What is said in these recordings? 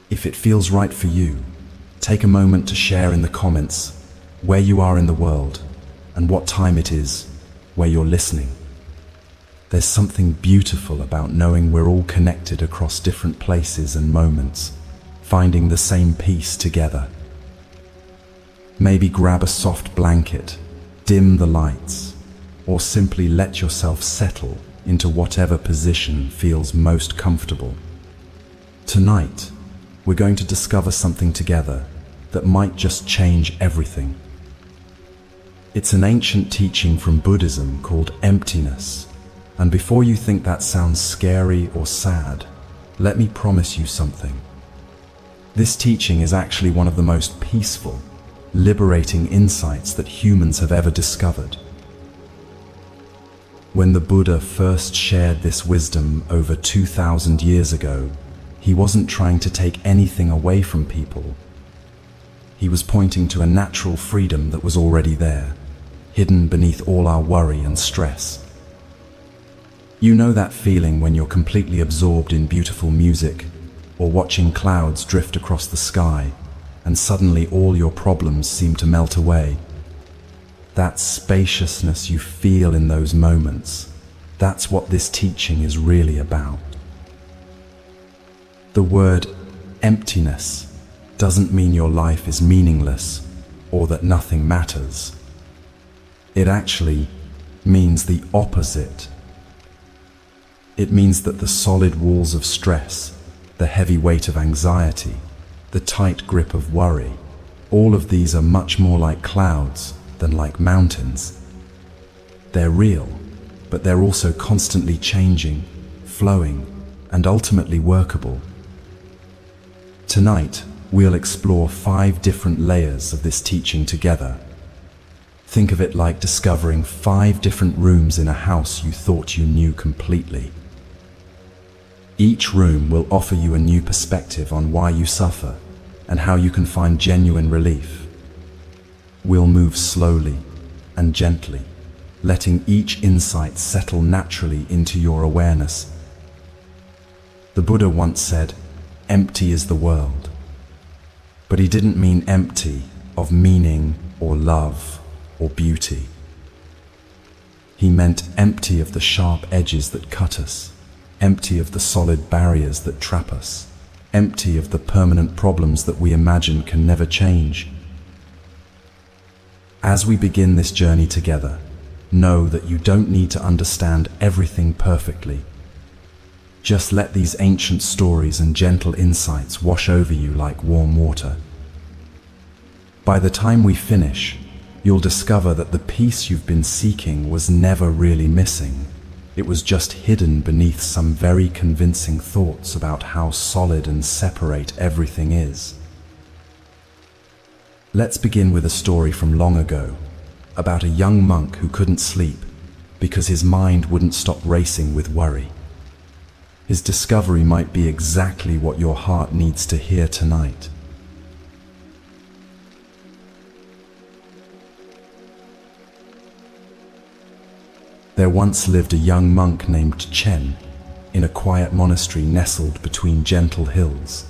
If it feels right for you, take a moment to share in the comments where you are in the world and what time it is where you're listening. There's something beautiful about knowing we're all connected across different places and moments, finding the same peace together. Maybe grab a soft blanket, dim the lights, or simply let yourself settle into whatever position feels most comfortable. Tonight, we're going to discover something together that might just change everything. It's an ancient teaching from Buddhism called emptiness. And before you think that sounds scary or sad, let me promise you something. This teaching is actually one of the most peaceful, liberating insights that humans have ever discovered. When the Buddha first shared this wisdom over 2,000 years ago, he wasn't trying to take anything away from people. He was pointing to a natural freedom that was already there, hidden beneath all our worry and stress. You know that feeling when you're completely absorbed in beautiful music or watching clouds drift across the sky and suddenly all your problems seem to melt away? That spaciousness you feel in those moments, that's what this teaching is really about. The word emptiness doesn't mean your life is meaningless or that nothing matters. It actually means the opposite. It means that the solid walls of stress, the heavy weight of anxiety, the tight grip of worry, all of these are much more like clouds than like mountains. They're real, but they're also constantly changing, flowing, and ultimately workable. Tonight, we'll explore 5 different layers of this teaching together. Think of it like discovering 5 different rooms in a house you thought you knew completely. Each room will offer you a new perspective on why you suffer and how you can find genuine relief. We'll move slowly and gently, letting each insight settle naturally into your awareness. The Buddha once said, "Empty is the world." But he didn't mean empty of meaning or love or beauty. He meant empty of the sharp edges that cut us, empty of the solid barriers that trap us, empty of the permanent problems that we imagine can never change. As we begin this journey together, know that you don't need to understand everything perfectly. Just let these ancient stories and gentle insights wash over you like warm water. By the time we finish, you'll discover that the peace you've been seeking was never really missing. It was just hidden beneath some very convincing thoughts about how solid and separate everything is. Let's begin with a story from long ago, about a young monk who couldn't sleep because his mind wouldn't stop racing with worry. His discovery might be exactly what your heart needs to hear tonight. There once lived a young monk named Chen in a quiet monastery nestled between gentle hills.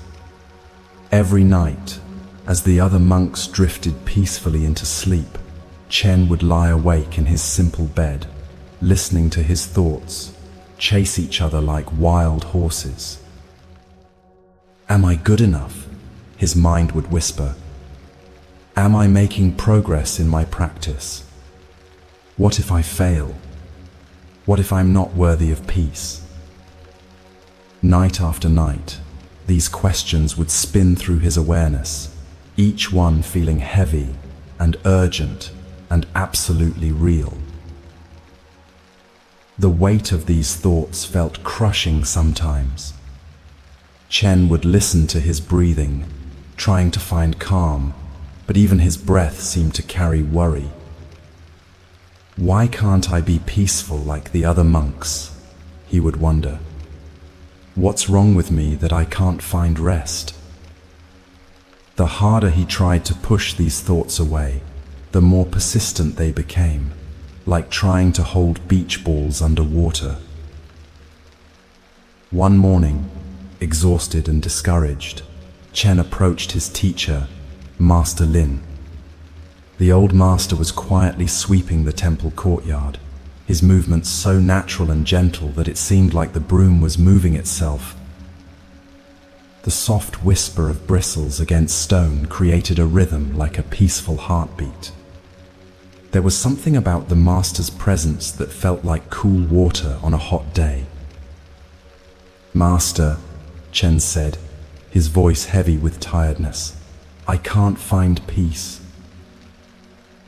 Every night, as the other monks drifted peacefully into sleep, Chen would lie awake in his simple bed, listening to his thoughts chase each other like wild horses. "Am I good enough?" his mind would whisper. "Am I making progress in my practice? What if I fail? What if I'm not worthy of peace?" Night after night, these questions would spin through his awareness, each one feeling heavy and urgent and absolutely real. The weight of these thoughts felt crushing sometimes. Chen would listen to his breathing, trying to find calm, but even his breath seemed to carry worry. "Why can't I be peaceful like the other monks?" he would wonder. "What's wrong with me that I can't find rest?" The harder he tried to push these thoughts away, the more persistent they became, like trying to hold beach balls under water. One morning, exhausted and discouraged, Chen approached his teacher, Master Lin. The old master was quietly sweeping the temple courtyard, his movements so natural and gentle that it seemed like the broom was moving itself. The soft whisper of bristles against stone created a rhythm like a peaceful heartbeat. There was something about the master's presence that felt like cool water on a hot day. "Master," Chen said, his voice heavy with tiredness, "I can't find peace.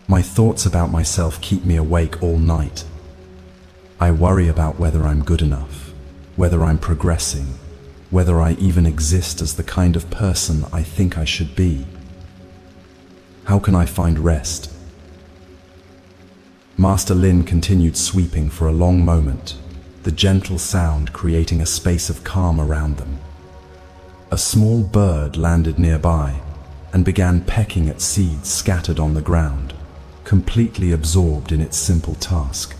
My thoughts about myself keep me awake all night. I worry about whether I'm good enough, whether I'm progressing, whether I even exist as the kind of person I think I should be. How can I find rest?" Master Lin continued sweeping for a long moment, the gentle sound creating a space of calm around them. A small bird landed nearby and began pecking at seeds scattered on the ground, completely absorbed in its simple task.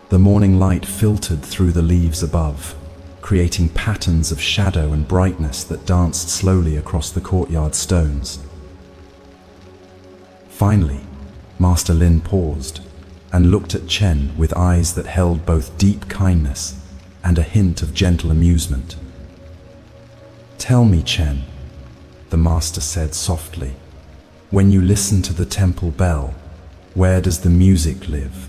The morning light filtered through the leaves above, creating patterns of shadow and brightness that danced slowly across the courtyard stones. Finally, Master Lin paused and looked at Chen with eyes that held both deep kindness and a hint of gentle amusement. "Tell me, Chen," the master said softly, "when you listen to the temple bell, where does the music live?"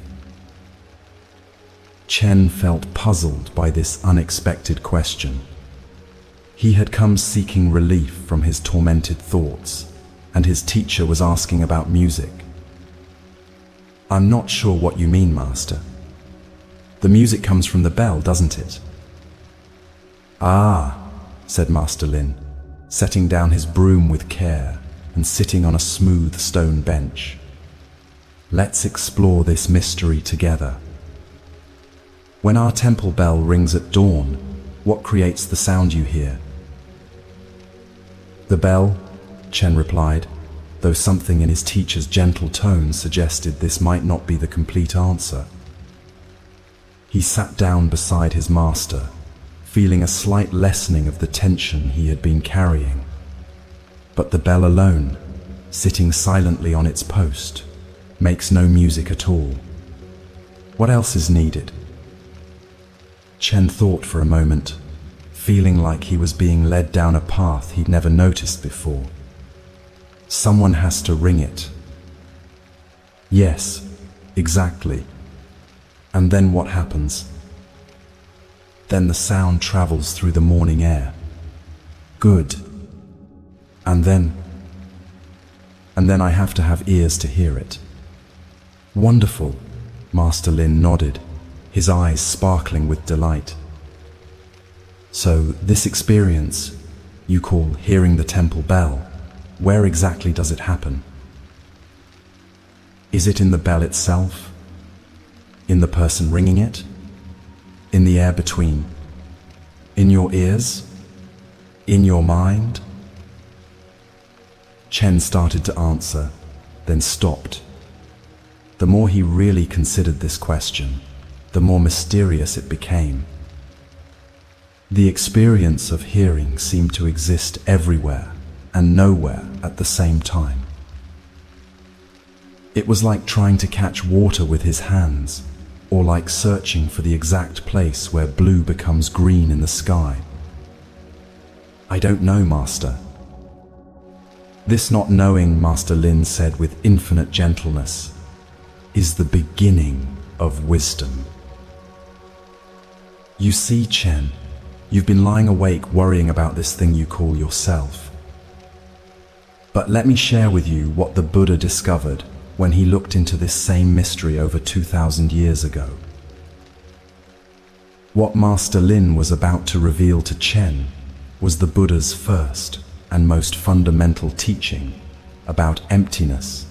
Chen felt puzzled by this unexpected question. He had come seeking relief from his tormented thoughts, and his teacher was asking about music. "I'm not sure what you mean, Master. The music comes from the bell, doesn't it?" "Ah," said Master Lin, setting down his broom with care and sitting on a smooth stone bench. "Let's explore this mystery together. When our temple bell rings at dawn, what creates the sound you hear?" "The bell," Chen replied, though something in his teacher's gentle tone suggested this might not be the complete answer. He sat down beside his master, feeling a slight lessening of the tension he had been carrying. But the bell alone, sitting silently on its post, makes no music at all. What else is needed? Chen thought for a moment, feeling like he was being led down a path he'd never noticed before. Someone has to ring it. Yes, exactly. And then what happens? Then the sound travels through the morning air. Good. And then I have to have ears to hear it. Wonderful, Master Lin nodded, his eyes sparkling with delight. So this experience you call hearing the temple bell, where exactly does it happen? Is it in the bell itself? In the person ringing it? In the air between? In your ears? In your mind? Chen started to answer, then stopped. The more he really considered this question, the more mysterious it became. The experience of hearing seemed to exist everywhere and nowhere at the same time. It was like trying to catch water with his hands, or like searching for the exact place where blue becomes green in the sky. "I don't know, Master." This not knowing, Master Lin said with infinite gentleness, is the beginning of wisdom. You see, Chen, you've been lying awake worrying about this thing you call yourself. But let me share with you what the Buddha discovered when he looked into this same mystery over 2,000 years ago. What Master Lin was about to reveal to Chen was the Buddha's first and most fundamental teaching about emptiness.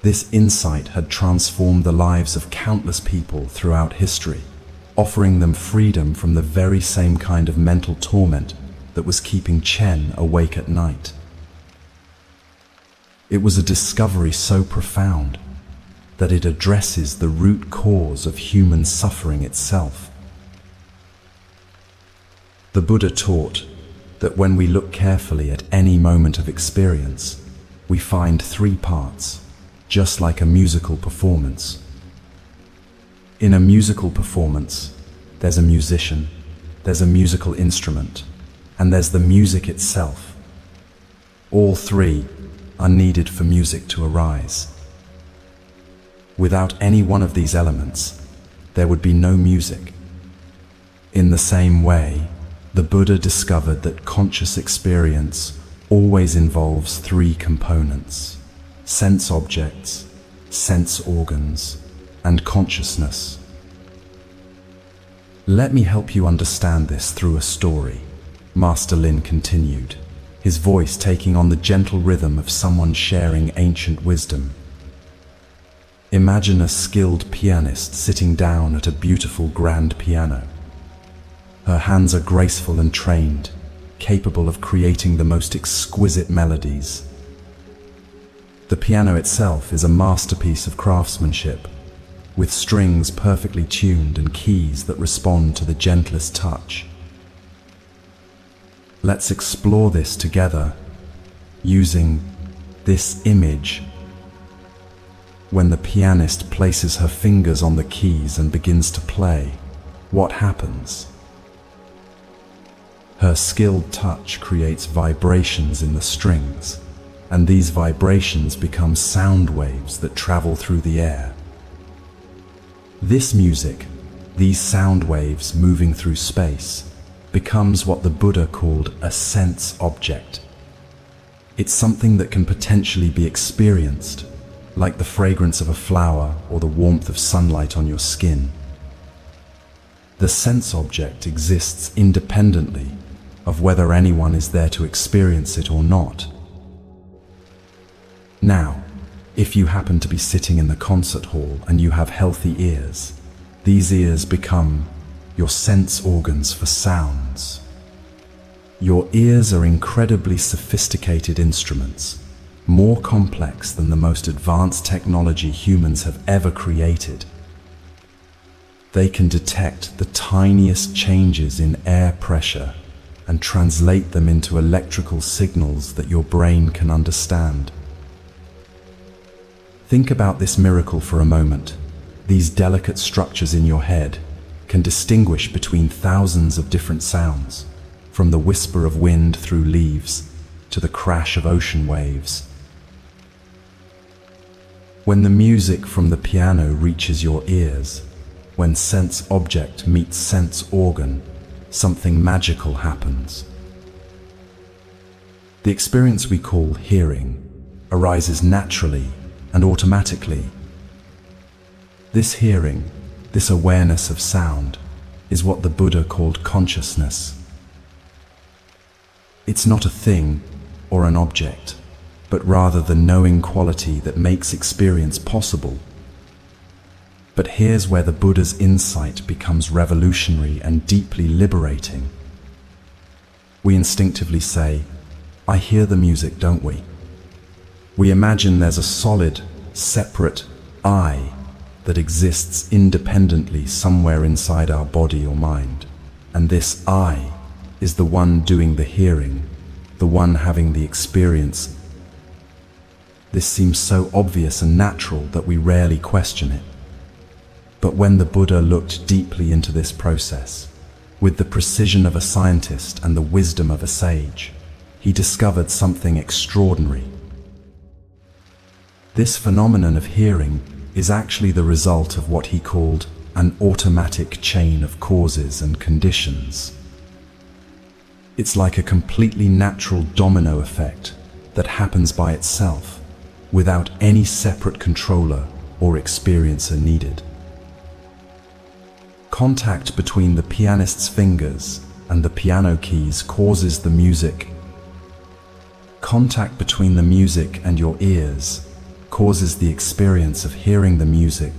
This insight had transformed the lives of countless people throughout history, offering them freedom from the very same kind of mental torment that was keeping Chen awake at night. It was a discovery so profound that it addresses the root cause of human suffering itself. The Buddha taught, that when we look carefully at any moment of experience, we find three parts, just like a musical performance. In a musical performance, there's a musician, there's a musical instrument, and there's the music itself. All three are needed for music to arise. Without any one of these elements, there would be no music. In the same way, the Buddha discovered that conscious experience always involves three components: sense objects, sense organs, and consciousness. Let me help you understand this through a story, Master Lin continued, his voice taking on the gentle rhythm of someone sharing ancient wisdom. Imagine a skilled pianist sitting down at a beautiful grand piano. Her hands are graceful and trained, capable of creating the most exquisite melodies. The piano itself is a masterpiece of craftsmanship, with strings perfectly tuned and keys that respond to the gentlest touch. Let's explore this together using this image. When the pianist places her fingers on the keys and begins to play, what happens? Her skilled touch creates vibrations in the strings, and these vibrations become sound waves that travel through the air. This music, these sound waves moving through space, becomes what the Buddha called a sense object. It's something that can potentially be experienced, like the fragrance of a flower or the warmth of sunlight on your skin. The sense object exists independently of whether anyone is there to experience it or not. Now, if you happen to be sitting in the concert hall and you have healthy ears, these ears become your sense organs for sounds. Your ears are incredibly sophisticated instruments, more complex than the most advanced technology humans have ever created. They can detect the tiniest changes in air pressure and translate them into electrical signals that your brain can understand. Think about this miracle for a moment. These delicate structures in your head can distinguish between thousands of different sounds, from the whisper of wind through leaves to the crash of ocean waves. When the music from the piano reaches your ears, when sense object meets sense organ, something magical happens. The experience we call hearing arises naturally and automatically. This hearing, this awareness of sound, is what the Buddha called consciousness. It's not a thing or an object, but rather the knowing quality that makes experience possible. But here's where the Buddha's insight becomes revolutionary and deeply liberating. We instinctively say, "I hear the music," don't we? We imagine there's a solid, separate I that exists independently somewhere inside our body or mind. And this I is the one doing the hearing, the one having the experience. This seems so obvious and natural that we rarely question it. But when the Buddha looked deeply into this process, with the precision of a scientist and the wisdom of a sage, he discovered something extraordinary. This phenomenon of hearing is actually the result of what he called an automatic chain of causes and conditions. It's like a completely natural domino effect that happens by itself, without any separate controller or experiencer needed. Contact between the pianist's fingers and the piano keys causes the music. Contact between the music and your ears causes the experience of hearing the music.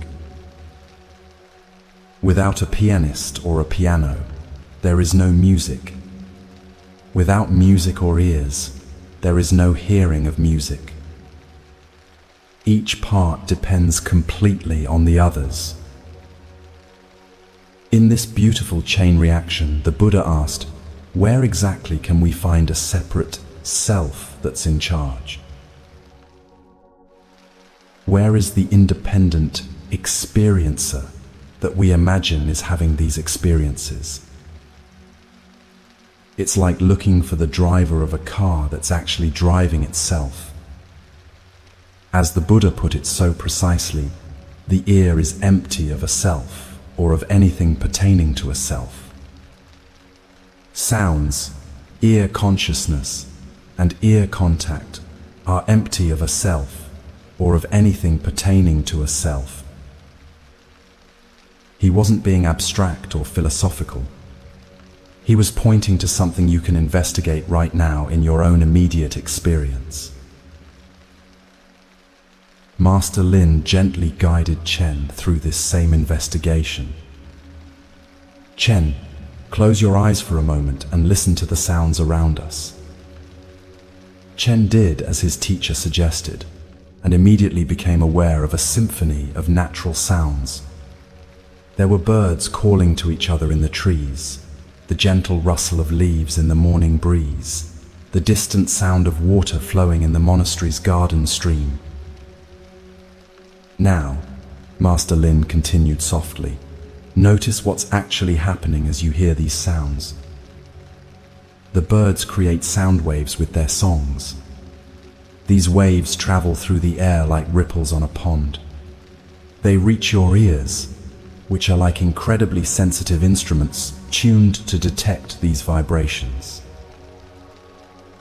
Without a pianist or a piano, there is no music. Without music or ears, there is no hearing of music. Each part depends completely on the others. In this beautiful chain reaction, the Buddha asked, Where exactly can we find a separate self that's in charge? Where is the independent experiencer that we imagine is having these experiences? It's like looking for the driver of a car that's actually driving itself. As the Buddha put it so precisely, the ear is empty of a self or of anything pertaining to a self. Sounds, ear consciousness, and ear contact are empty of a self or of anything pertaining to a self. He wasn't being abstract or philosophical. He was pointing to something you can investigate right now in your own immediate experience. Master Lin gently guided Chen through this same investigation. Chen, close your eyes for a moment and listen to the sounds around us. Chen did as his teacher suggested, and immediately became aware of a symphony of natural sounds. There were birds calling to each other in the trees, the gentle rustle of leaves in the morning breeze, the distant sound of water flowing in the monastery's garden stream. Now, Master Lin continued softly, notice what's actually happening as you hear these sounds. The birds create sound waves with their songs. These waves travel through the air like ripples on a pond. They reach your ears, which are like incredibly sensitive instruments tuned to detect these vibrations.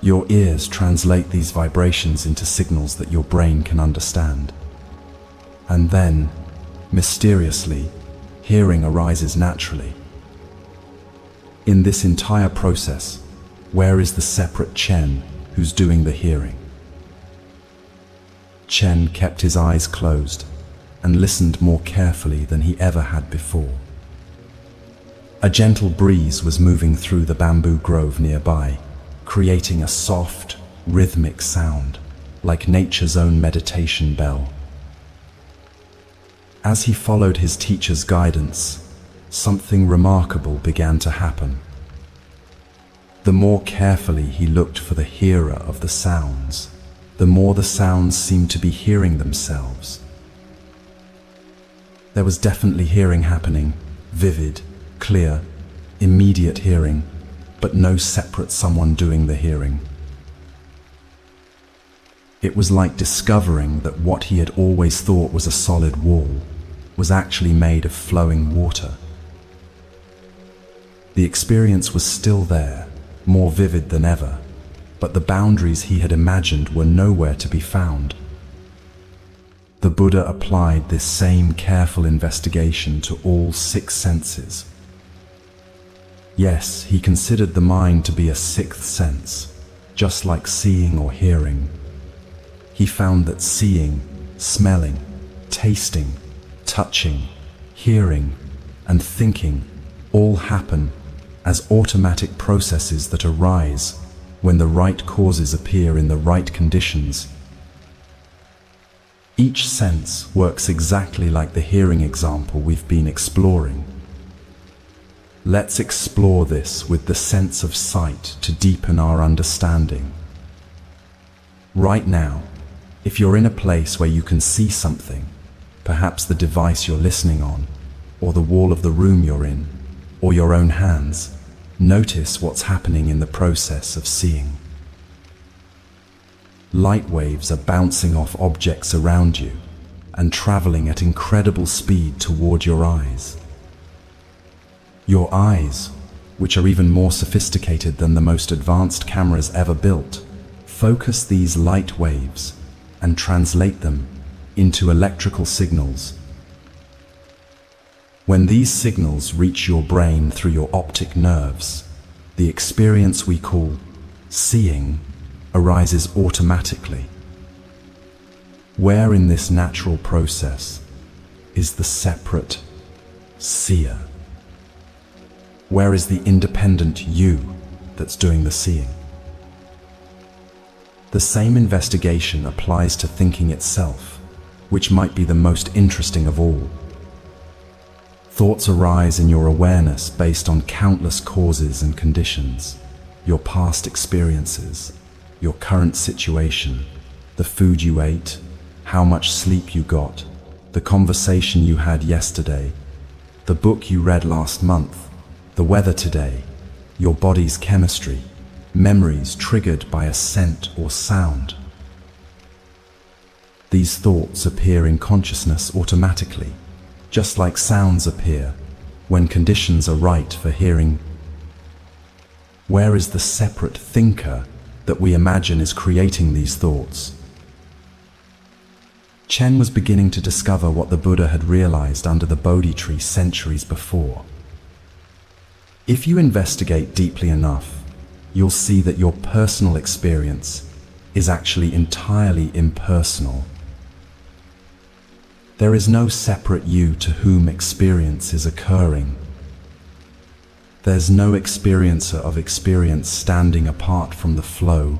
Your ears translate these vibrations into signals that your brain can understand. And then, mysteriously, hearing arises naturally. In this entire process, where is the separate Chen who's doing the hearing? Chen kept his eyes closed and listened more carefully than he ever had before. A gentle breeze was moving through the bamboo grove nearby, creating a soft, rhythmic sound, like nature's own meditation bell. As he followed his teacher's guidance, something remarkable began to happen. The more carefully he looked for the hearer of the sounds, the more the sounds seemed to be hearing themselves. There was definitely hearing happening, vivid, clear, immediate hearing, but no separate someone doing the hearing. It was like discovering that what he had always thought was a solid wall was actually made of flowing water. The experience was still there, more vivid than ever, but the boundaries he had imagined were nowhere to be found. The Buddha applied this same careful investigation to all 6 senses. Yes, he considered the mind to be a 6th sense, just like seeing or hearing. He found that seeing, smelling, tasting, touching, hearing, and thinking all happen as automatic processes that arise when the right causes appear in the right conditions. Each sense works exactly like the hearing example we've been exploring. Let's explore this with the sense of sight to deepen our understanding. Right now, if you're in a place where you can see something, perhaps the device you're listening on, or the wall of the room you're in, or your own hands, notice what's happening in the process of seeing. Light waves are bouncing off objects around you and traveling at incredible speed toward your eyes. Your eyes, which are even more sophisticated than the most advanced cameras ever built, focus these light waves and translate them into electrical signals. When these signals reach your brain through your optic nerves, the experience we call seeing arises automatically. Where in this natural process is the separate seer? Where is the independent you that's doing the seeing? The same investigation applies to thinking itself, which might be the most interesting of all. Thoughts arise in your awareness based on countless causes and conditions. your past experiences, your current situation, the food you ate, how much sleep you got, the conversation you had yesterday, the book you read last month, the weather today, your body's chemistry, memories triggered by a scent or sound. These thoughts appear in consciousness automatically, just like sounds appear when conditions are right for hearing. Where is the separate thinker that we imagine is creating these thoughts? Chen was beginning to discover what the Buddha had realized under the Bodhi tree centuries before. If you investigate deeply enough, you'll see that your personal experience is actually entirely impersonal. There is no separate you to whom experience is occurring. There's no experiencer of experience standing apart from the flow.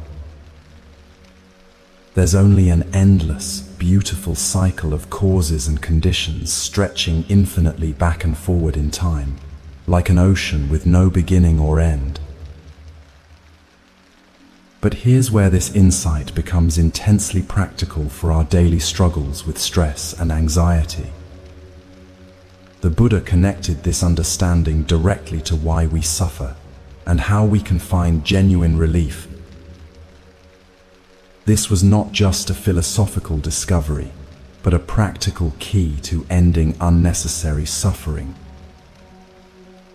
There's only an endless, beautiful cycle of causes and conditions stretching infinitely back and forward in time, like an ocean with no beginning or end. But here's where this insight becomes intensely practical for our daily struggles with stress and anxiety. The Buddha connected this understanding directly to why we suffer and how we can find genuine relief. This was not just a philosophical discovery, but a practical key to ending unnecessary suffering.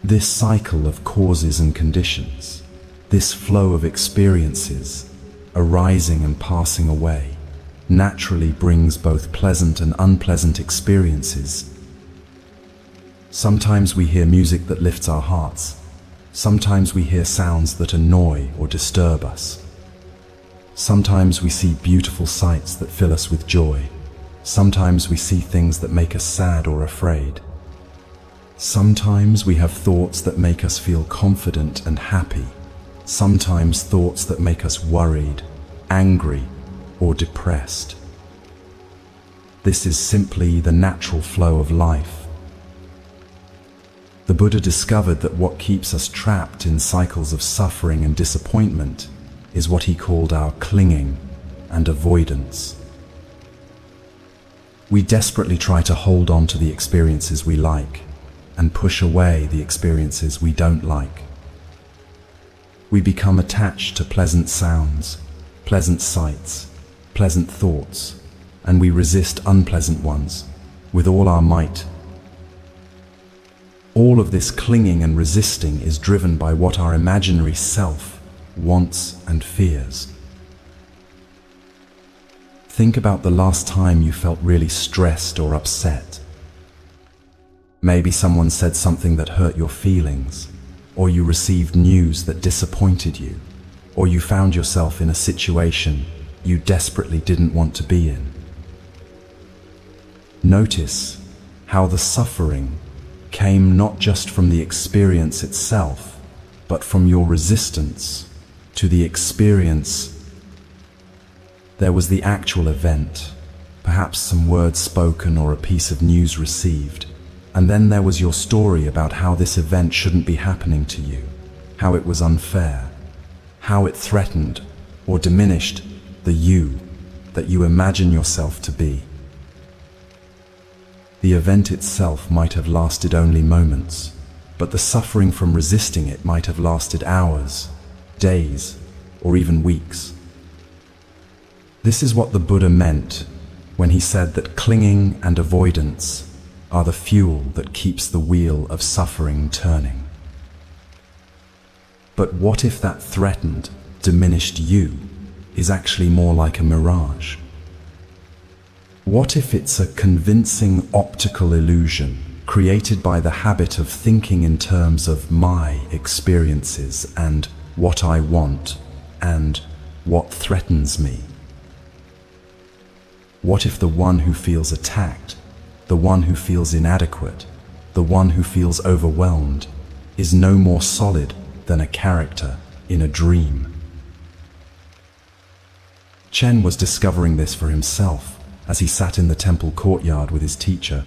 This cycle of causes and conditions, this flow of experiences, arising and passing away, naturally brings both pleasant and unpleasant experiences. Sometimes we hear music that lifts our hearts. Sometimes we hear sounds that annoy or disturb us. Sometimes we see beautiful sights that fill us with joy. Sometimes we see things that make us sad or afraid. Sometimes we have thoughts that make us feel confident and happy. Sometimes thoughts that make us worried, angry, or depressed. This is simply the natural flow of life. The Buddha discovered that what keeps us trapped in cycles of suffering and disappointment is what he called our clinging and avoidance. We desperately try to hold on to the experiences we like and push away the experiences we don't like. We become attached to pleasant sounds, pleasant sights, pleasant thoughts, and we resist unpleasant ones with all our might. All of this clinging and resisting is driven by what our imaginary self wants and fears. Think about the last time you felt really stressed or upset. Maybe someone said something that hurt your feelings, or you received news that disappointed you, or you found yourself in a situation you desperately didn't want to be in. Notice how the suffering came not just from the experience itself, but from your resistance to the experience. There was the actual event, perhaps some words spoken or a piece of news received, and then there was your story about how this event shouldn't be happening to you, how it was unfair, how it threatened or diminished the you that you imagine yourself to be. The event itself might have lasted only moments, but the suffering from resisting it might have lasted hours, days, or even weeks. This is what the Buddha meant when he said that clinging and avoidance are the fuel that keeps the wheel of suffering turning. But what if that threatened, diminished you is actually more like a mirage? What if it's a convincing optical illusion created by the habit of thinking in terms of my experiences and what I want and what threatens me? What if the one who feels attacked, the one who feels inadequate, the one who feels overwhelmed is no more solid than a character in a dream? Chen was discovering this for himself as he sat in the temple courtyard with his teacher.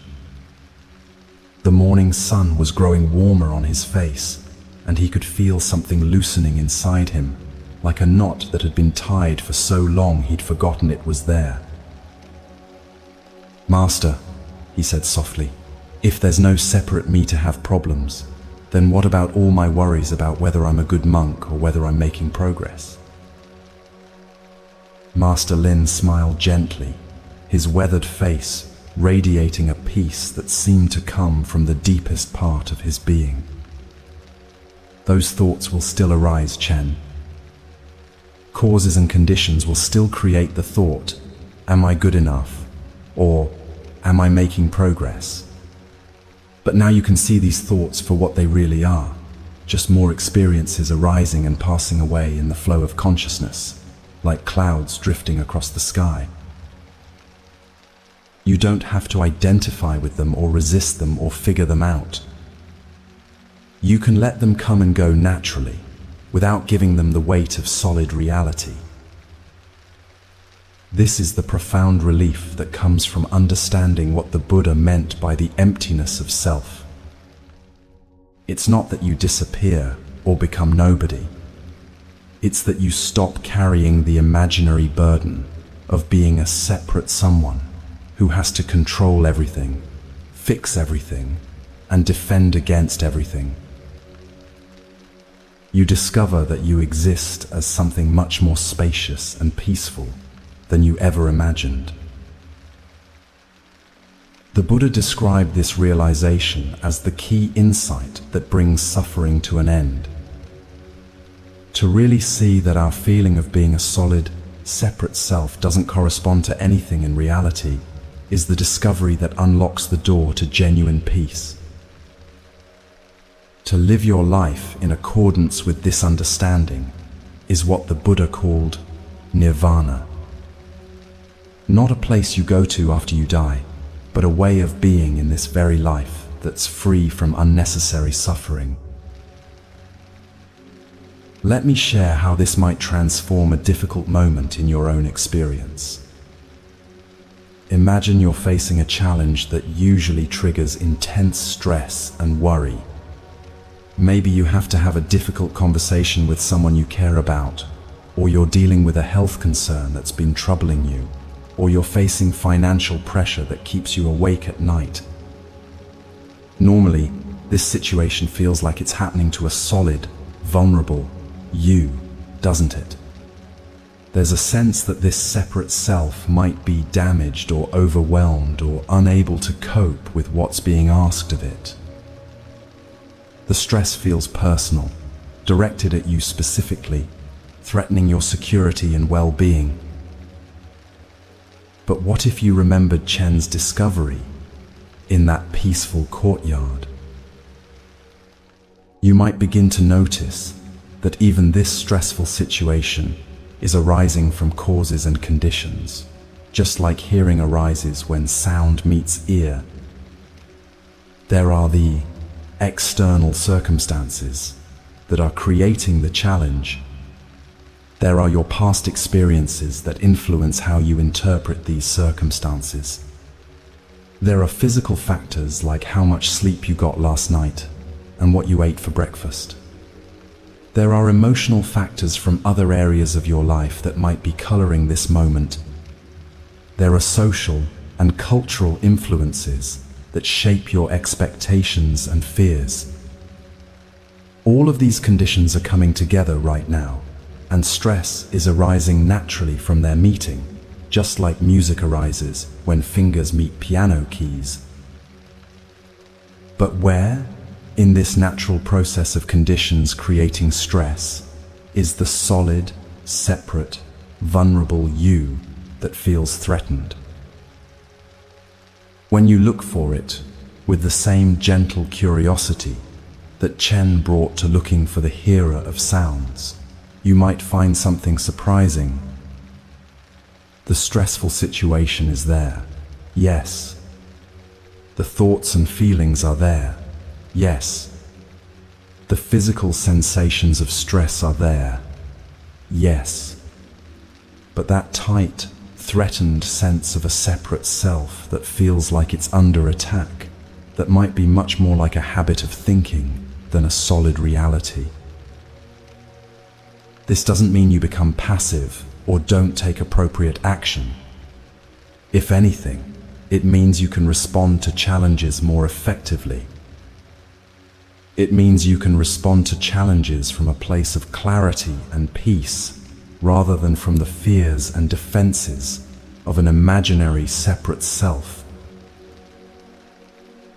The morning sun was growing warmer on his face, and he could feel something loosening inside him, like a knot that had been tied for so long he'd forgotten it was there. "Master," he said softly, "if there's no separate me to have problems, then what about all my worries about whether I'm a good monk or whether I'm making progress?" Master Lin smiled gently, his weathered face radiating a peace that seemed to come from the deepest part of his being. "Those thoughts will still arise, Chen. Causes and conditions will still create the thought, am I good enough? Or am I making progress? But now you can see these thoughts for what they really are, just more experiences arising and passing away in the flow of consciousness, like clouds drifting across the sky. You don't have to identify with them or resist them or figure them out. You can let them come and go naturally, without giving them the weight of solid reality. This is the profound relief that comes from understanding what the Buddha meant by the emptiness of self. It's not that you disappear or become nobody. It's that you stop carrying the imaginary burden of being a separate someone who has to control everything, fix everything, and defend against everything. You discover that you exist as something much more spacious and peaceful than you ever imagined. The Buddha described this realization as the key insight that brings suffering to an end. To really see that our feeling of being a solid, separate self doesn't correspond to anything in reality is the discovery that unlocks the door to genuine peace. To live your life in accordance with this understanding is what the Buddha called nirvana. Not a place you go to after you die, but a way of being in this very life that's free from unnecessary suffering. Let me share how this might transform a difficult moment in your own experience. Imagine you're facing a challenge that usually triggers intense stress and worry. Maybe you have to have a difficult conversation with someone you care about, or you're dealing with a health concern that's been troubling you, or you're facing financial pressure that keeps you awake at night. Normally, this situation feels like it's happening to a solid, vulnerable you, doesn't it? There's a sense that this separate self might be damaged or overwhelmed or unable to cope with what's being asked of it. The stress feels personal, directed at you specifically, threatening your security and well-being. But what if you remembered Chen's discovery in that peaceful courtyard? You might begin to notice that even this stressful situation is arising from causes and conditions, just like hearing arises when sound meets ear. There are the external circumstances that are creating the challenge. There are your past experiences that influence how you interpret these circumstances. There are physical factors like how much sleep you got last night and what you ate for breakfast. There are emotional factors from other areas of your life that might be coloring this moment. There are social and cultural influences that shape your expectations and fears. All of these conditions are coming together right now, and stress is arising naturally from their meeting, just like music arises when fingers meet piano keys. But where, in this natural process of conditions creating stress, is the solid, separate, vulnerable you that feels threatened? When you look for it with the same gentle curiosity that Chen brought to looking for the hearer of sounds, you might find something surprising. The stressful situation is there, yes. The thoughts and feelings are there, yes. The physical sensations of stress are there, yes. But that tight, threatened sense of a separate self that feels like it's under attack, that might be much more like a habit of thinking than a solid reality. This doesn't mean you become passive or don't take appropriate action. If anything, it means you can respond to challenges more effectively. It means you can respond to challenges from a place of clarity and peace, rather than from the fears and defenses of an imaginary separate self.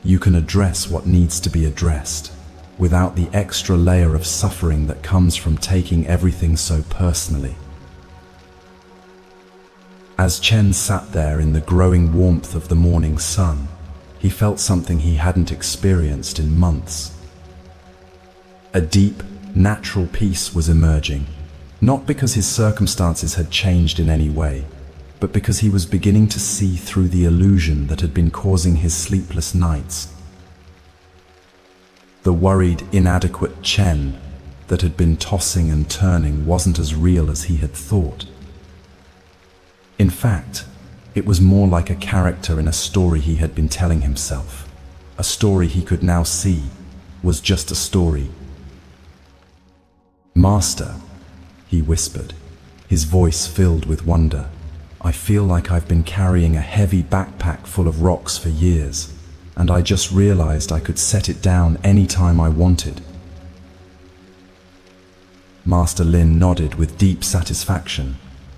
You can address what needs to be addressed, without the extra layer of suffering that comes from taking everything so personally. As Chen sat there in the growing warmth of the morning sun, he felt something he hadn't experienced in months. A deep, natural peace was emerging, not because his circumstances had changed in any way, but because he was beginning to see through the illusion that had been causing his sleepless nights. The worried, inadequate Chen that had been tossing and turning wasn't as real as he had thought. In fact, it was more like a character in a story he had been telling himself. A story he could now see was just a story. "Master," he whispered, his voice filled with wonder, "I feel like I've been carrying a heavy backpack full of rocks for years, and I just realized I could set it down any time I wanted." Master Lin nodded with deep satisfaction,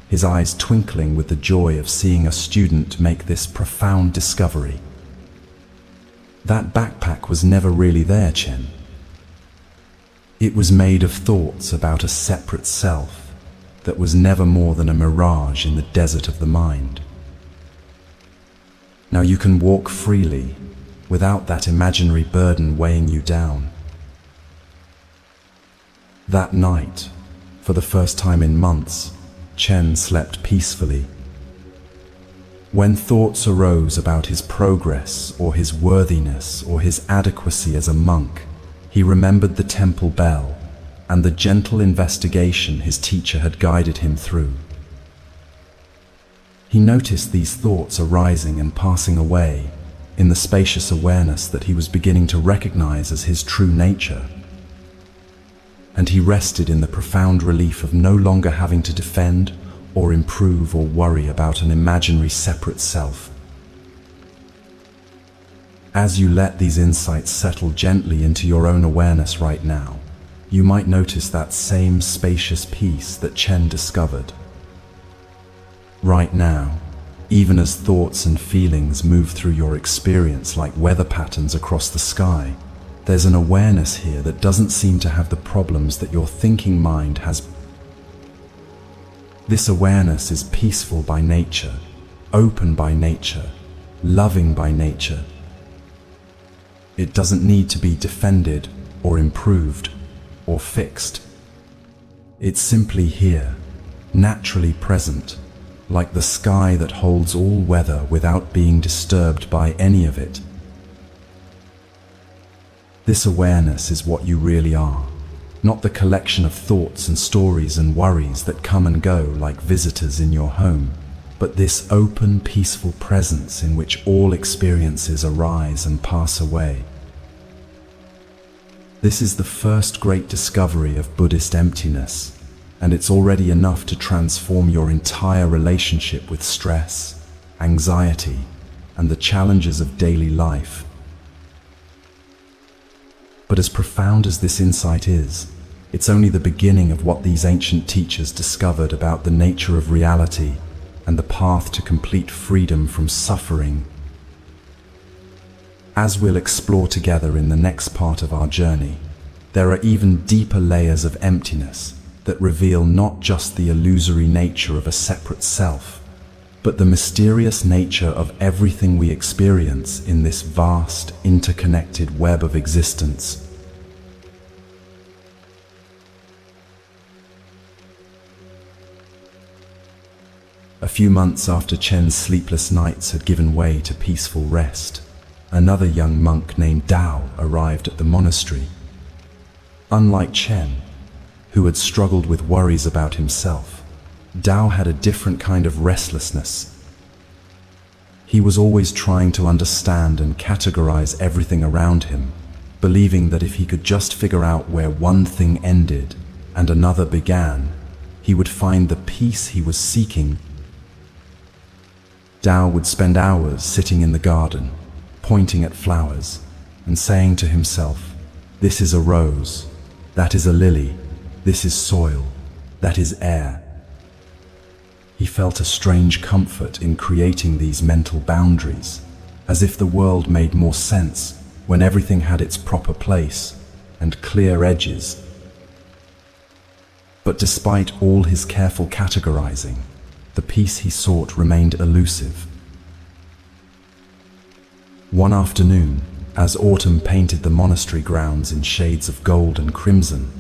his eyes twinkling with the joy of seeing a student make this profound discovery. "That backpack was never really there, Chen. It was made of thoughts about a separate self that was never more than a mirage in the desert of the mind. Now you can walk freely without that imaginary burden weighing you down." That night, for the first time in months, Chen slept peacefully. When thoughts arose about his progress or his worthiness or his adequacy as a monk, he remembered the temple bell and the gentle investigation his teacher had guided him through. He noticed these thoughts arising and passing away in the spacious awareness that he was beginning to recognize as his true nature. And he rested in the profound relief of no longer having to defend or improve or worry about an imaginary separate self. As you let these insights settle gently into your own awareness right now, you might notice that same spacious peace that Chen discovered. Right now, even as thoughts and feelings move through your experience like weather patterns across the sky, there's an awareness here that doesn't seem to have the problems that your thinking mind has. This awareness is peaceful by nature, open by nature, loving by nature. It doesn't need to be defended or improved or fixed. It's simply here, naturally present, like the sky that holds all weather without being disturbed by any of it. This awareness is what you really are, not the collection of thoughts and stories and worries that come and go like visitors in your home, but this open, peaceful presence in which all experiences arise and pass away. This is the first great discovery of Buddhist emptiness, and it's already enough to transform your entire relationship with stress, anxiety, and the challenges of daily life. But as profound as this insight is, it's only the beginning of what these ancient teachers discovered about the nature of reality and the path to complete freedom from suffering. As we'll explore together in the next part of our journey, there are even deeper layers of emptiness that reveal not just the illusory nature of a separate self, but the mysterious nature of everything we experience in this vast, interconnected web of existence. A few months after Chen's sleepless nights had given way to peaceful rest, another young monk named Dao arrived at the monastery. Unlike Chen, who had struggled with worries about himself, Dao had a different kind of restlessness. He was always trying to understand and categorize everything around him, believing that if he could just figure out where one thing ended and another began, he would find the peace he was seeking. Tao would spend hours sitting in the garden, pointing at flowers and saying to himself, "This is a rose, that is a lily, this is soil, that is air." He felt a strange comfort in creating these mental boundaries, as if the world made more sense when everything had its proper place and clear edges. But despite all his careful categorizing, the peace he sought remained elusive. One afternoon, as autumn painted the monastery grounds in shades of gold and crimson,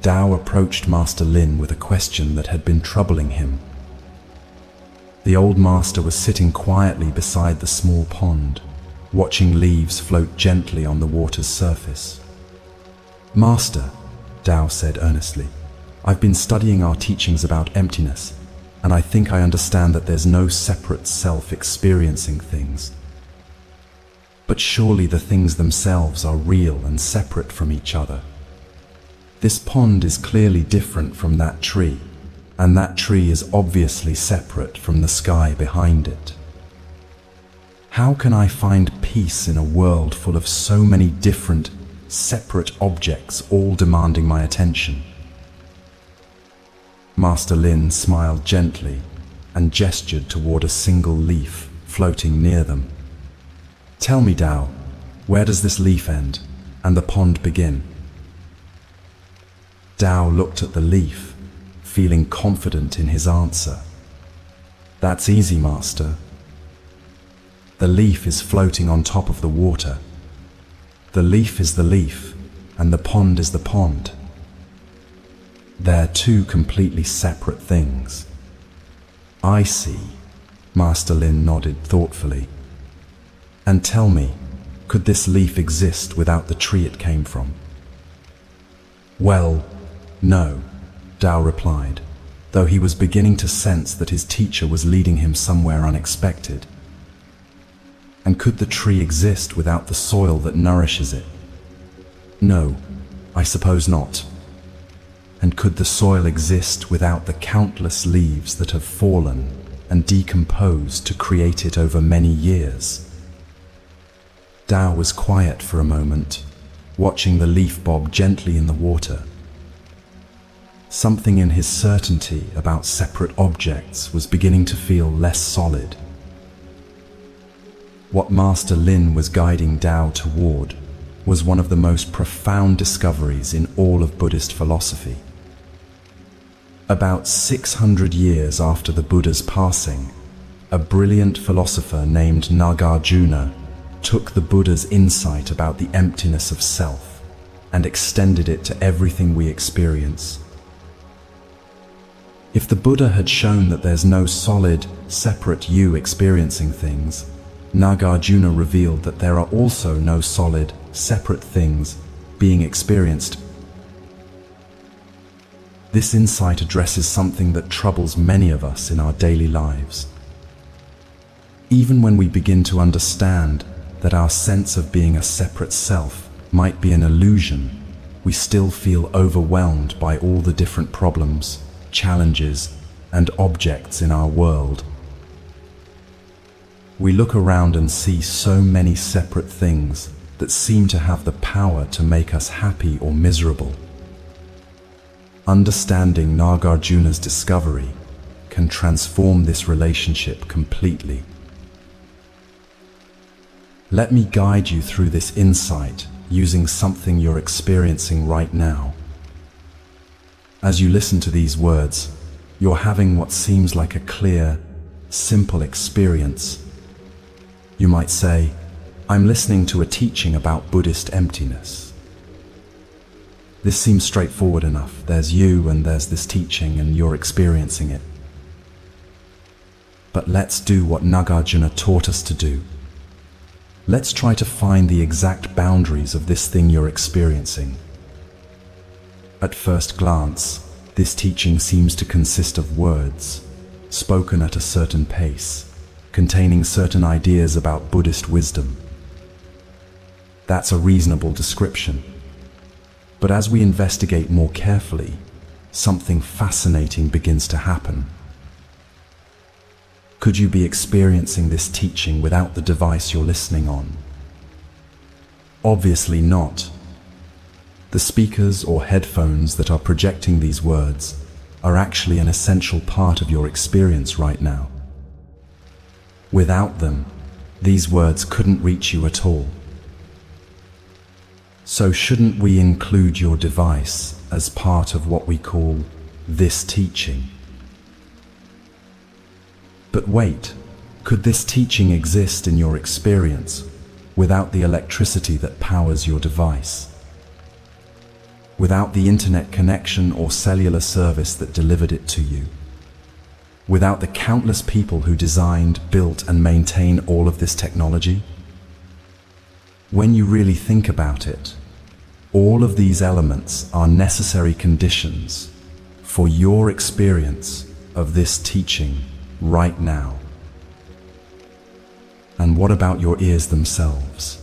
Tao approached Master Lin with a question that had been troubling him. The old master was sitting quietly beside the small pond, watching leaves float gently on the water's surface. "Master," Tao said earnestly, "I've been studying our teachings about emptiness, and I think I understand that there's no separate self experiencing things. But surely the things themselves are real and separate from each other. This pond is clearly different from that tree, and that tree is obviously separate from the sky behind it. How can I find peace in a world full of so many different, separate objects all demanding my attention?" Master Lin smiled gently and gestured toward a single leaf floating near them. "Tell me, Tao, where does this leaf end and the pond begin?" Tao looked at the leaf, feeling confident in his answer. "That's easy, Master. The leaf is floating on top of the water. The leaf is the leaf, and the pond is the pond. They're two completely separate things." "I see," Master Lin nodded thoughtfully. "And tell me, could this leaf exist without the tree it came from?" "Well, no," Tao replied, though he was beginning to sense that his teacher was leading him somewhere unexpected. "And could the tree exist without the soil that nourishes it?" "No, I suppose not." "And could the soil exist without the countless leaves that have fallen and decomposed to create it over many years?" Tao was quiet for a moment, watching the leaf bob gently in the water. Something in his certainty about separate objects was beginning to feel less solid. What Master Lin was guiding Tao toward was one of the most profound discoveries in all of Buddhist philosophy. About 600 years after the Buddha's passing, a brilliant philosopher named Nagarjuna took the Buddha's insight about the emptiness of self and extended it to everything we experience. If the Buddha had shown that there's no solid, separate you experiencing things, Nagarjuna revealed that there are also no solid, separate things being experienced. This insight addresses something that troubles many of us in our daily lives. Even when we begin to understand that our sense of being a separate self might be an illusion, we still feel overwhelmed by all the different problems, challenges, and objects in our world. We look around and see so many separate things that seem to have the power to make us happy or miserable. Understanding Nagarjuna's discovery can transform this relationship completely. Let me guide you through this insight using something you're experiencing right now. As you listen to these words, you're having what seems like a clear, simple experience. You might say, "I'm listening to a teaching about Buddhist emptiness. This seems straightforward enough. There's you and there's this teaching and you're experiencing it." But let's do what Nagarjuna taught us to do. Let's try to find the exact boundaries of this thing you're experiencing. At first glance, this teaching seems to consist of words, spoken at a certain pace, containing certain ideas about Buddhist wisdom. That's a reasonable description. But as we investigate more carefully, something fascinating begins to happen. Could you be experiencing this teaching without the device you're listening on? Obviously not. The speakers or headphones that are projecting these words are actually an essential part of your experience right now. Without them, these words couldn't reach you at all. So shouldn't we include your device as part of what we call this teaching? But wait, could this teaching exist in your experience without the electricity that powers your device? Without the internet connection or cellular service that delivered it to you? Without the countless people who designed, built, and maintain all of this technology? When you really think about it, all of these elements are necessary conditions for your experience of this teaching right now. And what about your ears themselves?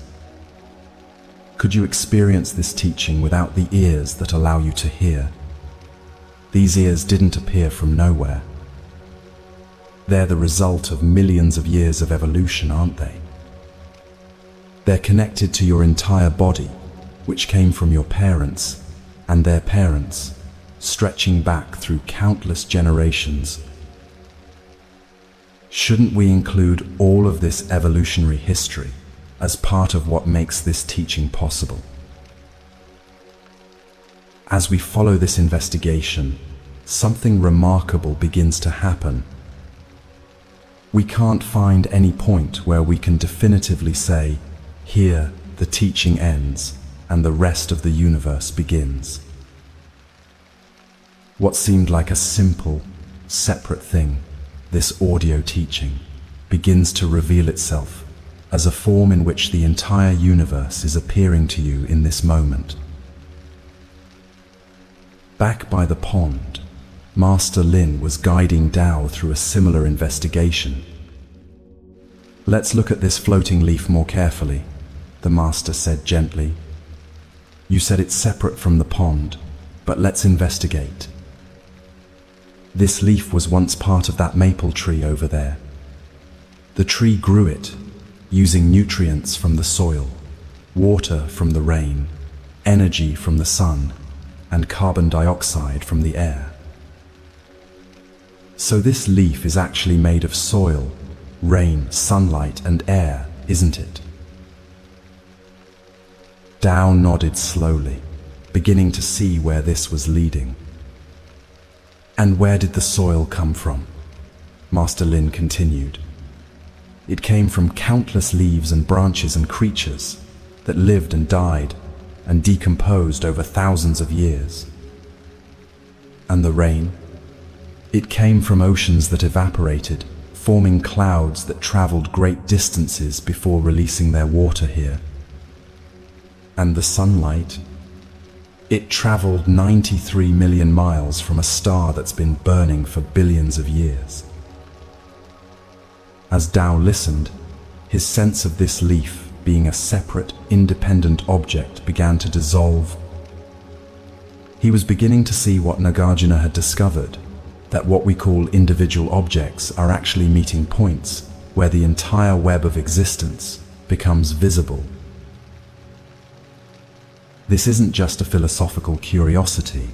Could you experience this teaching without the ears that allow you to hear? These ears didn't appear from nowhere. They're the result of millions of years of evolution, aren't they? They're connected to your entire body, which came from your parents and their parents, stretching back through countless generations. Shouldn't we include all of this evolutionary history as part of what makes this teaching possible? As we follow this investigation, something remarkable begins to happen. We can't find any point where we can definitively say, here the teaching ends and the rest of the universe begins. What seemed like a simple, separate thing, this audio teaching, begins to reveal itself as a form in which the entire universe is appearing to you in this moment. Back by the pond, Master Lin was guiding Tao through a similar investigation. "Let's look at this floating leaf more carefully," the Master said gently. "You said it's separate from the pond, but let's investigate. This leaf was once part of that maple tree over there. The tree grew it, using nutrients from the soil, water from the rain, energy from the sun, and carbon dioxide from the air. So this leaf is actually made of soil, rain, sunlight, and air, isn't it?" Tao nodded slowly, beginning to see where this was leading. "And where did the soil come from?" Master Lin continued. "It came from countless leaves and branches and creatures that lived and died and decomposed over thousands of years. And the rain? It came from oceans that evaporated, forming clouds that traveled great distances before releasing their water here. And the sunlight? It traveled 93 million miles from a star that's been burning for billions of years." As Tao listened, his sense of this leaf being a separate, independent object began to dissolve. He was beginning to see what Nagarjuna had discovered, that what we call individual objects are actually meeting points where the entire web of existence becomes visible. This isn't just a philosophical curiosity.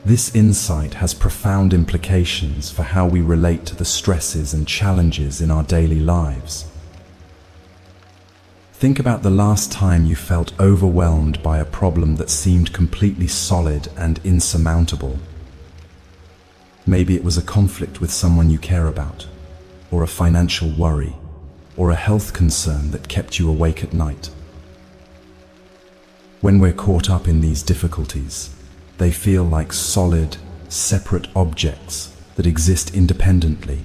This insight has profound implications for how we relate to the stresses and challenges in our daily lives. Think about the last time you felt overwhelmed by a problem that seemed completely solid and insurmountable. Maybe it was a conflict with someone you care about, or a financial worry, or a health concern that kept you awake at night. When we're caught up in these difficulties, they feel like solid, separate objects that exist independently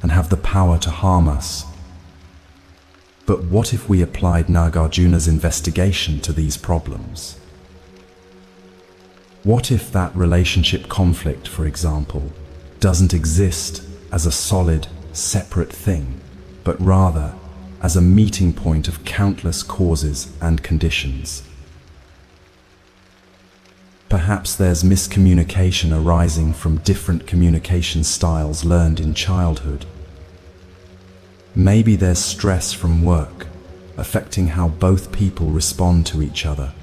and have the power to harm us. But what if we applied Nagarjuna's investigation to these problems? What if that relationship conflict, for example, doesn't exist as a solid, separate thing, but rather as a meeting point of countless causes and conditions. Perhaps there's miscommunication arising from different communication styles learned in childhood. Maybe there's stress from work, affecting how both people respond to each other.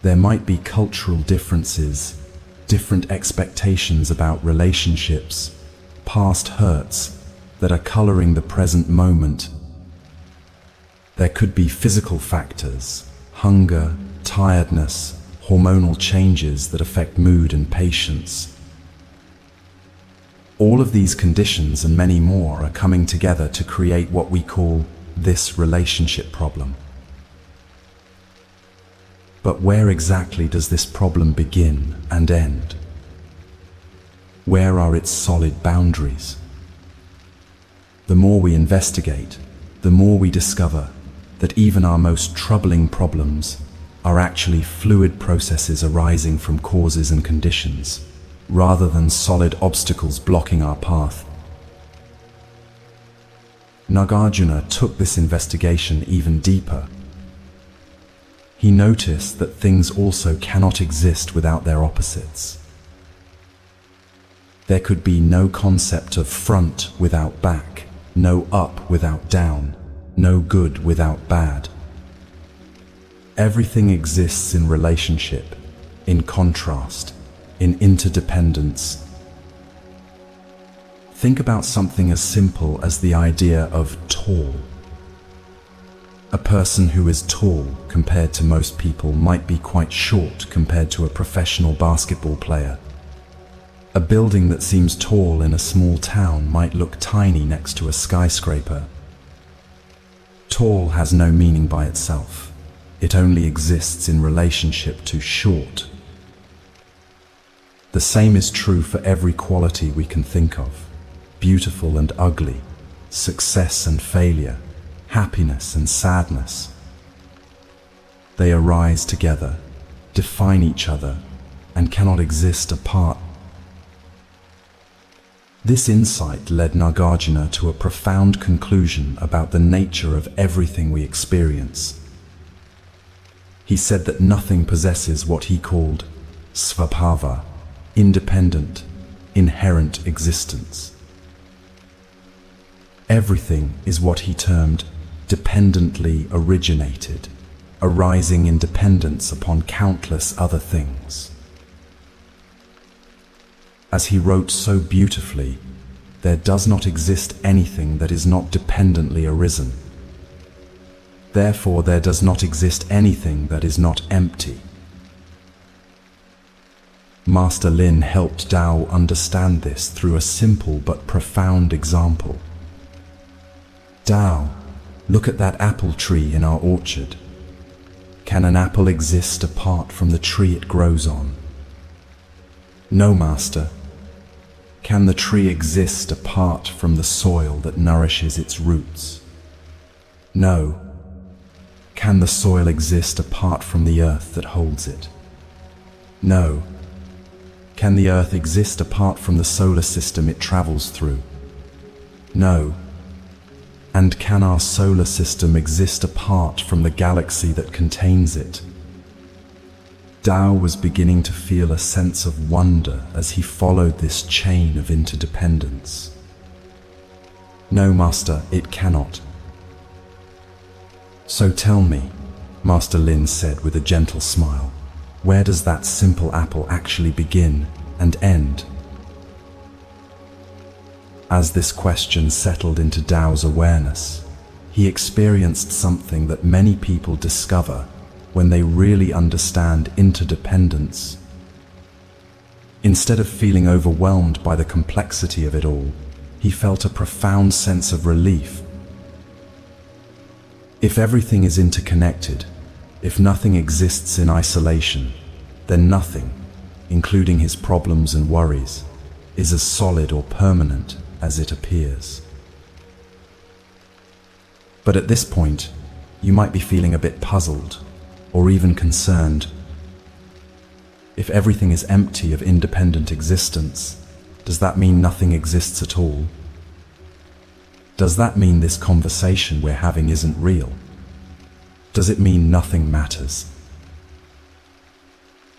There might be cultural differences, different expectations about relationships, past hurts that are coloring the present moment. There could be physical factors, hunger, tiredness, hormonal changes that affect mood and patience. All of these conditions and many more are coming together to create what we call this relationship problem. But where exactly does this problem begin and end? Where are its solid boundaries? The more we investigate, the more we discover that even our most troubling problems are actually fluid processes arising from causes and conditions, rather than solid obstacles blocking our path. Nagarjuna took this investigation even deeper. He noticed that things also cannot exist without their opposites. There could be no concept of front without back, no up without down, no good without bad. Everything exists in relationship, in contrast, in interdependence. Think about something as simple as the idea of tall. A person who is tall compared to most people might be quite short compared to a professional basketball player. A building that seems tall in a small town might look tiny next to a skyscraper. Tall has no meaning by itself. It only exists in relationship to short. The same is true for every quality we can think of: beautiful and ugly, success and failure, happiness and sadness. They arise together, define each other, and cannot exist apart. This insight led Nagarjuna to a profound conclusion about the nature of everything we experience. He said that nothing possesses what he called svabhava, independent, inherent existence. Everything is what he termed dependently originated, arising in dependence upon countless other things. As he wrote so beautifully, there does not exist anything that is not dependently arisen. Therefore, there does not exist anything that is not empty. Master Lin helped Tao understand this through a simple but profound example. Tao, look at that apple tree in our orchard. Can an apple exist apart from the tree it grows on? No, Master. Can the tree exist apart from the soil that nourishes its roots? No. Can the soil exist apart from the earth that holds it? No. Can the earth exist apart from the solar system it travels through? No. And can our solar system exist apart from the galaxy that contains it? Tao was beginning to feel a sense of wonder as he followed this chain of interdependence. No, Master, it cannot. So tell me, Master Lin said with a gentle smile, where does that simple apple actually begin and end? As this question settled into Tao's awareness, he experienced something that many people discover when they really understand interdependence. Instead of feeling overwhelmed by the complexity of it all, he felt a profound sense of relief. If everything is interconnected, if nothing exists in isolation, then nothing, including his problems and worries, is as solid or permanent as it appears. But at this point, you might be feeling a bit puzzled or even concerned. If everything is empty of independent existence, does that mean nothing exists at all? Does that mean this conversation we're having isn't real? Does it mean nothing matters?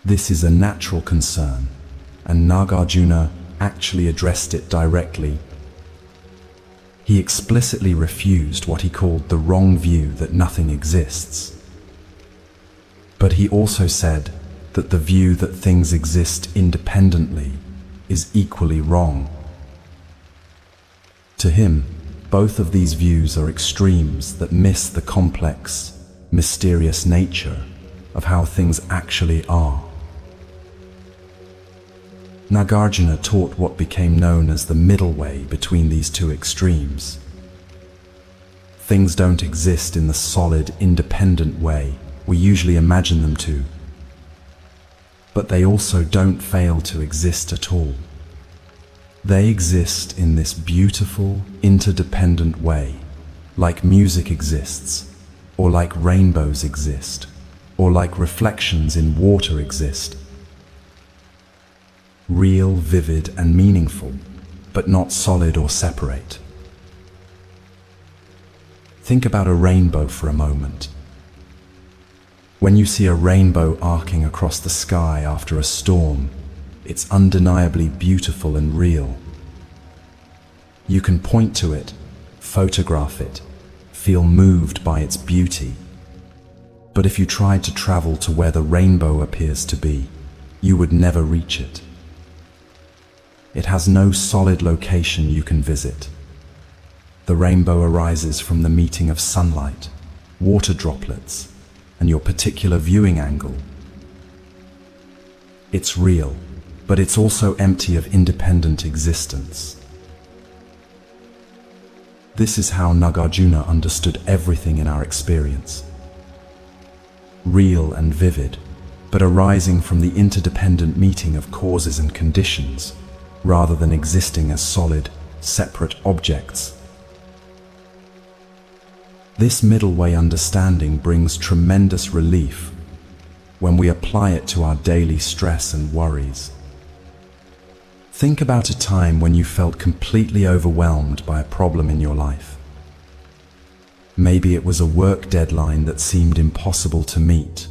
This is a natural concern, and Nagarjuna actually addressed it directly. He explicitly refused what he called the wrong view that nothing exists. But he also said that the view that things exist independently is equally wrong. To him, both of these views are extremes that miss the complex, mysterious nature of how things actually are. Nagarjuna taught what became known as the middle way between these two extremes. Things don't exist in the solid, independent way we usually imagine them to, but they also don't fail to exist at all. They exist in this beautiful, interdependent way, like music exists, or like rainbows exist, or like reflections in water exist. Real, vivid, and meaningful, but not solid or separate. Think about a rainbow for a moment. When you see a rainbow arcing across the sky after a storm, it's undeniably beautiful and real. You can point to it, photograph it, feel moved by its beauty. But if you tried to travel to where the rainbow appears to be, you would never reach it. It has no solid location you can visit. The rainbow arises from the meeting of sunlight, water droplets, and your particular viewing angle. It's real, but it's also empty of independent existence. This is how Nagarjuna understood everything in our experience. Real and vivid, but arising from the interdependent meeting of causes and conditions, rather than existing as solid, separate objects. This middle way understanding brings tremendous relief when we apply it to our daily stress and worries. Think about a time when you felt completely overwhelmed by a problem in your life. Maybe it was a work deadline that seemed impossible to meet,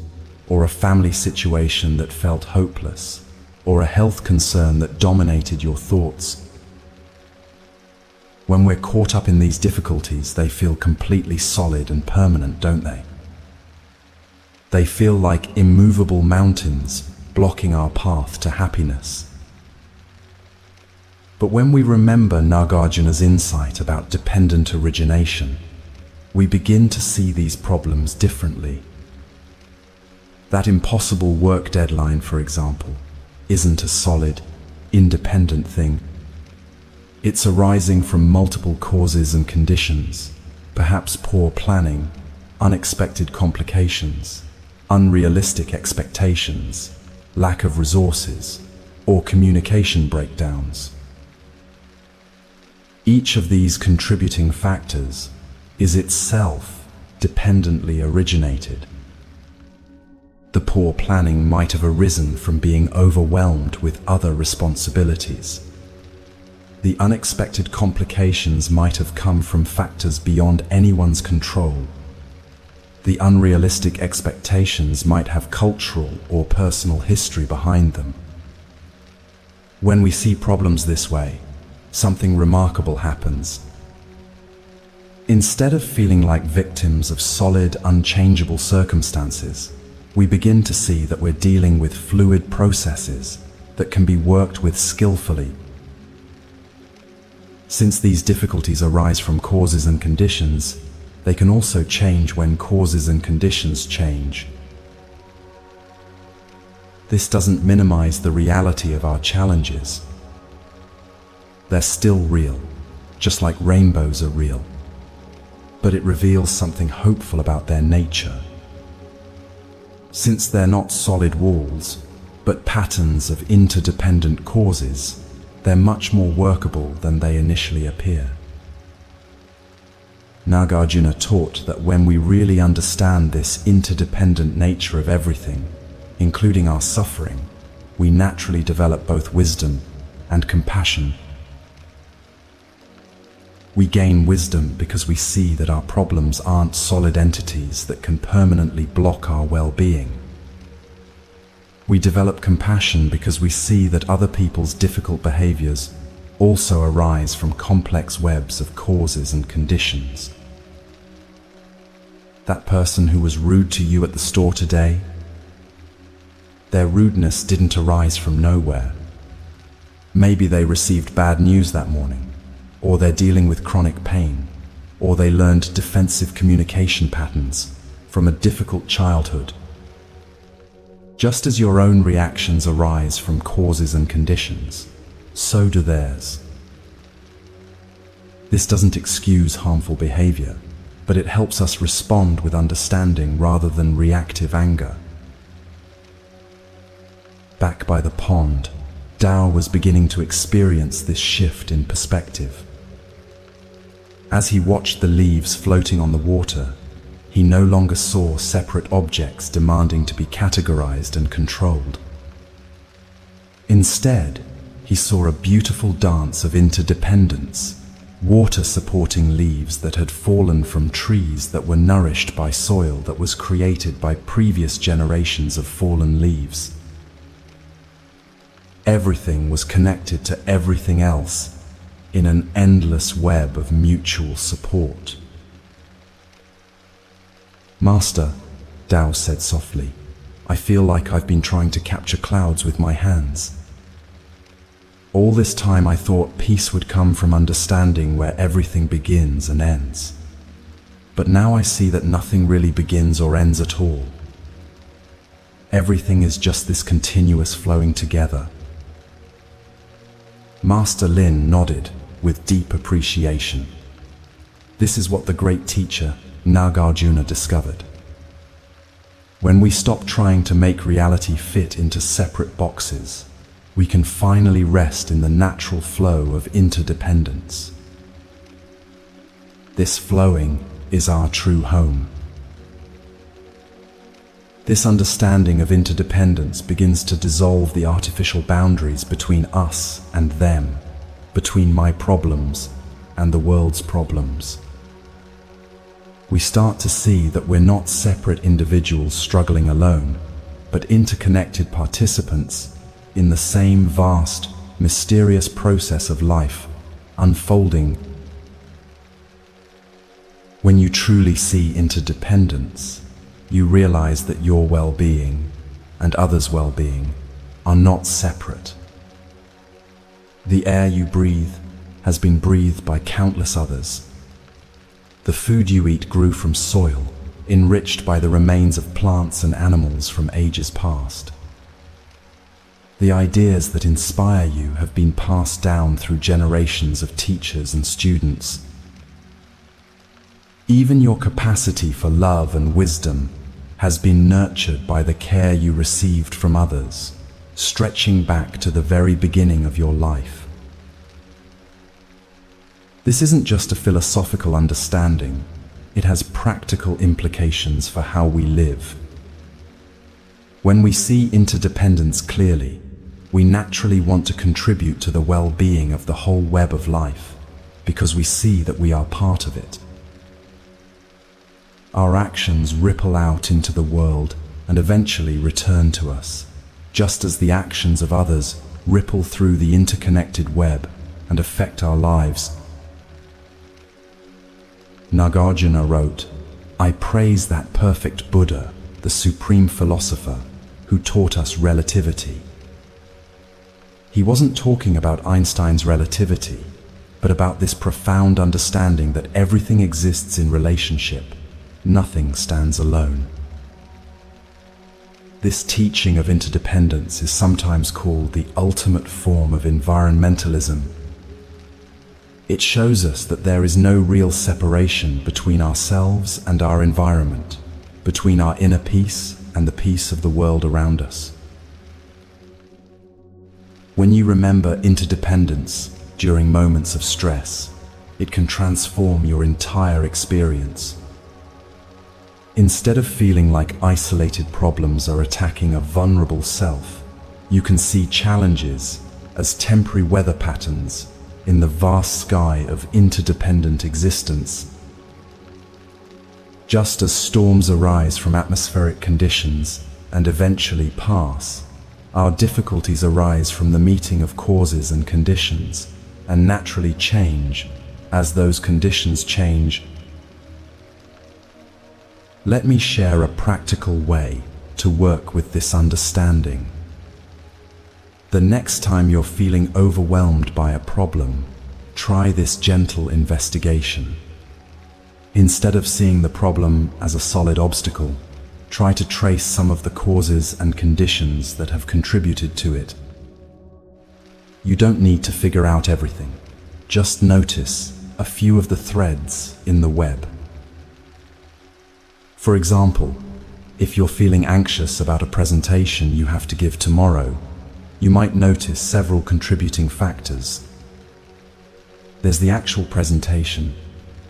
or a family situation that felt hopeless, or a health concern that dominated your thoughts. When we're caught up in these difficulties, they feel completely solid and permanent, don't they? They feel like immovable mountains blocking our path to happiness. But when we remember Nagarjuna's insight about dependent origination, we begin to see these problems differently. That impossible work deadline, for example, isn't a solid, independent thing. It's arising from multiple causes and conditions, perhaps poor planning, unexpected complications, unrealistic expectations, lack of resources, or communication breakdowns. Each of these contributing factors is itself dependently originated. The poor planning might have arisen from being overwhelmed with other responsibilities. The unexpected complications might have come from factors beyond anyone's control. The unrealistic expectations might have cultural or personal history behind them. When we see problems this way, something remarkable happens. Instead of feeling like victims of solid, unchangeable circumstances, we begin to see that we're dealing with fluid processes that can be worked with skillfully. Since these difficulties arise from causes and conditions, they can also change when causes and conditions change. This doesn't minimize the reality of our challenges. They're still real, just like rainbows are real. But it reveals something hopeful about their nature. Since they're not solid walls, but patterns of interdependent causes, they're much more workable than they initially appear. Nagarjuna taught that when we really understand this interdependent nature of everything, including our suffering, we naturally develop both wisdom and compassion. We gain wisdom because we see that our problems aren't solid entities that can permanently block our well-being. We develop compassion because we see that other people's difficult behaviors also arise from complex webs of causes and conditions. That person who was rude to you at the store today, their rudeness didn't arise from nowhere. Maybe they received bad news that morning, or they're dealing with chronic pain, or they learned defensive communication patterns from a difficult childhood. Just as your own reactions arise from causes and conditions, so do theirs. This doesn't excuse harmful behavior, but it helps us respond with understanding rather than reactive anger. Back by the pond, Tao was beginning to experience this shift in perspective. As he watched the leaves floating on the water, he no longer saw separate objects demanding to be categorized and controlled. Instead, he saw a beautiful dance of interdependence, water supporting leaves that had fallen from trees that were nourished by soil that was created by previous generations of fallen leaves. Everything was connected to everything else in an endless web of mutual support. "Master," Tao said softly, "I feel like I've been trying to capture clouds with my hands. All this time I thought peace would come from understanding where everything begins and ends. But now I see that nothing really begins or ends at all. Everything is just this continuous flowing together." Master Lin nodded with deep appreciation. This is what the great teacher, Nagarjuna, discovered. When we stop trying to make reality fit into separate boxes, we can finally rest in the natural flow of interdependence. This flowing is our true home. This understanding of interdependence begins to dissolve the artificial boundaries between us and them, between my problems and the world's problems. We start to see that we're not separate individuals struggling alone, but interconnected participants in the same vast, mysterious process of life unfolding. When you truly see interdependence, you realize that your well-being and others' well-being are not separate. The air you breathe has been breathed by countless others. The food you eat grew from soil, enriched by the remains of plants and animals from ages past. The ideas that inspire you have been passed down through generations of teachers and students. Even your capacity for love and wisdom has been nurtured by the care you received from others, stretching back to the very beginning of your life. This isn't just a philosophical understanding, it has practical implications for how we live. When we see interdependence clearly, we naturally want to contribute to the well-being of the whole web of life, because we see that we are part of it. Our actions ripple out into the world and eventually return to us, just as the actions of others ripple through the interconnected web and affect our lives. Nagarjuna wrote, "I praise that perfect Buddha, the supreme philosopher, who taught us relativity." He wasn't talking about Einstein's relativity, but about this profound understanding that everything exists in relationship. Nothing stands alone. This teaching of interdependence is sometimes called the ultimate form of environmentalism. It shows us that there is no real separation between ourselves and our environment, between our inner peace and the peace of the world around us. When you remember interdependence during moments of stress, it can transform your entire experience. Instead of feeling like isolated problems are attacking a vulnerable self, you can see challenges as temporary weather patterns in the vast sky of interdependent existence. Just as storms arise from atmospheric conditions and eventually pass, our difficulties arise from the meeting of causes and conditions, and naturally change as those conditions change. Let me share a practical way to work with this understanding. The next time you're feeling overwhelmed by a problem, try this gentle investigation. Instead of seeing the problem as a solid obstacle, try to trace some of the causes and conditions that have contributed to it. You don't need to figure out everything. Just notice a few of the threads in the web. For example, if you're feeling anxious about a presentation you have to give tomorrow, you might notice several contributing factors. There's the actual presentation,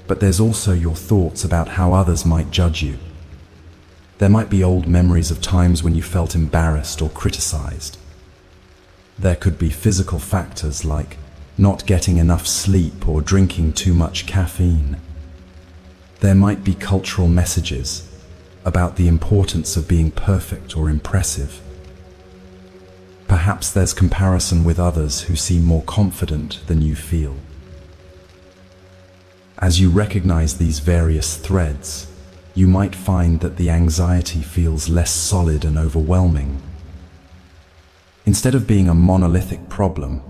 but there's also your thoughts about how others might judge you. There might be old memories of times when you felt embarrassed or criticized. There could be physical factors like not getting enough sleep or drinking too much caffeine. There might be cultural messages about the importance of being perfect or impressive. Perhaps there's comparison with others who seem more confident than you feel. As you recognize these various threads, you might find that the anxiety feels less solid and overwhelming. Instead of being a monolithic problem,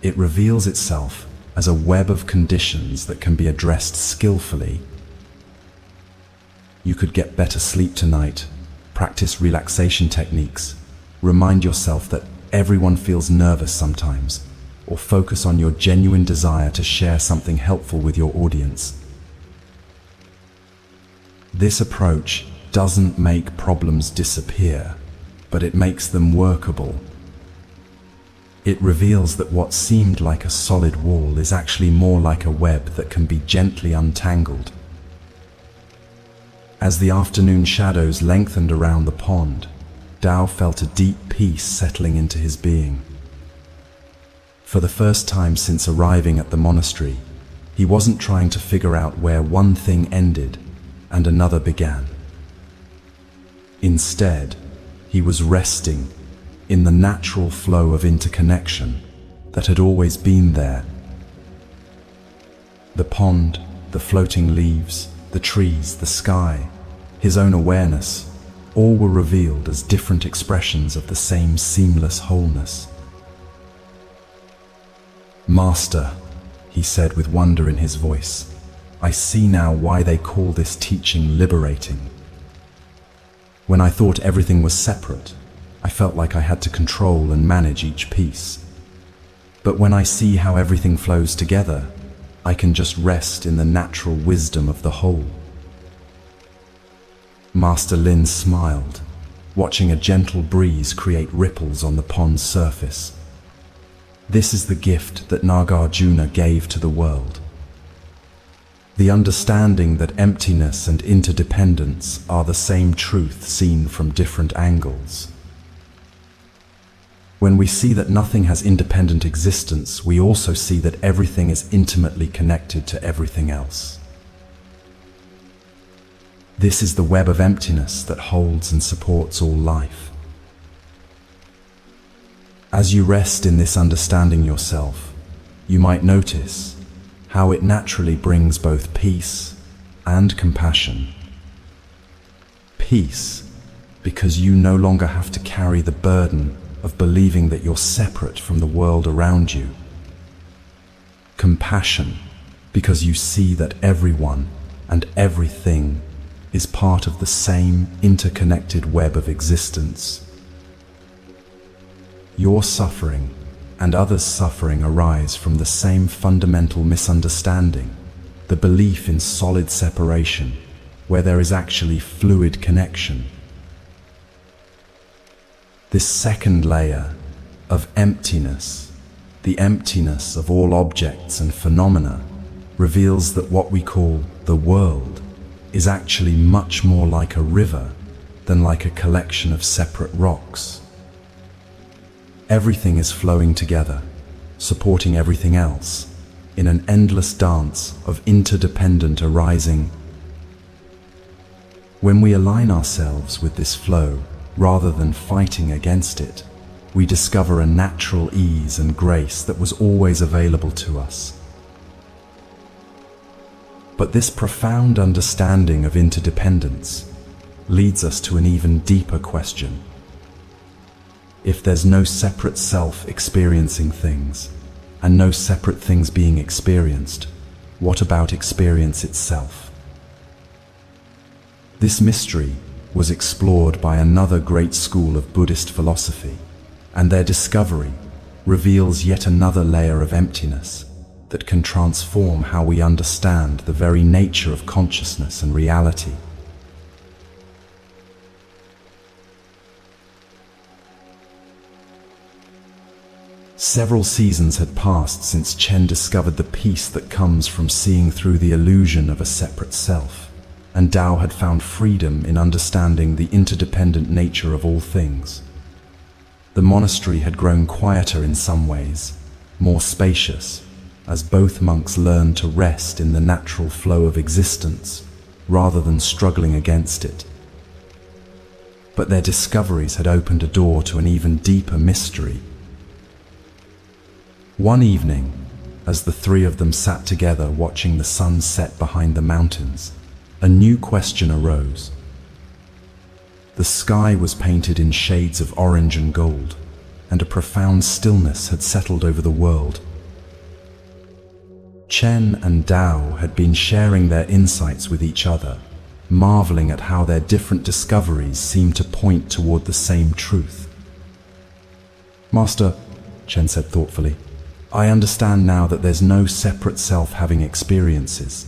it reveals itself as a web of conditions that can be addressed skillfully. You could get better sleep tonight, practice relaxation techniques, remind yourself that everyone feels nervous sometimes, or focus on your genuine desire to share something helpful with your audience. This approach doesn't make problems disappear, but it makes them workable. It reveals that what seemed like a solid wall is actually more like a web that can be gently untangled. As the afternoon shadows lengthened around the pond, Dao felt a deep peace settling into his being. For the first time since arriving at the monastery, he wasn't trying to figure out where one thing ended and another began. Instead, he was resting in the natural flow of interconnection that had always been there. The pond, the floating leaves, the trees, the sky, his own awareness, all were revealed as different expressions of the same seamless wholeness. "Master," he said with wonder in his voice, "I see now why they call this teaching liberating. When I thought everything was separate, I felt like I had to control and manage each piece. But when I see how everything flows together, I can just rest in the natural wisdom of the whole." Master Lin smiled, watching a gentle breeze create ripples on the pond's surface. This is the gift that Nagarjuna gave to the world. The understanding that emptiness and interdependence are the same truth seen from different angles. When we see that nothing has independent existence, we also see that everything is intimately connected to everything else. This is the web of emptiness that holds and supports all life. As you rest in this understanding yourself, you might notice how it naturally brings both peace and compassion. Peace, because you no longer have to carry the burden of believing that you're separate from the world around you. Compassion, because you see that everyone and everything is part of the same interconnected web of existence. Your suffering and others' suffering arise from the same fundamental misunderstanding, the belief in solid separation, where there is actually fluid connection. This second layer of emptiness, the emptiness of all objects and phenomena, reveals that what we call the world is actually much more like a river than like a collection of separate rocks. Everything is flowing together, supporting everything else, in an endless dance of interdependent arising. When we align ourselves with this flow, rather than fighting against it, we discover a natural ease and grace that was always available to us. But this profound understanding of interdependence leads us to an even deeper question. If there's no separate self experiencing things, and no separate things being experienced, what about experience itself? This mystery was explored by another great school of Buddhist philosophy, and their discovery reveals yet another layer of emptiness that can transform how we understand the very nature of consciousness and reality. Several seasons had passed since Chen discovered the peace that comes from seeing through the illusion of a separate self, and Dao had found freedom in understanding the interdependent nature of all things. The monastery had grown quieter in some ways, more spacious, as both monks learned to rest in the natural flow of existence rather than struggling against it. But their discoveries had opened a door to an even deeper mystery. One evening, as the three of them sat together watching the sun set behind the mountains, a new question arose. The sky was painted in shades of orange and gold, and a profound stillness had settled over the world. Chen and Dao had been sharing their insights with each other, marveling at how their different discoveries seemed to point toward the same truth. "Master," Chen said thoughtfully, "I understand now that there's no separate self having experiences.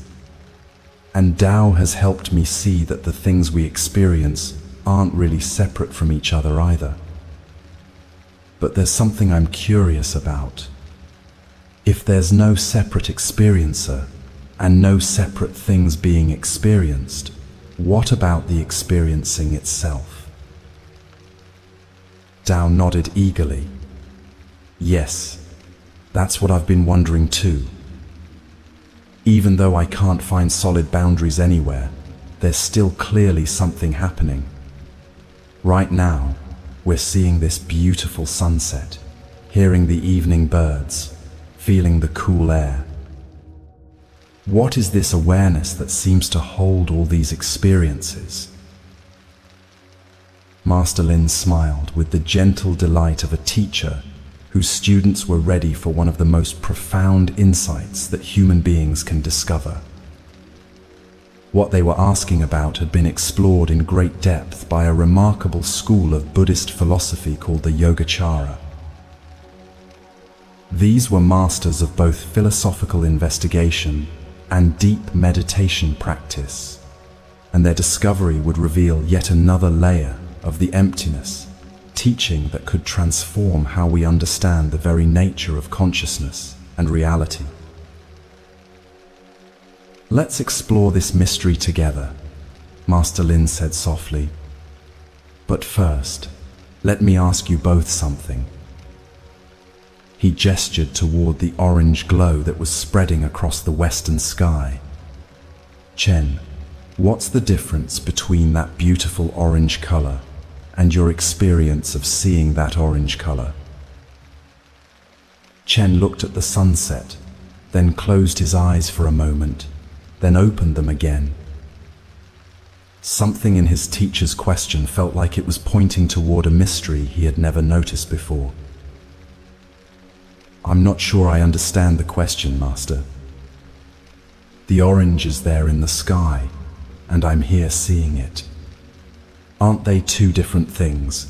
And Tao has helped me see that the things we experience aren't really separate from each other either. But there's something I'm curious about. If there's no separate experiencer and no separate things being experienced, what about the experiencing itself?" Tao nodded eagerly. "Yes, that's what I've been wondering too. Even though I can't find solid boundaries anywhere, there's still clearly something happening. Right now, we're seeing this beautiful sunset, hearing the evening birds, feeling the cool air. What is this awareness that seems to hold all these experiences?" Master Lin smiled with the gentle delight of a teacher whose students were ready for one of the most profound insights that human beings can discover. What they were asking about had been explored in great depth by a remarkable school of Buddhist philosophy called the Yogacara. These were masters of both philosophical investigation and deep meditation practice, and their discovery would reveal yet another layer of the emptiness, teaching that could transform how we understand the very nature of consciousness and reality. "Let's explore this mystery together," Master Lin said softly. "But first, let me ask you both something." He gestured toward the orange glow that was spreading across the western sky. "Chen, what's the difference between that beautiful orange color and your experience of seeing that orange color?" Chen looked at the sunset, then closed his eyes for a moment, then opened them again. Something in his teacher's question felt like it was pointing toward a mystery he had never noticed before. "I'm not sure I understand the question, Master. The orange is there in the sky, and I'm here seeing it. Aren't they two different things?"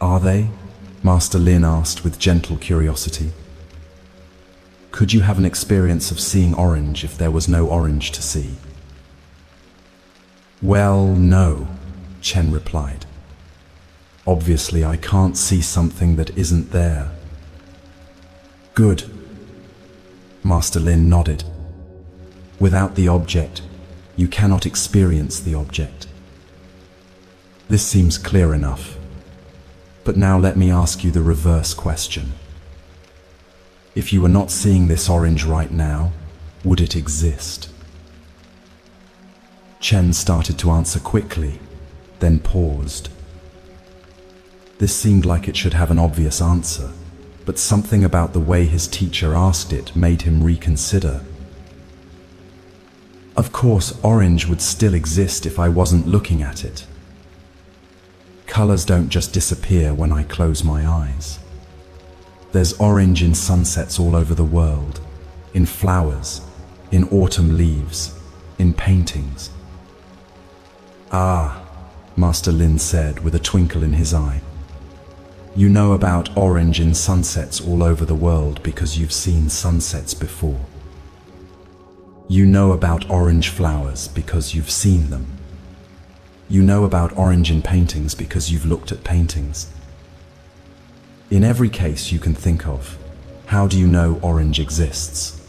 "Are they?" Master Lin asked with gentle curiosity. "Could you have an experience of seeing orange if there was no orange to see?" "Well, no," Chen replied. "Obviously, I can't see something that isn't there." "Good." Master Lin nodded. "Without the object, you cannot experience the object. This seems clear enough. But now let me ask you the reverse question. If you were not seeing this orange right now, would it exist? Chen started to answer quickly, then paused. This seemed like it should have an obvious answer, but something about the way his teacher asked it made him reconsider. Of course, orange would still exist if I wasn't looking at it. Colors don't just disappear when I close my eyes. There's orange in sunsets all over the world, in flowers, in autumn leaves, in paintings. Ah, Master Lin said with a twinkle in his eye. You know about orange in sunsets all over the world because you've seen sunsets before. You know about orange flowers because you've seen them. You know about orange in paintings because you've looked at paintings. In every case you can think of, how do you know orange exists?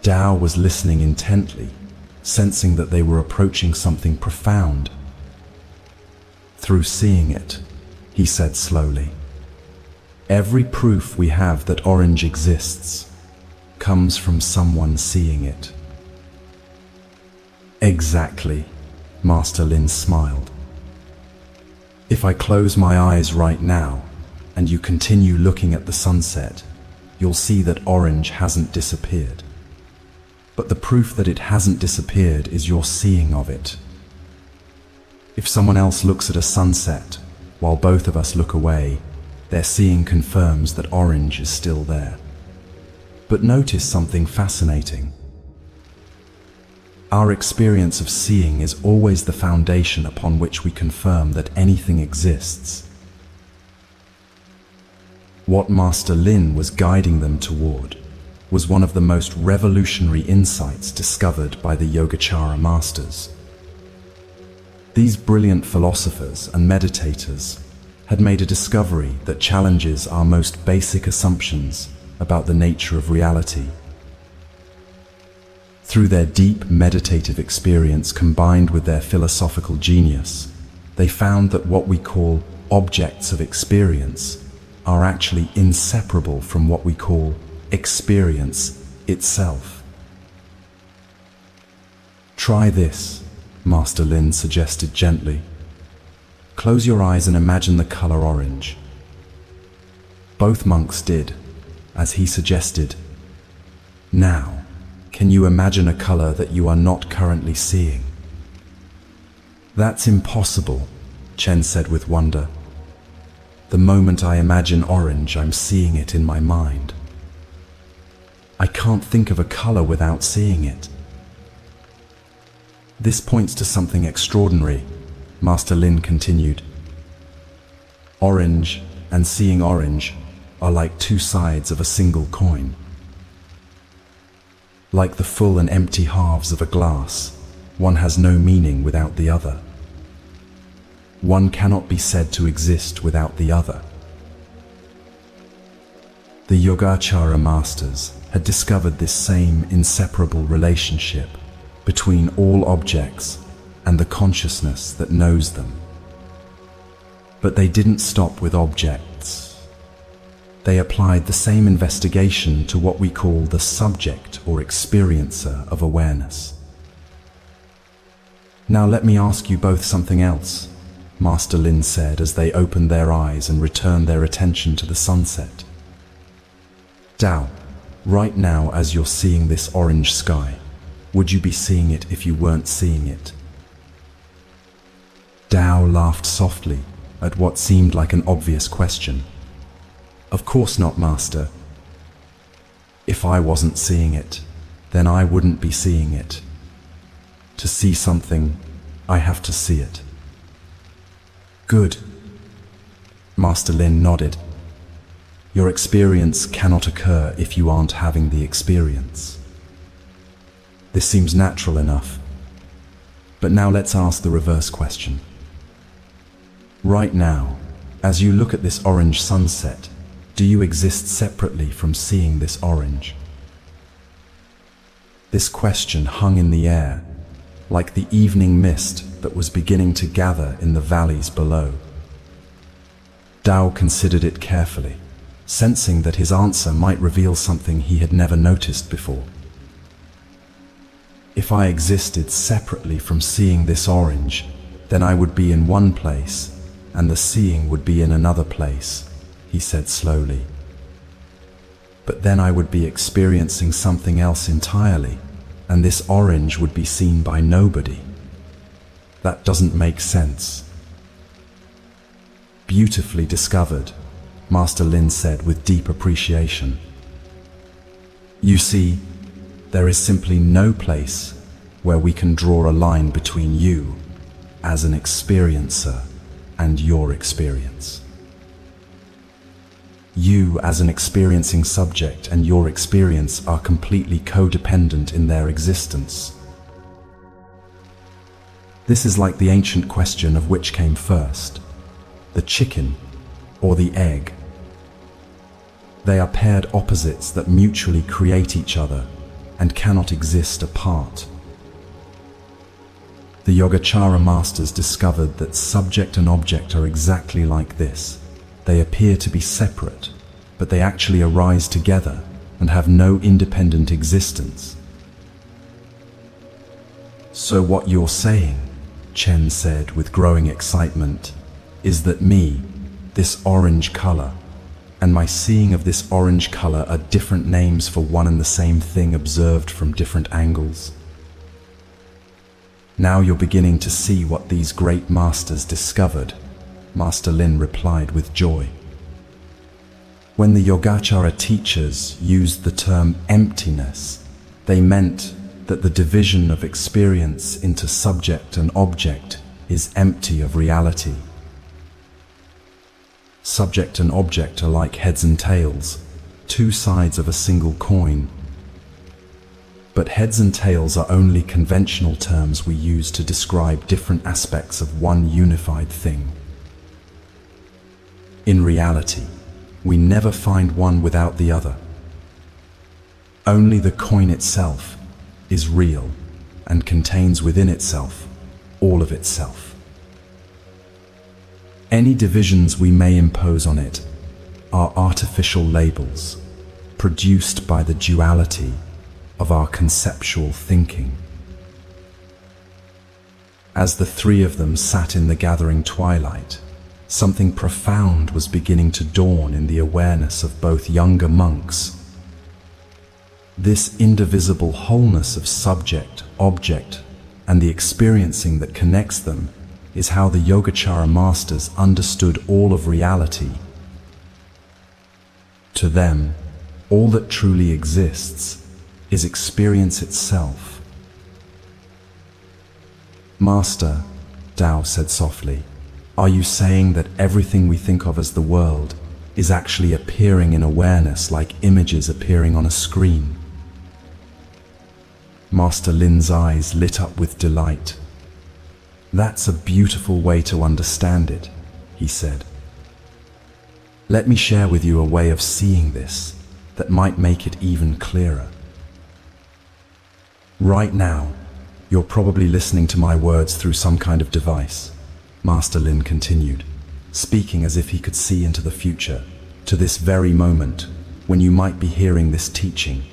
Dao was listening intently, sensing that they were approaching something profound. Through seeing it, he said slowly, every proof we have that orange exists comes from someone seeing it. Exactly, Master Lin smiled. If I close my eyes right now, and you continue looking at the sunset, you'll see that orange hasn't disappeared. But the proof that it hasn't disappeared is your seeing of it. If someone else looks at a sunset, while both of us look away, their seeing confirms that orange is still there. But notice something fascinating. Our experience of seeing is always the foundation upon which we confirm that anything exists. What Master Lin was guiding them toward was one of the most revolutionary insights discovered by the Yogacara masters. These brilliant philosophers and meditators had made a discovery that challenges our most basic assumptions about the nature of reality. Through their deep meditative experience combined with their philosophical genius, they found that what we call objects of experience are actually inseparable from what we call experience itself. Try this, Master Lin suggested gently. Close your eyes and imagine the color orange. Both monks did, as he suggested. Now, can you imagine a color that you are not currently seeing? That's impossible, Chen said with wonder. The moment I imagine orange, I'm seeing it in my mind. I can't think of a color without seeing it. This points to something extraordinary, Master Lin continued. Orange and seeing orange are like two sides of a single coin. Like the full and empty halves of a glass, one has no meaning without the other. One cannot be said to exist without the other. The Yogacara masters had discovered this same inseparable relationship between all objects and the consciousness that knows them. But they didn't stop with objects. They applied the same investigation to what we call the subject or experiencer of awareness. Now let me ask you both something else, Master Lin said as they opened their eyes and returned their attention to the sunset. Dao, right now as you're seeing this orange sky, would you be seeing it if you weren't seeing it? Dao laughed softly at what seemed like an obvious question. Of course not, Master. If I wasn't seeing it, then I wouldn't be seeing it. To see something, I have to see it. Good. Master Lin nodded. Your experience cannot occur if you aren't having the experience. This seems natural enough. But now let's ask the reverse question. Right now, as you look at this orange sunset, do you exist separately from seeing this orange? This question hung in the air, like the evening mist that was beginning to gather in the valleys below. Dao considered it carefully. sensing that his answer might reveal something he had never noticed before. If I existed separately from seeing this orange, then I would be in one place, and the seeing would be in another place, he said slowly. But then I would be experiencing something else entirely, and this orange would be seen by nobody. That doesn't make sense. Beautifully discovered, Master Lin said with deep appreciation. You see, there is simply no place where we can draw a line between you as an experiencer and your experience. You as an experiencing subject and your experience are completely codependent in their existence. This is like the ancient question of which came first, the chicken or the egg. They are paired opposites that mutually create each other and cannot exist apart. The Yogacara masters discovered that subject and object are exactly like this. They appear to be separate, but they actually arise together and have no independent existence. So what you're saying, Chen said with growing excitement, is that me, this orange color, and my seeing of this orange color are different names for one and the same thing observed from different angles. Now you're beginning to see what these great masters discovered, Master Lin replied with joy. When the Yogacara teachers used the term emptiness, they meant that the division of experience into subject and object is empty of reality. Subject and object are like heads and tails, two sides of a single coin. But heads and tails are only conventional terms we use to describe different aspects of one unified thing. In reality, we never find one without the other. Only the coin itself is real and contains within itself all of itself. Any divisions we may impose on it are artificial labels produced by the duality of our conceptual thinking. As the three of them sat in the gathering twilight, something profound was beginning to dawn in the awareness of both younger monks. This indivisible wholeness of subject, object, and the experiencing that connects them is how the Yogacara masters understood all of reality. To them, all that truly exists is experience itself. Master, Tao said softly, are you saying that everything we think of as the world is actually appearing in awareness like images appearing on a screen? Master Lin's eyes lit up with delight. That's a beautiful way to understand it, he said. Let me share with you a way of seeing this that might make it even clearer. Right now, you're probably listening to my words through some kind of device, Master Lin continued, speaking as if he could see into the future, to this very moment when you might be hearing this teaching.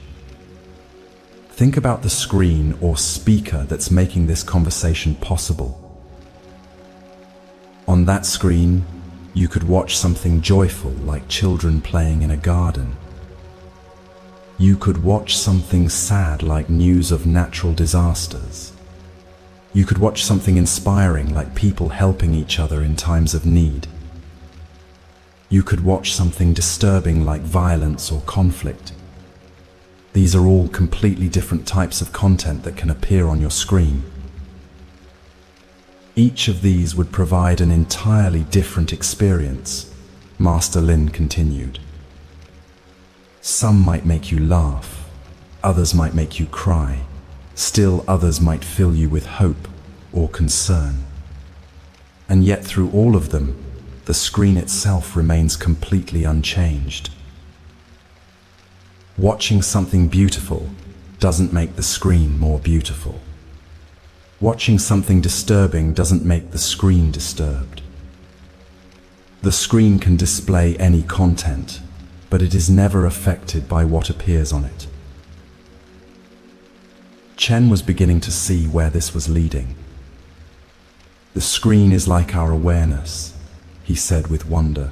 Think about the screen or speaker that's making this conversation possible. On that screen, you could watch something joyful like children playing in a garden. You could watch something sad like news of natural disasters. You could watch something inspiring like people helping each other in times of need. You could watch something disturbing like violence or conflict. These are all completely different types of content that can appear on your screen. Each of these would provide an entirely different experience, Master Lin continued. Some might make you laugh, others might make you cry, still others might fill you with hope or concern. And yet through all of them, the screen itself remains completely unchanged. Watching something beautiful doesn't make the screen more beautiful. Watching something disturbing doesn't make the screen disturbed. The screen can display any content, but it is never affected by what appears on it. Chen was beginning to see where this was leading. The screen is like our awareness, he said with wonder.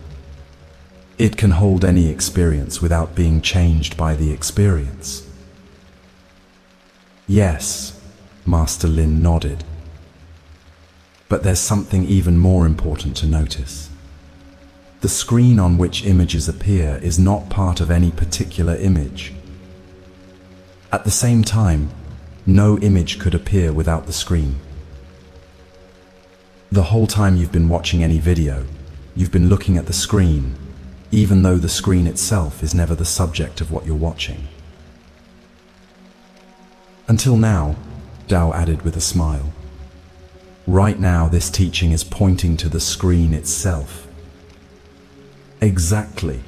It can hold any experience without being changed by the experience. Yes, Master Lin nodded. But there's something even more important to notice. The screen on which images appear is not part of any particular image. At the same time, no image could appear without the screen. The whole time you've been watching any video, you've been looking at the screen, even though the screen itself is never the subject of what you're watching. Until now, Dao added with a smile. Right now, this teaching is pointing to the screen itself. Exactly,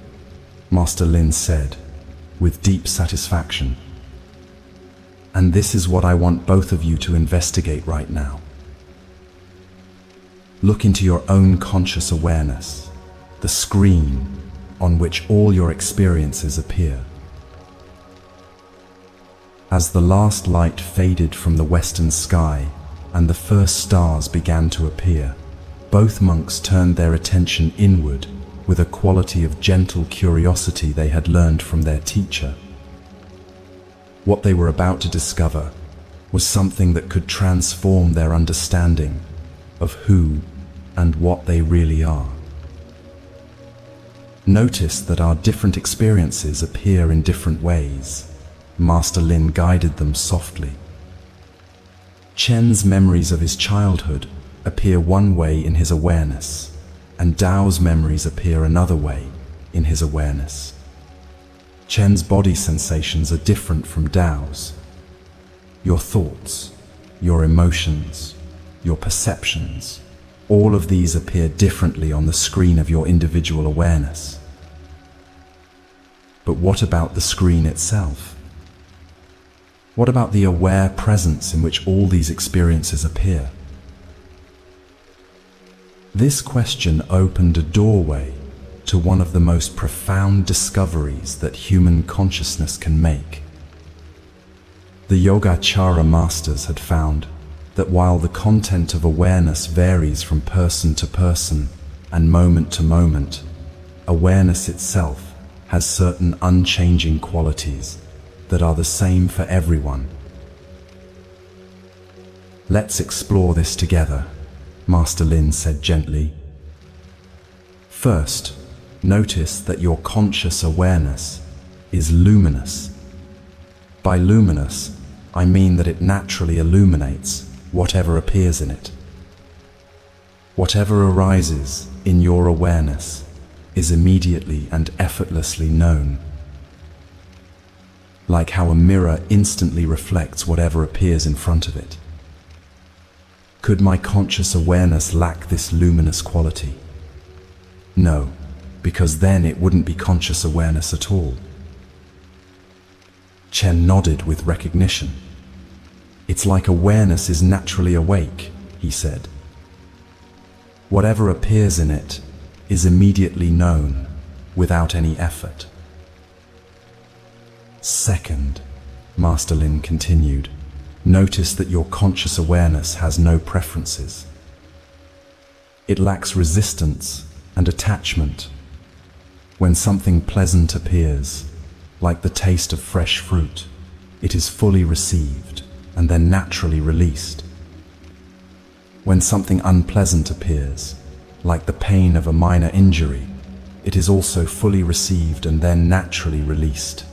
Master Lin said, with deep satisfaction. And this is what I want both of you to investigate right now. Look into your own conscious awareness, the screen on which all your experiences appear. As the last light faded from the western sky and the first stars began to appear, both monks turned their attention inward with a quality of gentle curiosity they had learned from their teacher. What they were about to discover was something that could transform their understanding of who and what they really are. Notice that our different experiences appear in different ways. Master Lin guided them softly. Chen's memories of his childhood appear one way in his awareness, and Dao's memories appear another way in his awareness. Chen's body sensations are different from Dao's. Your thoughts, your emotions, your perceptions, all of these appear differently on the screen of your individual awareness. But what about the screen itself? What about the aware presence in which all these experiences appear? This question opened a doorway to one of the most profound discoveries that human consciousness can make. The Yogacara masters had found that while the content of awareness varies from person to person and moment to moment, awareness itself has certain unchanging qualities that are the same for everyone. Let's explore this together, Master Lin said gently. First, notice that your conscious awareness is luminous. By luminous, I mean that it naturally illuminates whatever appears in it. Whatever arises in your awareness is immediately and effortlessly known. Like how a mirror instantly reflects whatever appears in front of it. Could my conscious awareness lack this luminous quality? No, because then it wouldn't be conscious awareness at all. Chen nodded with recognition. It's like awareness is naturally awake, he said. Whatever appears in it is immediately known without any effort. Second, Master Lin continued, notice that your conscious awareness has no preferences. It lacks resistance and attachment. When something pleasant appears, like the taste of fresh fruit, it is fully received and then naturally released. When something unpleasant appears, like the pain of a minor injury, it is also fully received and then naturally released.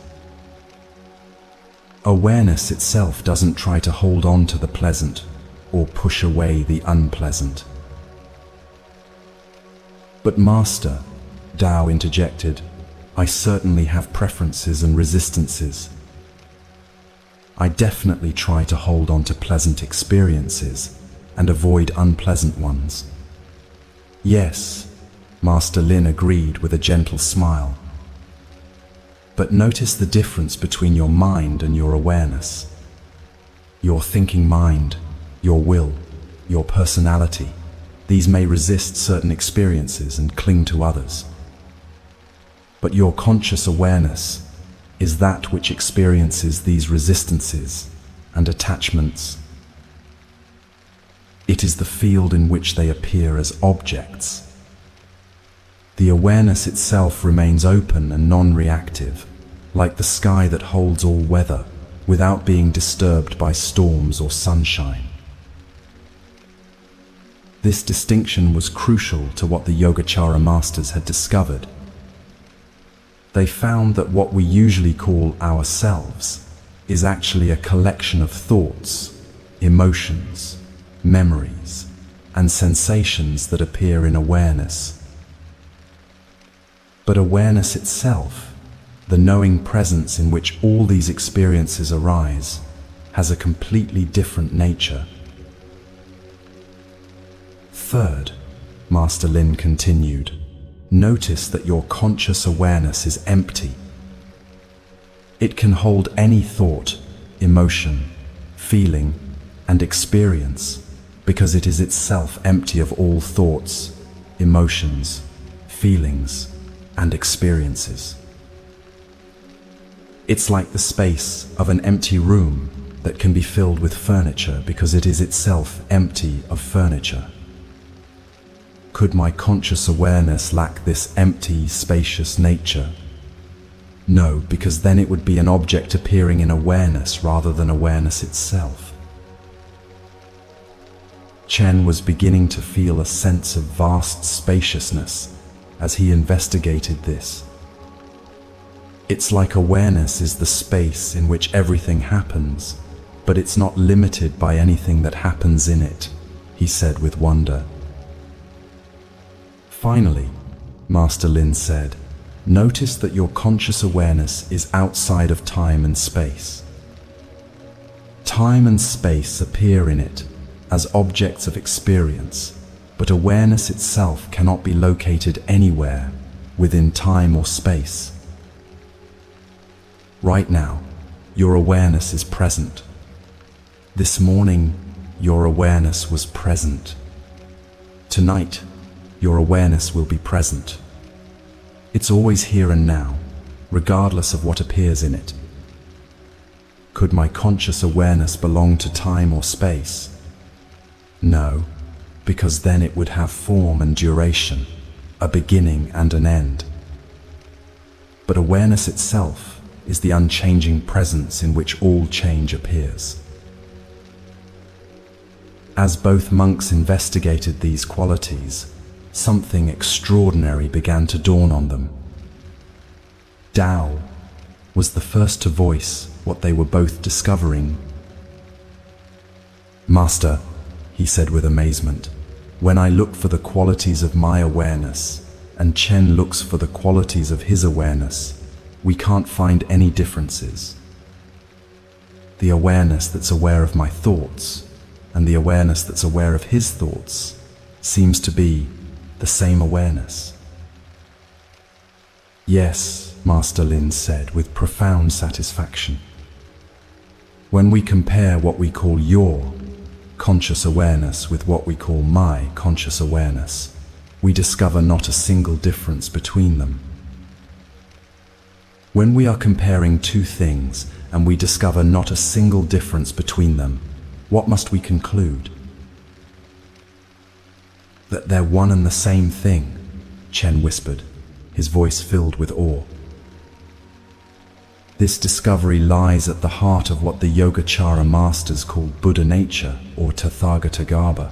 Awareness itself doesn't try to hold on to the pleasant or push away the unpleasant. But Master, Dao interjected, I certainly have preferences and resistances. I definitely try to hold on to pleasant experiences and avoid unpleasant ones. Yes, Master Lin agreed with a gentle smile. But notice the difference between your mind and your awareness. Your thinking mind, your will, your personality, these may resist certain experiences and cling to others. But your conscious awareness is that which experiences these resistances and attachments. It is the field in which they appear as objects. The awareness itself remains open and non-reactive, like the sky that holds all weather, without being disturbed by storms or sunshine. This distinction was crucial to what the Yogacara masters had discovered. They found that what we usually call ourselves is actually a collection of thoughts, emotions, memories, and sensations that appear in awareness. But awareness itself, the knowing presence in which all these experiences arise, has a completely different nature. Third, Master Lin continued, notice that your conscious awareness is empty. It can hold any thought, emotion, feeling, and experience because it is itself empty of all thoughts, emotions, feelings, and experiences. It's like the space of an empty room that can be filled with furniture because it is itself empty of furniture. Could my conscious awareness lack this empty, spacious nature? No, because then it would be an object appearing in awareness rather than awareness itself. Chen was beginning to feel a sense of vast spaciousness as he investigated this. It's like awareness is the space in which everything happens, but it's not limited by anything that happens in it, he said with wonder. Finally, Master Lin said, notice that your conscious awareness is outside of time and space. Time and space appear in it as objects of experience, but awareness itself cannot be located anywhere within time or space. Right now, your awareness is present. This morning, your awareness was present. Tonight, your awareness will be present. It's always here and now, regardless of what appears in it. Could my conscious awareness belong to time or space? No, because then it would have form and duration, a beginning and an end. But awareness itself is the unchanging presence in which all change appears. As both monks investigated these qualities, something extraordinary began to dawn on them. Tao was the first to voice what they were both discovering. Master, he said with amazement, when I look for the qualities of my awareness and Chen looks for the qualities of his awareness, we can't find any differences. The awareness that's aware of my thoughts and the awareness that's aware of his thoughts seems to be the same awareness. Yes, Master Lin said with profound satisfaction. When we compare what we call your conscious awareness with what we call my conscious awareness, we discover not a single difference between them. When we are comparing two things and we discover not a single difference between them, what must we conclude? That they're one and the same thing, Chen whispered, his voice filled with awe. This discovery lies at the heart of what the Yogacara masters called Buddha nature or Tathagatagarbha.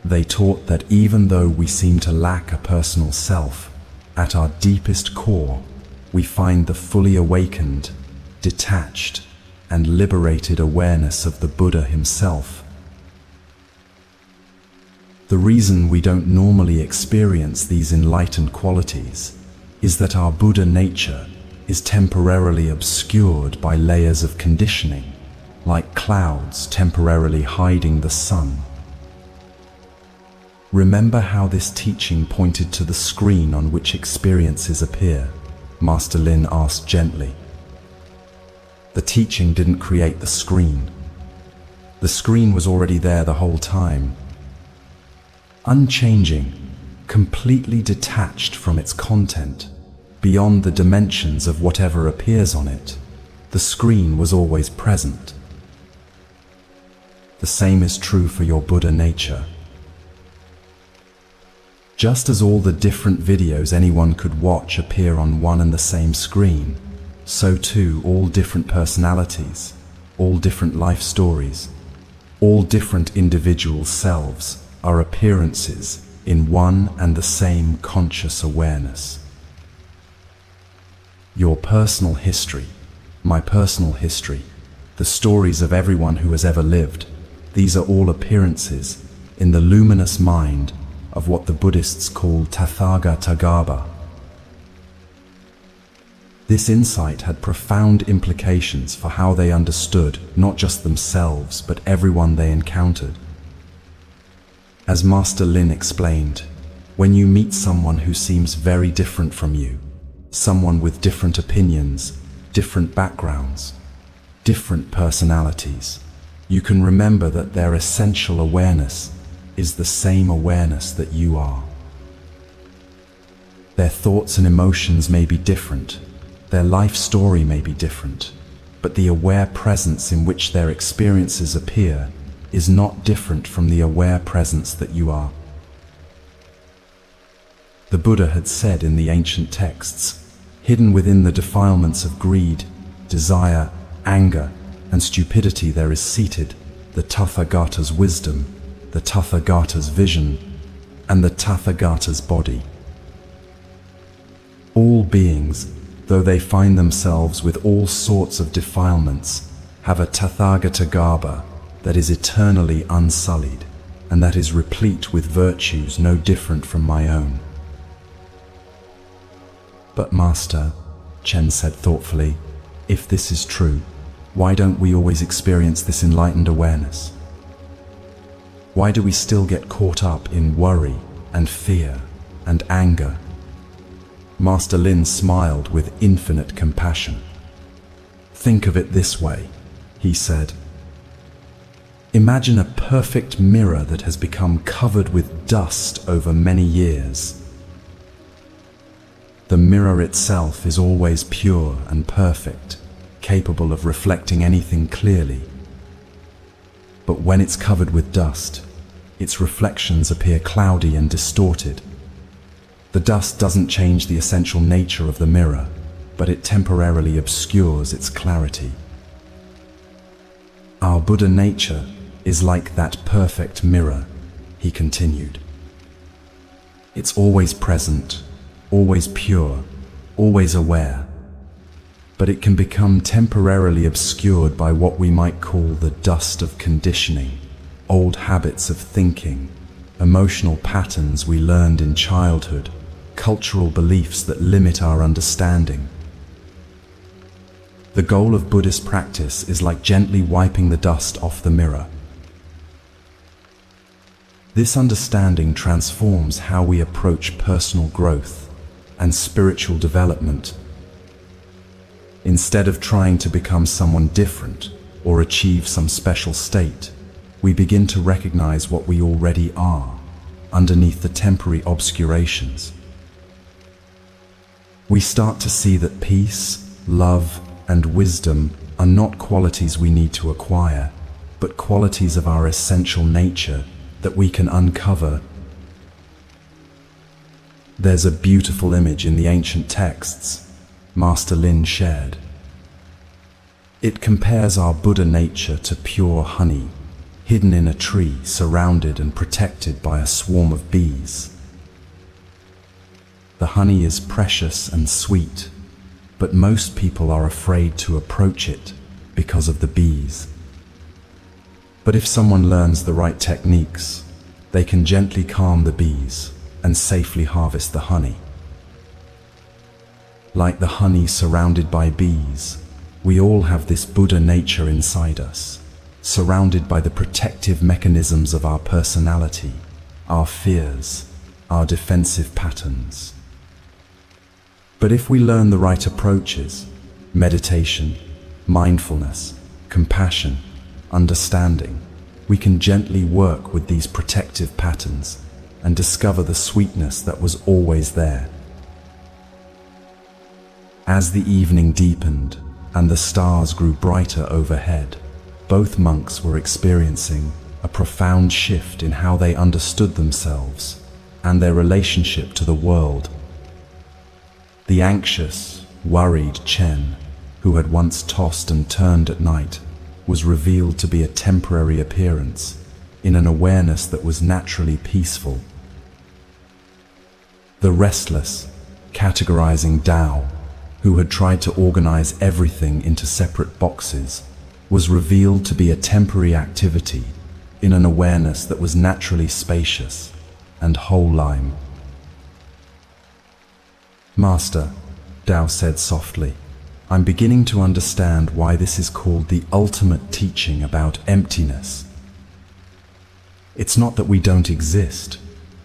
They taught that even though we seem to lack a personal self, at our deepest core, we find the fully awakened, detached, and liberated awareness of the Buddha himself. The reason we don't normally experience these enlightened qualities is that our Buddha nature is temporarily obscured by layers of conditioning, like clouds temporarily hiding the sun. Remember how this teaching pointed to the screen on which experiences appear? Master Lin asked gently. The teaching didn't create the screen. The screen was already there the whole time. Unchanging, completely detached from its content, beyond the dimensions of whatever appears on it. The screen was always present. The same is true for your Buddha nature. Just as all the different videos anyone could watch appear on one and the same screen, so too all different personalities, all different life stories, all different individual selves are appearances in one and the same conscious awareness. Your personal history, my personal history, the stories of everyone who has ever lived, these are all appearances in the luminous mind of what the Buddhists call Tathagatagarbha. This insight had profound implications for how they understood not just themselves but everyone they encountered. As Master Lin explained, when you meet someone who seems very different from you, someone with different opinions, different backgrounds, different personalities, you can remember that their essential awareness is the same awareness that you are. Their thoughts and emotions may be different, their life story may be different, but the aware presence in which their experiences appear is not different from the aware presence that you are. The Buddha had said in the ancient texts, hidden within the defilements of greed, desire, anger, and stupidity there is seated the Tathagata's wisdom, the Tathagata's vision, and the Tathagata's body. All beings, though they find themselves with all sorts of defilements, have a Tathagatagarbha that is eternally unsullied, and that is replete with virtues no different from my own. But Master, Chen said thoughtfully, if this is true, why don't we always experience this enlightened awareness? Why do we still get caught up in worry and fear and anger? Master Lin smiled with infinite compassion. Think of it this way, he said. Imagine a perfect mirror that has become covered with dust over many years. The mirror itself is always pure and perfect, capable of reflecting anything clearly. But when it's covered with dust, its reflections appear cloudy and distorted. The dust doesn't change the essential nature of the mirror, but it temporarily obscures its clarity. Our Buddha nature is like that perfect mirror, he continued. It's always present, always pure, always aware, but it can become temporarily obscured by what we might call the dust of conditioning, old habits of thinking, emotional patterns we learned in childhood, cultural beliefs that limit our understanding. The goal of Buddhist practice is like gently wiping the dust off the mirror. This understanding transforms how we approach personal growth and spiritual development. Instead of trying to become someone different or achieve some special state, we begin to recognize what we already are underneath the temporary obscurations. We start to see that peace, love, and wisdom are not qualities we need to acquire, but qualities of our essential nature that we can uncover. There's a beautiful image in the ancient texts Master Lin shared. It compares our Buddha nature to pure honey, hidden in a tree, surrounded and protected by a swarm of bees. The honey is precious and sweet, but most people are afraid to approach it because of the bees. But if someone learns the right techniques, they can gently calm the bees and safely harvest the honey. Like the honey surrounded by bees, we all have this Buddha nature inside us, surrounded by the protective mechanisms of our personality, our fears, our defensive patterns. But if we learn the right approaches, meditation, mindfulness, compassion, understanding, we can gently work with these protective patterns and discover the sweetness that was always there. As the evening deepened and the stars grew brighter overhead, both monks were experiencing a profound shift in how they understood themselves and their relationship to the world. The anxious, worried Chen, who had once tossed and turned at night, was revealed to be a temporary appearance in an awareness that was naturally peaceful. The restless, categorizing Tao, who had tried to organize everything into separate boxes, was revealed to be a temporary activity in an awareness that was naturally spacious and whole-lime. "Master," Tao said softly, "I'm beginning to understand why this is called the ultimate teaching about emptiness. It's not that we don't exist,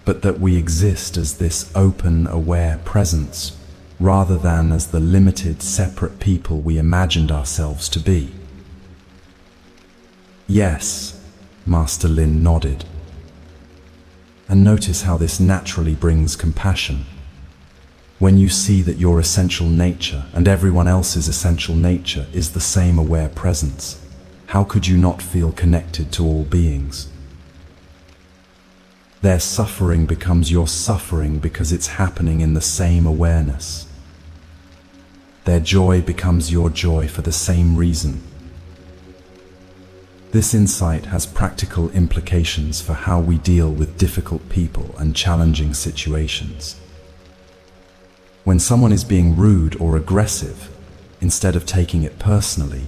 but that we exist as this open, aware presence, rather than as the limited, separate people we imagined ourselves to be." "Yes," Master Lin nodded. "And notice how this naturally brings compassion. When you see that your essential nature and everyone else's essential nature is the same aware presence, how could you not feel connected to all beings? Their suffering becomes your suffering because it's happening in the same awareness. Their joy becomes your joy for the same reason." This insight has practical implications for how we deal with difficult people and challenging situations. When someone is being rude or aggressive, instead of taking it personally,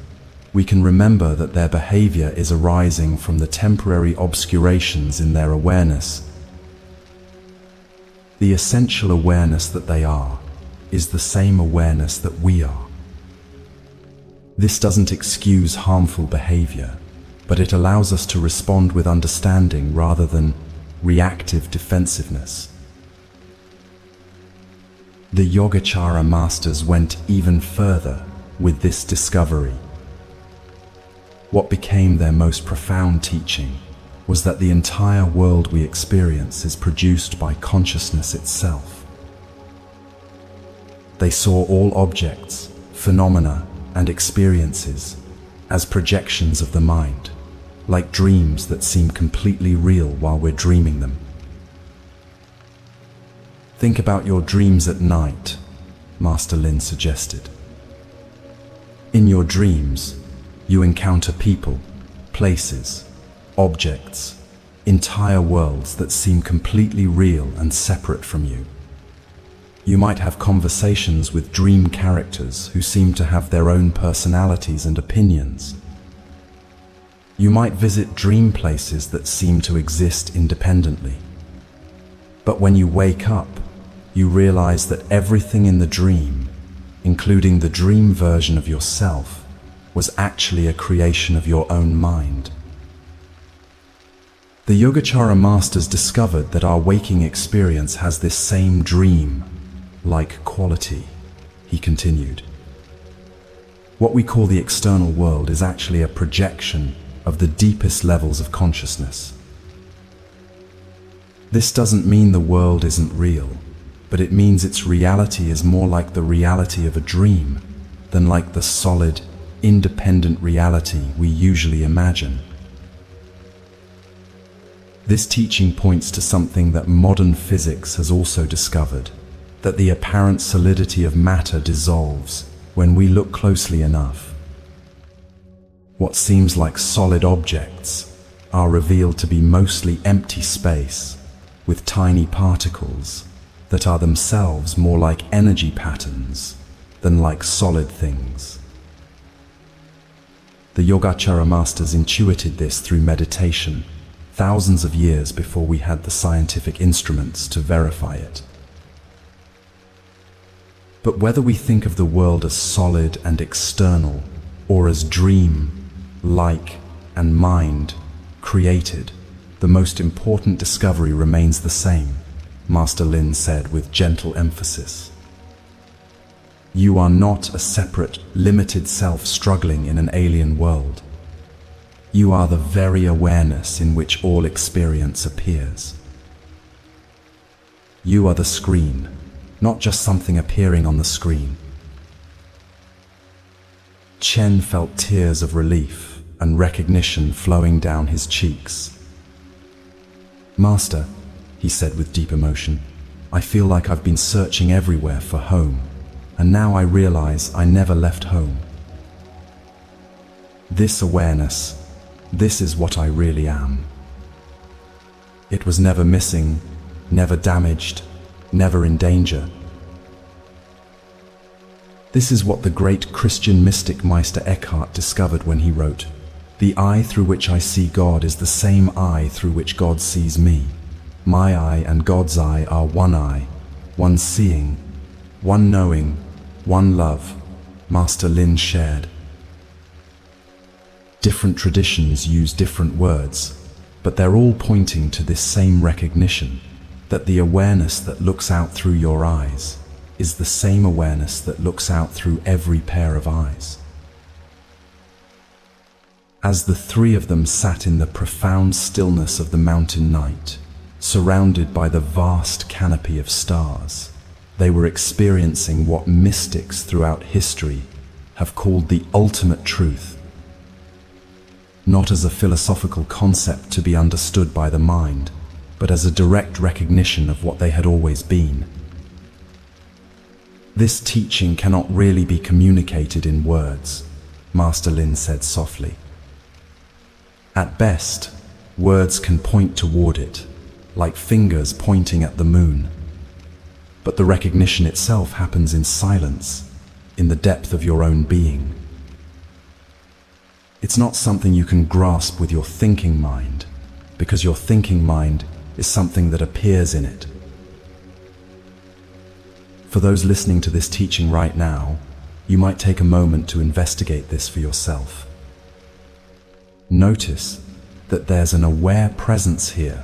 we can remember that their behavior is arising from the temporary obscurations in their awareness. The essential awareness that they are is the same awareness that we are. This doesn't excuse harmful behavior, but it allows us to respond with understanding rather than reactive defensiveness. The Yogacara masters went even further with this discovery. What became their most profound teaching was that the entire world we experience is produced by consciousness itself. They saw all objects, phenomena, and experiences as projections of the mind, like dreams that seem completely real while we're dreaming them. "Think about your dreams at night," Master Lin suggested. "In your dreams, you encounter people, places, objects, entire worlds that seem completely real and separate from you. You might have conversations with dream characters who seem to have their own personalities and opinions. You might visit dream places that seem to exist independently. But when you wake up, you realize that everything in the dream, including the dream version of yourself, was actually a creation of your own mind." The Yogacara masters discovered that our waking experience has this same dream-like quality, he continued. What we call the external world is actually a projection of the deepest levels of consciousness. This doesn't mean the world isn't real, but it means its reality is more like the reality of a dream than like the solid, independent reality we usually imagine. This teaching points to something that modern physics has also discovered, that the apparent solidity of matter dissolves when we look closely enough. What seems like solid objects are revealed to be mostly empty space with tiny particles that are themselves more like energy patterns than like solid things. The Yogacara masters intuited this through meditation, thousands of years before we had the scientific instruments to verify it. But whether we think of the world as solid and external, or as dream-like and mind-created, the most important discovery remains the same, Master Lin said with gentle emphasis. You are not a separate, limited self struggling in an alien world. You are the very awareness in which all experience appears. You are the screen, not just something appearing on the screen. Chen felt tears of relief and recognition flowing down his cheeks. "Master," he said with deep emotion, "I feel like I've been searching everywhere for home, and now I realize I never left home. This awareness, this is what I really am. It was never missing, never damaged, never in danger. This is what the great Christian mystic Meister Eckhart discovered when he wrote, 'The eye through which I see God is the same eye through which God sees me. My eye and God's eye are one eye, one seeing, one knowing, one love,' Master Lin shared. Different traditions use different words, but they're all pointing to this same recognition, that the awareness that looks out through your eyes is the same awareness that looks out through every pair of eyes." As the three of them sat in the profound stillness of the mountain night, surrounded by the vast canopy of stars, they were experiencing what mystics throughout history have called the ultimate truth, not as a philosophical concept to be understood by the mind, but as a direct recognition of what they had always been. "This teaching cannot really be communicated in words," Master Lin said softly. "At best, words can point toward it, like fingers pointing at the moon. But the recognition itself happens in silence, in the depth of your own being. It's not something you can grasp with your thinking mind, because your thinking mind is something that appears in it." For those listening to this teaching right now, you might take a moment to investigate this for yourself. Notice that there's an aware presence here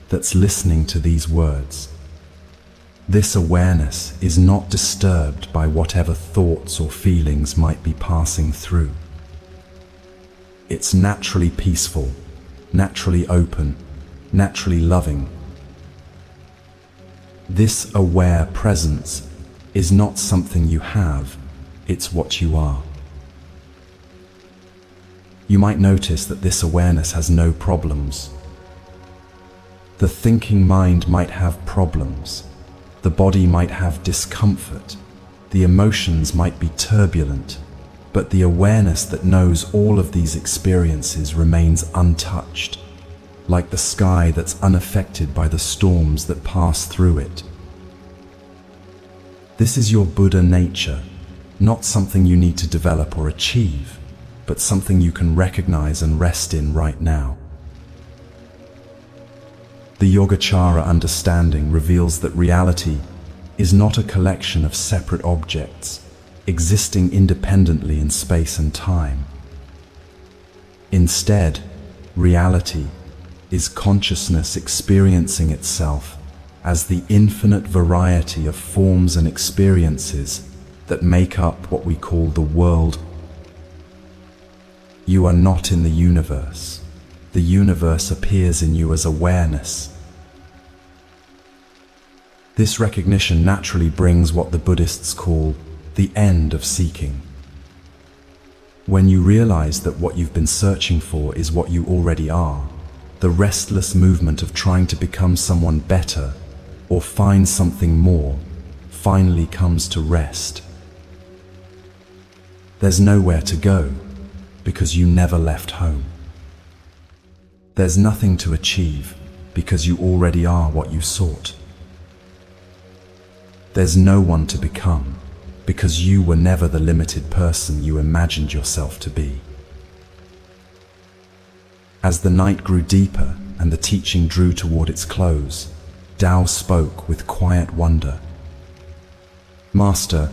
that's listening to these words. This awareness is not disturbed by whatever thoughts or feelings might be passing through. It's naturally peaceful, naturally open, naturally loving. This aware presence is not something you have, it's what you are. You might notice that this awareness has no problems. The thinking mind might have problems. The body might have discomfort. The emotions might be turbulent. But the awareness that knows all of these experiences remains untouched, like the sky that's unaffected by the storms that pass through it. This is your Buddha nature, not something you need to develop or achieve, but something you can recognize and rest in right now. The Yogacara understanding reveals that reality is not a collection of separate objects existing independently in space and time. Instead, reality is consciousness experiencing itself as the infinite variety of forms and experiences that make up what we call the world. You are not in the universe. The universe appears in you as awareness. This recognition naturally brings what the Buddhists call the end of seeking. When you realize that what you've been searching for is what you already are, the restless movement of trying to become someone better or find something more finally comes to rest. There's nowhere to go because you never left home. There's nothing to achieve because you already are what you sought. There's no one to become because you were never the limited person you imagined yourself to be. As the night grew deeper and the teaching drew toward its close, Tao spoke with quiet wonder. "Master,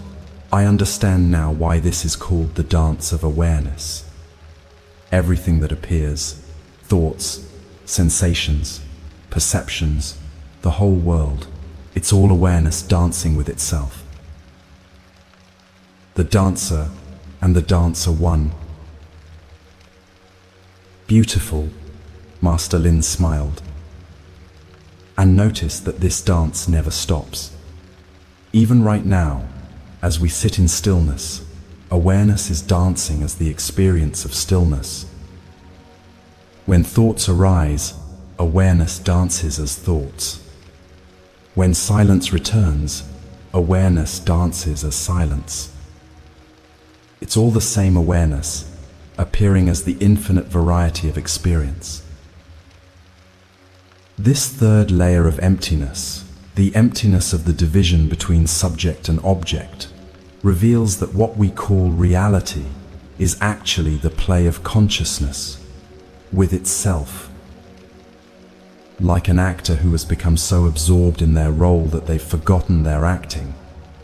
I understand now why this is called the dance of awareness. Everything that appears, thoughts, sensations, perceptions, the whole world, it's all awareness dancing with itself. The dancer and the dancer one." "Beautiful," Master Lin smiled. And notice that this dance never stops. Even right now, as we sit in stillness, awareness is dancing as the experience of stillness. When thoughts arise, awareness dances as thoughts. When silence returns, awareness dances as silence. It's all the same awareness, appearing as the infinite variety of experience. This third layer of emptiness, the emptiness of the division between subject and object, reveals that what we call reality is actually the play of consciousness with itself. Like an actor who has become so absorbed in their role that they've forgotten their acting,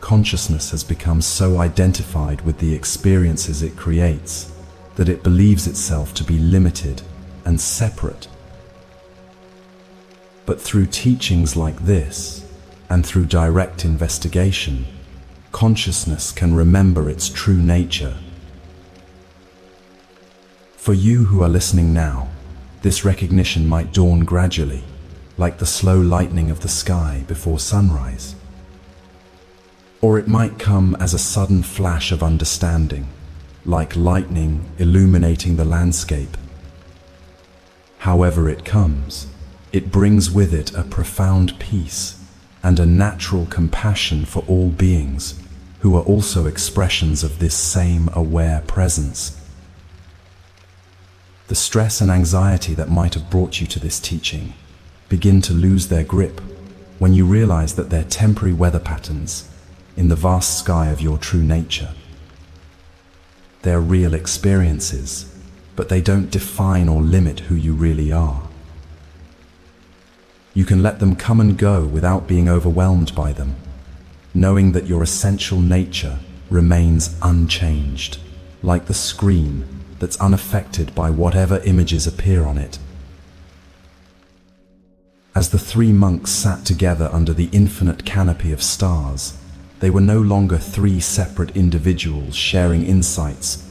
consciousness has become so identified with the experiences it creates that it believes itself to be limited and separate. But through teachings like this, and through direct investigation, consciousness can remember its true nature. For you who are listening now, this recognition might dawn gradually, like the slow lightening of the sky before sunrise. Or it might come as a sudden flash of understanding, like lightning illuminating the landscape. However it comes, it brings with it a profound peace and a natural compassion for all beings who are also expressions of this same aware presence. The stress and anxiety that might have brought you to this teaching begin to lose their grip when you realize that they're temporary weather patterns in the vast sky of your true nature. They're real experiences, but they don't define or limit who you really are. You can let them come and go without being overwhelmed by them, knowing that your essential nature remains unchanged, like the screen that's unaffected by whatever images appear on it. As the three monks sat together under the infinite canopy of stars, they were no longer three separate individuals sharing insights.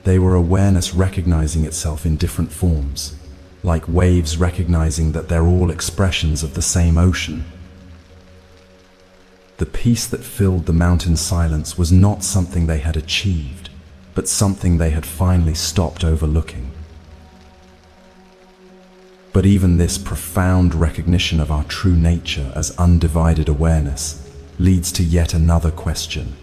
They were awareness recognizing itself in different forms, like waves recognizing that they're all expressions of the same ocean. The peace that filled the mountain silence was not something they had achieved, but something they had finally stopped overlooking. But even this profound recognition of our true nature as undivided awareness leads to yet another question,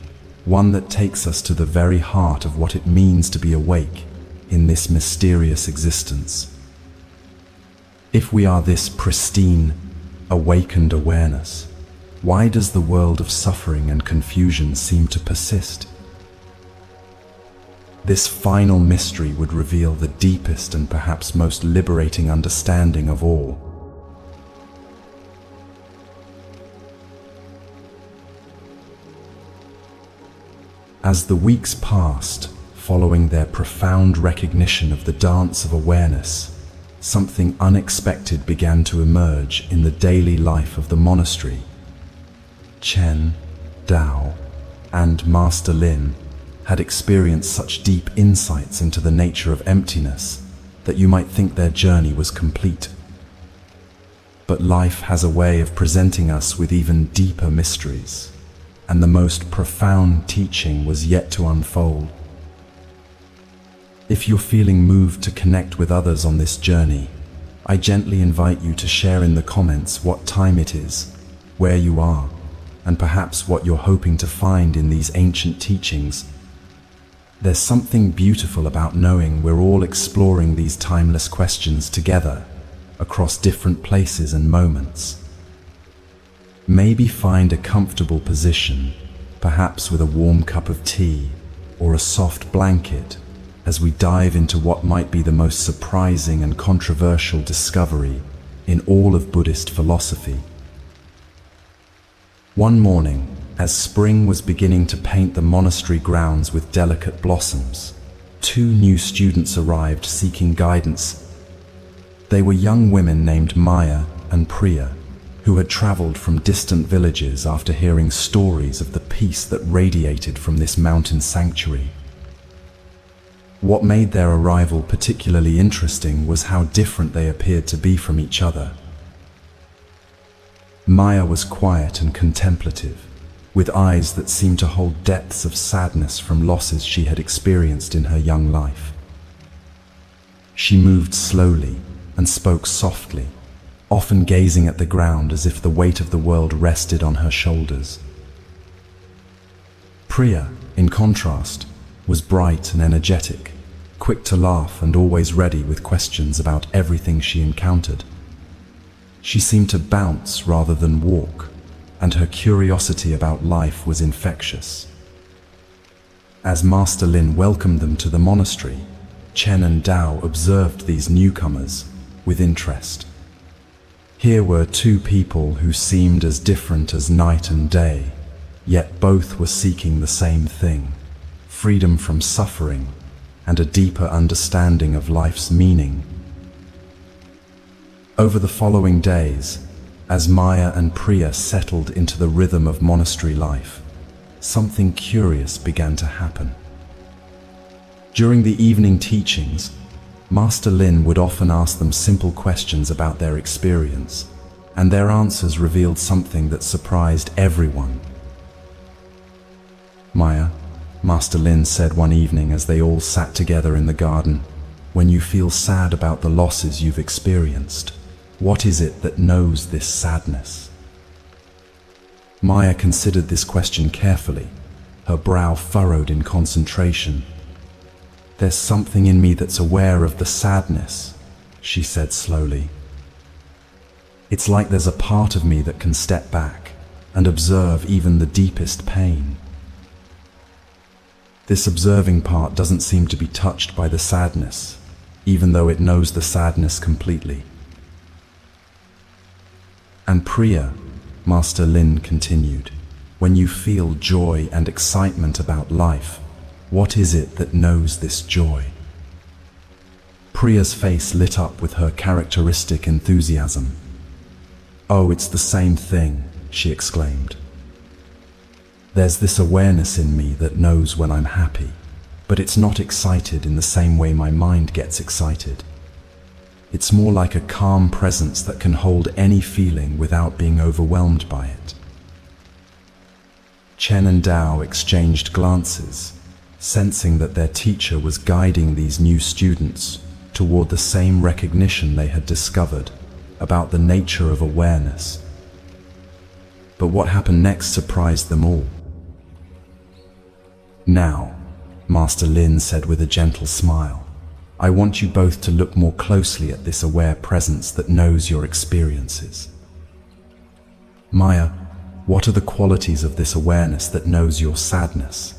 one that takes us to the very heart of what it means to be awake in this mysterious existence. If we are this pristine, awakened awareness, why does the world of suffering and confusion seem to persist? This final mystery would reveal the deepest and perhaps most liberating understanding of all. As the weeks passed, following their profound recognition of the dance of awareness, something unexpected began to emerge in the daily life of the monastery. Chen, Dao, and Master Lin had experienced such deep insights into the nature of emptiness that you might think their journey was complete. But life has a way of presenting us with even deeper mysteries, and the most profound teaching was yet to unfold. If you're feeling moved to connect with others on this journey, I gently invite you to share in the comments what time it is, where you are, and perhaps what you're hoping to find in these ancient teachings. There's something beautiful about knowing we're all exploring these timeless questions together, across different places and moments. Maybe find a comfortable position, perhaps with a warm cup of tea or a soft blanket, as we dive into what might be the most surprising and controversial discovery in all of Buddhist philosophy. One morning, as spring was beginning to paint the monastery grounds with delicate blossoms, two new students arrived seeking guidance. They were young women named Maya and Priya, who had traveled from distant villages after hearing stories of the peace that radiated from this mountain sanctuary. What made their arrival particularly interesting was how different they appeared to be from each other. Maya was quiet and contemplative, with eyes that seemed to hold depths of sadness from losses she had experienced in her young life. She moved slowly and spoke softly, often gazing at the ground as if the weight of the world rested on her shoulders. Priya, in contrast, was bright and energetic, quick to laugh and always ready with questions about everything she encountered. She seemed to bounce rather than walk, and her curiosity about life was infectious. As Master Lin welcomed them to the monastery, Chen and Dao observed these newcomers with interest. Here were two people who seemed as different as night and day, yet both were seeking the same thing: freedom from suffering and a deeper understanding of life's meaning. Over the following days, as Maya and Priya settled into the rhythm of monastery life, something curious began to happen. During the evening teachings, Master Lin would often ask them simple questions about their experience, and their answers revealed something that surprised everyone. "Maya," Master Lin said one evening as they all sat together in the garden, "when you feel sad about the losses you've experienced, what is it that knows this sadness?" Maya considered this question carefully, her brow furrowed in concentration. "There's something in me that's aware of the sadness," she said slowly. "It's like there's a part of me that can step back and observe even the deepest pain. This observing part doesn't seem to be touched by the sadness, even though it knows the sadness completely." "And Priya," Master Lin continued, "when you feel joy and excitement about life, what is it that knows this joy?" Priya's face lit up with her characteristic enthusiasm. "Oh, it's the same thing," she exclaimed. "There's this awareness in me that knows when I'm happy, but it's not excited in the same way my mind gets excited. It's more like a calm presence that can hold any feeling without being overwhelmed by it." Chen and Dao exchanged glances, sensing that their teacher was guiding these new students toward the same recognition they had discovered about the nature of awareness. But what happened next surprised them all. "Now," Master Lin said with a gentle smile, "I want you both to look more closely at this aware presence that knows your experiences. Maya, what are the qualities of this awareness that knows your sadness?"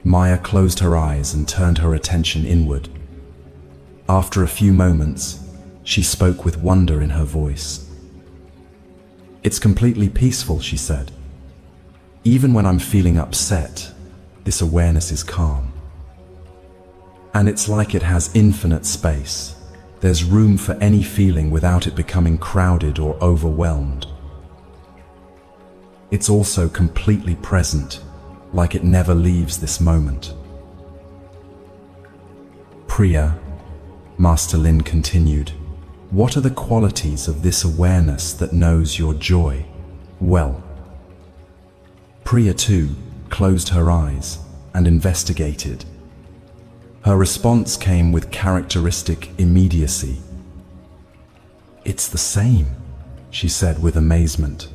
Maya closed her eyes and turned her attention inward. After a few moments, she spoke with wonder in her voice. "It's completely peaceful," she said. "Even when I'm feeling upset, this awareness is calm. And it's like it has infinite space. There's room for any feeling without it becoming crowded or overwhelmed. It's also completely present, like it never leaves this moment." "Priya," Master Lin continued, "what are the qualities of this awareness that knows your joy well?" Priya too closed her eyes and investigated. Her response came with characteristic immediacy. "It's the same," she said with amazement.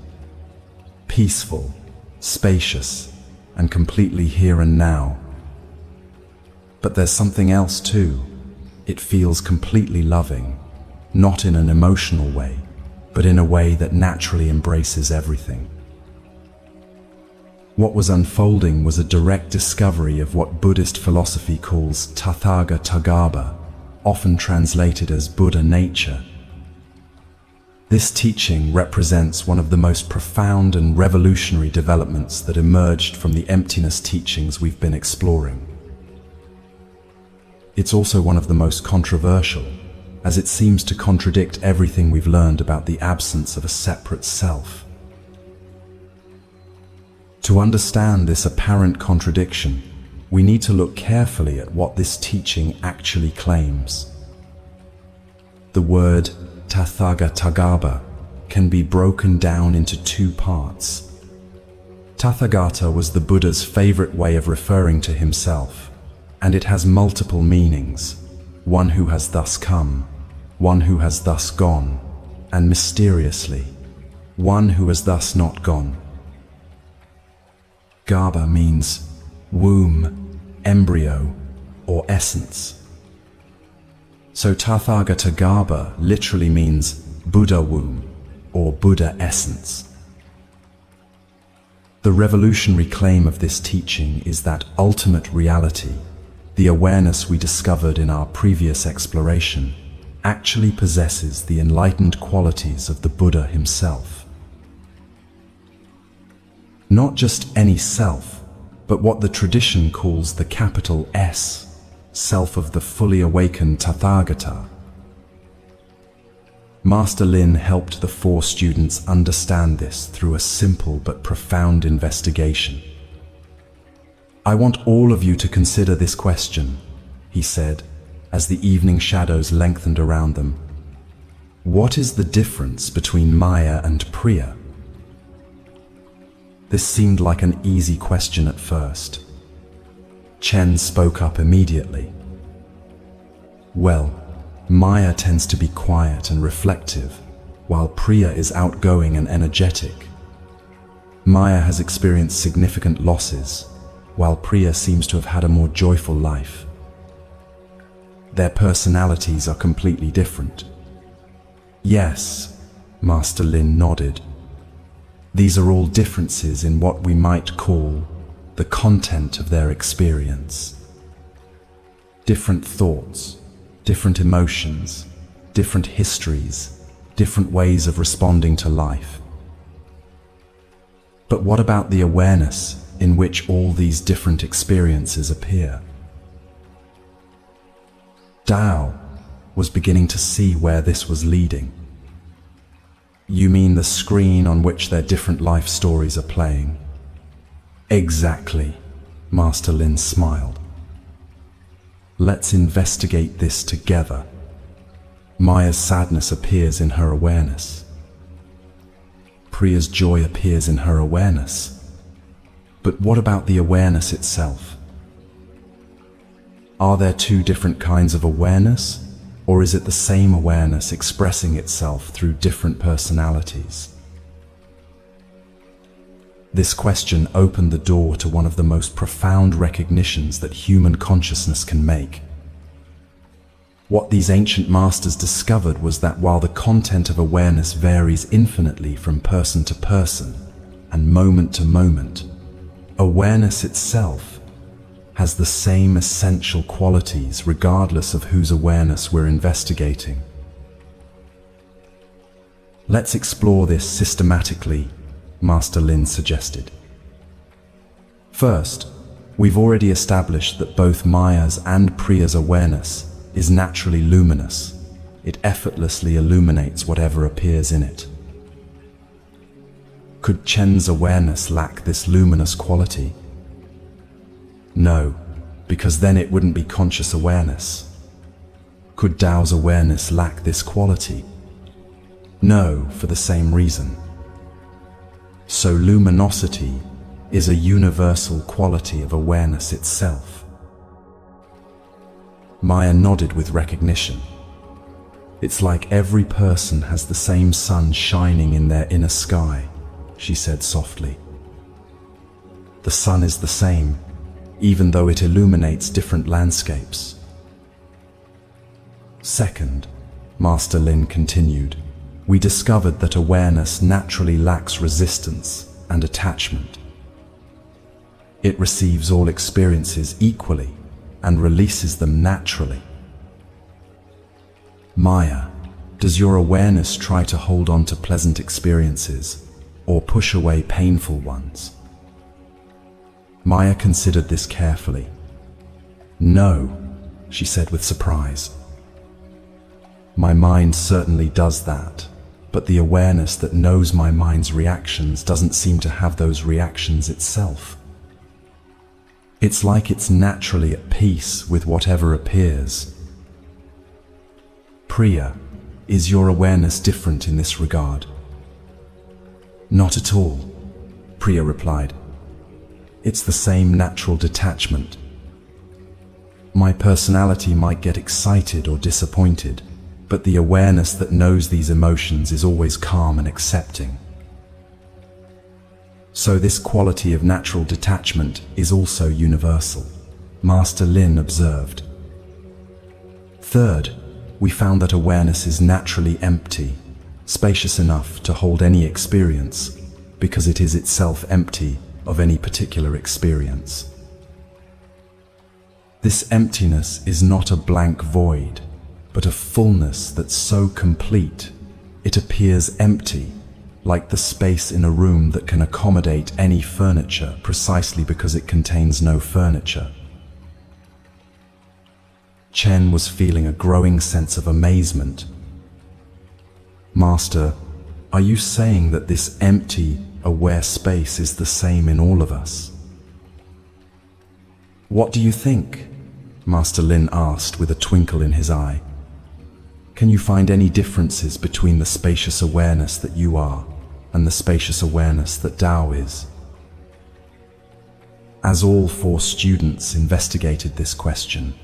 "Peaceful, spacious, and completely here and now. But there's something else too. It feels completely loving, not in an emotional way, but in a way that naturally embraces everything." What was unfolding was a direct discovery of what Buddhist philosophy calls Tathagata, often translated as Buddha nature. This teaching represents one of the most profound and revolutionary developments that emerged from the emptiness teachings we've been exploring. It's also one of the most controversial, as it seems to contradict everything we've learned about the absence of a separate self. To understand this apparent contradiction, we need to look carefully at what this teaching actually claims. The word Tathagata can be broken down into two parts. Tathagata was the Buddha's favorite way of referring to himself, and it has multiple meanings: one who has thus come, one who has thus gone, and mysteriously, one who has thus not gone. Garbha means womb, embryo, or essence. So Tathagata Garbha literally means Buddha womb or Buddha essence. The revolutionary claim of this teaching is that ultimate reality, the awareness we discovered in our previous exploration, actually possesses the enlightened qualities of the Buddha himself. Not just any self, but what the tradition calls the capital S, self of the fully awakened Tathagata. Master Lin helped the four students understand this through a simple but profound investigation. "I want all of you to consider this question," he said, as the evening shadows lengthened around them. "What is the difference between Maya and Priya?" This seemed like an easy question at first. Chen spoke up immediately. "Well, Maya tends to be quiet and reflective, while Priya is outgoing and energetic. Maya has experienced significant losses, while Priya seems to have had a more joyful life. Their personalities are completely different." "Yes," Master Lin nodded. "These are all differences in what we might call the content of their experience. Different thoughts, different emotions, different histories, different ways of responding to life. But what about the awareness in which all these different experiences appear?" Dao was beginning to see where this was leading. "You mean the screen on which their different life stories are playing?" "Exactly," Master Lin smiled. "Let's investigate this together. Maya's sadness appears in her awareness. Priya's joy appears in her awareness. But what about the awareness itself? Are there two different kinds of awareness, or is it the same awareness expressing itself through different personalities?" This question opened the door to one of the most profound recognitions that human consciousness can make. What these ancient masters discovered was that while the content of awareness varies infinitely from person to person and moment to moment, awareness itself has the same essential qualities regardless of whose awareness we're investigating. "Let's explore this systematically," Master Lin suggested. "First, we've already established that both Maya's and Priya's awareness is naturally luminous. It effortlessly illuminates whatever appears in it. Could Chen's awareness lack this luminous quality? No, because then it wouldn't be conscious awareness. Could Dao's awareness lack this quality? No, for the same reason. So luminosity is a universal quality of awareness itself." Maya nodded with recognition. "It's like every person has the same sun shining in their inner sky," she said softly. "The sun is the same, even though it illuminates different landscapes." "Second," Master Lin continued, "we discovered that awareness naturally lacks resistance and attachment. It receives all experiences equally and releases them naturally. Maya, does your awareness try to hold on to pleasant experiences or push away painful ones?" Maya considered this carefully. "No," she said with surprise. "My mind certainly does that, but the awareness that knows my mind's reactions doesn't seem to have those reactions itself. It's like it's naturally at peace with whatever appears." "Priya, is your awareness different in this regard?" Not at all, Priya replied. It's the same natural detachment. My personality might get excited or disappointed, but the awareness that knows these emotions is always calm and accepting. So this quality of natural detachment is also universal, Master Lin observed. Third, we found that awareness is naturally empty, spacious enough to hold any experience, because it is itself empty of any particular experience. This emptiness is not a blank void, but a fullness that's so complete, it appears empty, like the space in a room that can accommodate any furniture precisely because it contains no furniture. Chen was feeling a growing sense of amazement. Master, are you saying that this empty, aware space is the same in all of us? What do you think? Master Lin asked with a twinkle in his eye. Can you find any differences between the spacious awareness that you are and the spacious awareness that Tao is? As all 4 students investigated this question,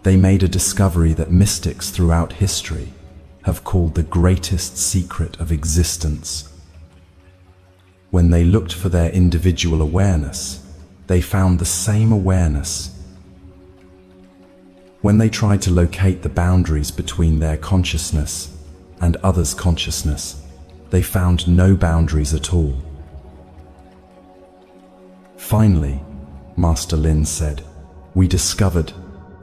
they made a discovery that mystics throughout history have called the greatest secret of existence. When they looked for their individual awareness, they found the same awareness. When they tried to locate the boundaries between their consciousness and others' consciousness, they found no boundaries at all. Finally, Master Lin said, we discovered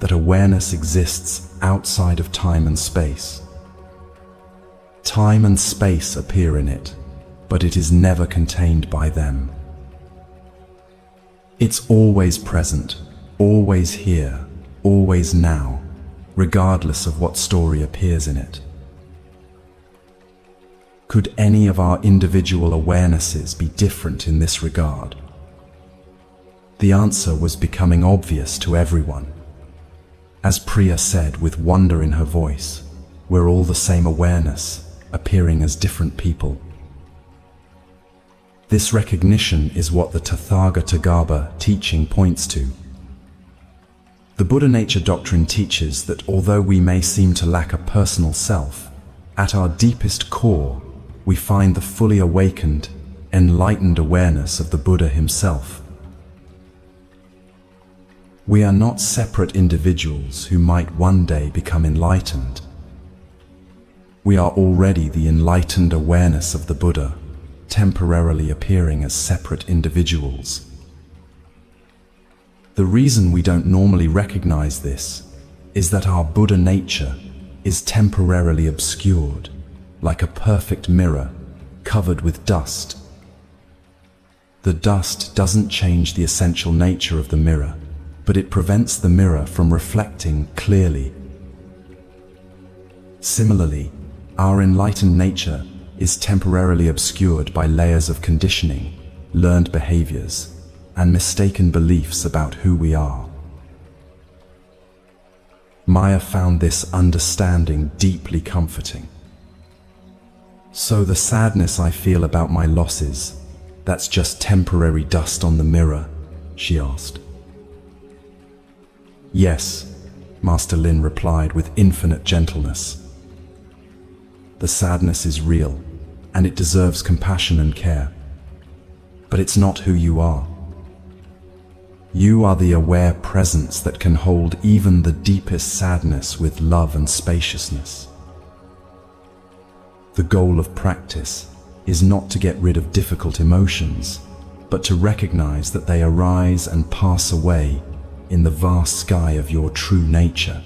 that awareness exists outside of time and space. Time and space appear in it, but it is never contained by them. It's always present, always here, always now, regardless of what story appears in it. Could any of our individual awarenesses be different in this regard? The answer was becoming obvious to everyone. As Priya said with wonder in her voice, we're all the same awareness, appearing as different people. This recognition is what the Tathagata teaching points to. The Buddha nature doctrine teaches that although we may seem to lack a personal self, at our deepest core, we find the fully awakened, enlightened awareness of the Buddha himself. We are not separate individuals who might one day become enlightened. We are already the enlightened awareness of the Buddha, temporarily appearing as separate individuals. The reason we don't normally recognize this is that our Buddha nature is temporarily obscured, like a perfect mirror covered with dust. The dust doesn't change the essential nature of the mirror, but it prevents the mirror from reflecting clearly. Similarly, our enlightened nature is temporarily obscured by layers of conditioning, learned behaviors, and mistaken beliefs about who we are. Maya found this understanding deeply comforting. So the sadness I feel about my losses, that's just temporary dust on the mirror, she asked. Yes, Master Lin replied with infinite gentleness. The sadness is real, and it deserves compassion and care. But it's not who you are. You are the aware presence that can hold even the deepest sadness with love and spaciousness. The goal of practice is not to get rid of difficult emotions, but to recognize that they arise and pass away in the vast sky of your true nature.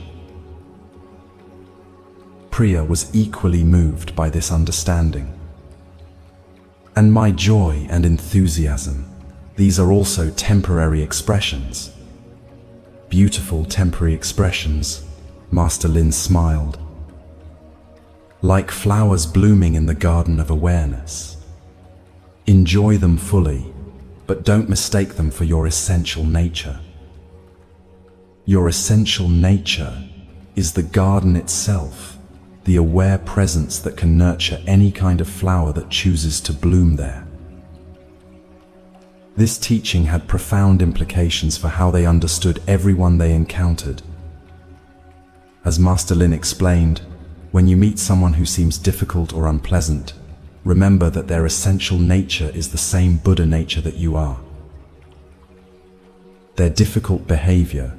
Priya was equally moved by this understanding. And my joy and enthusiasm, these are also temporary expressions. Beautiful temporary expressions, Master Lin smiled. Like flowers blooming in the garden of awareness. Enjoy them fully, but don't mistake them for your essential nature. Your essential nature is the garden itself, the aware presence that can nurture any kind of flower that chooses to bloom there. This teaching had profound implications for how they understood everyone they encountered. As Master Lin explained, when you meet someone who seems difficult or unpleasant, remember that their essential nature is the same Buddha nature that you are. Their difficult behavior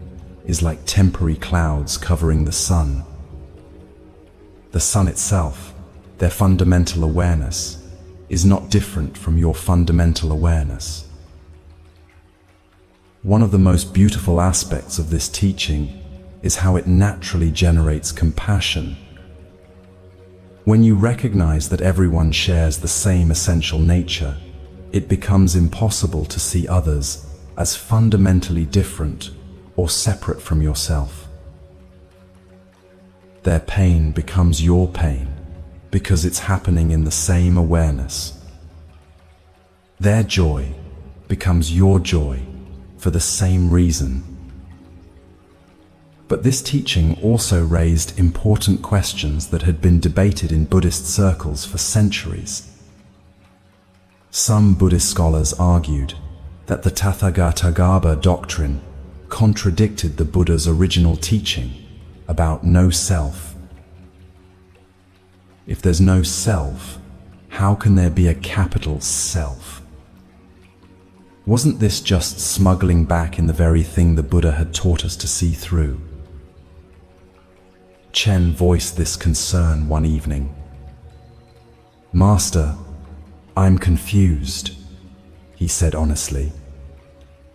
is like temporary clouds covering the sun. The sun itself, their fundamental awareness, is not different from your fundamental awareness. One of the most beautiful aspects of this teaching is how it naturally generates compassion. When you recognize that everyone shares the same essential nature, it becomes impossible to see others as fundamentally different or separate from yourself. Their pain becomes your pain because it's happening in the same awareness. Their joy becomes your joy for the same reason. But this teaching also raised important questions that had been debated in Buddhist circles for centuries. Some Buddhist scholars argued that the Tathagatagarbha doctrine contradicted the Buddha's original teaching about no self. If there's no self, how can there be a capital self? Wasn't this just smuggling back in the very thing the Buddha had taught us to see through? Chen voiced this concern one evening. "Master, I'm confused," he said honestly.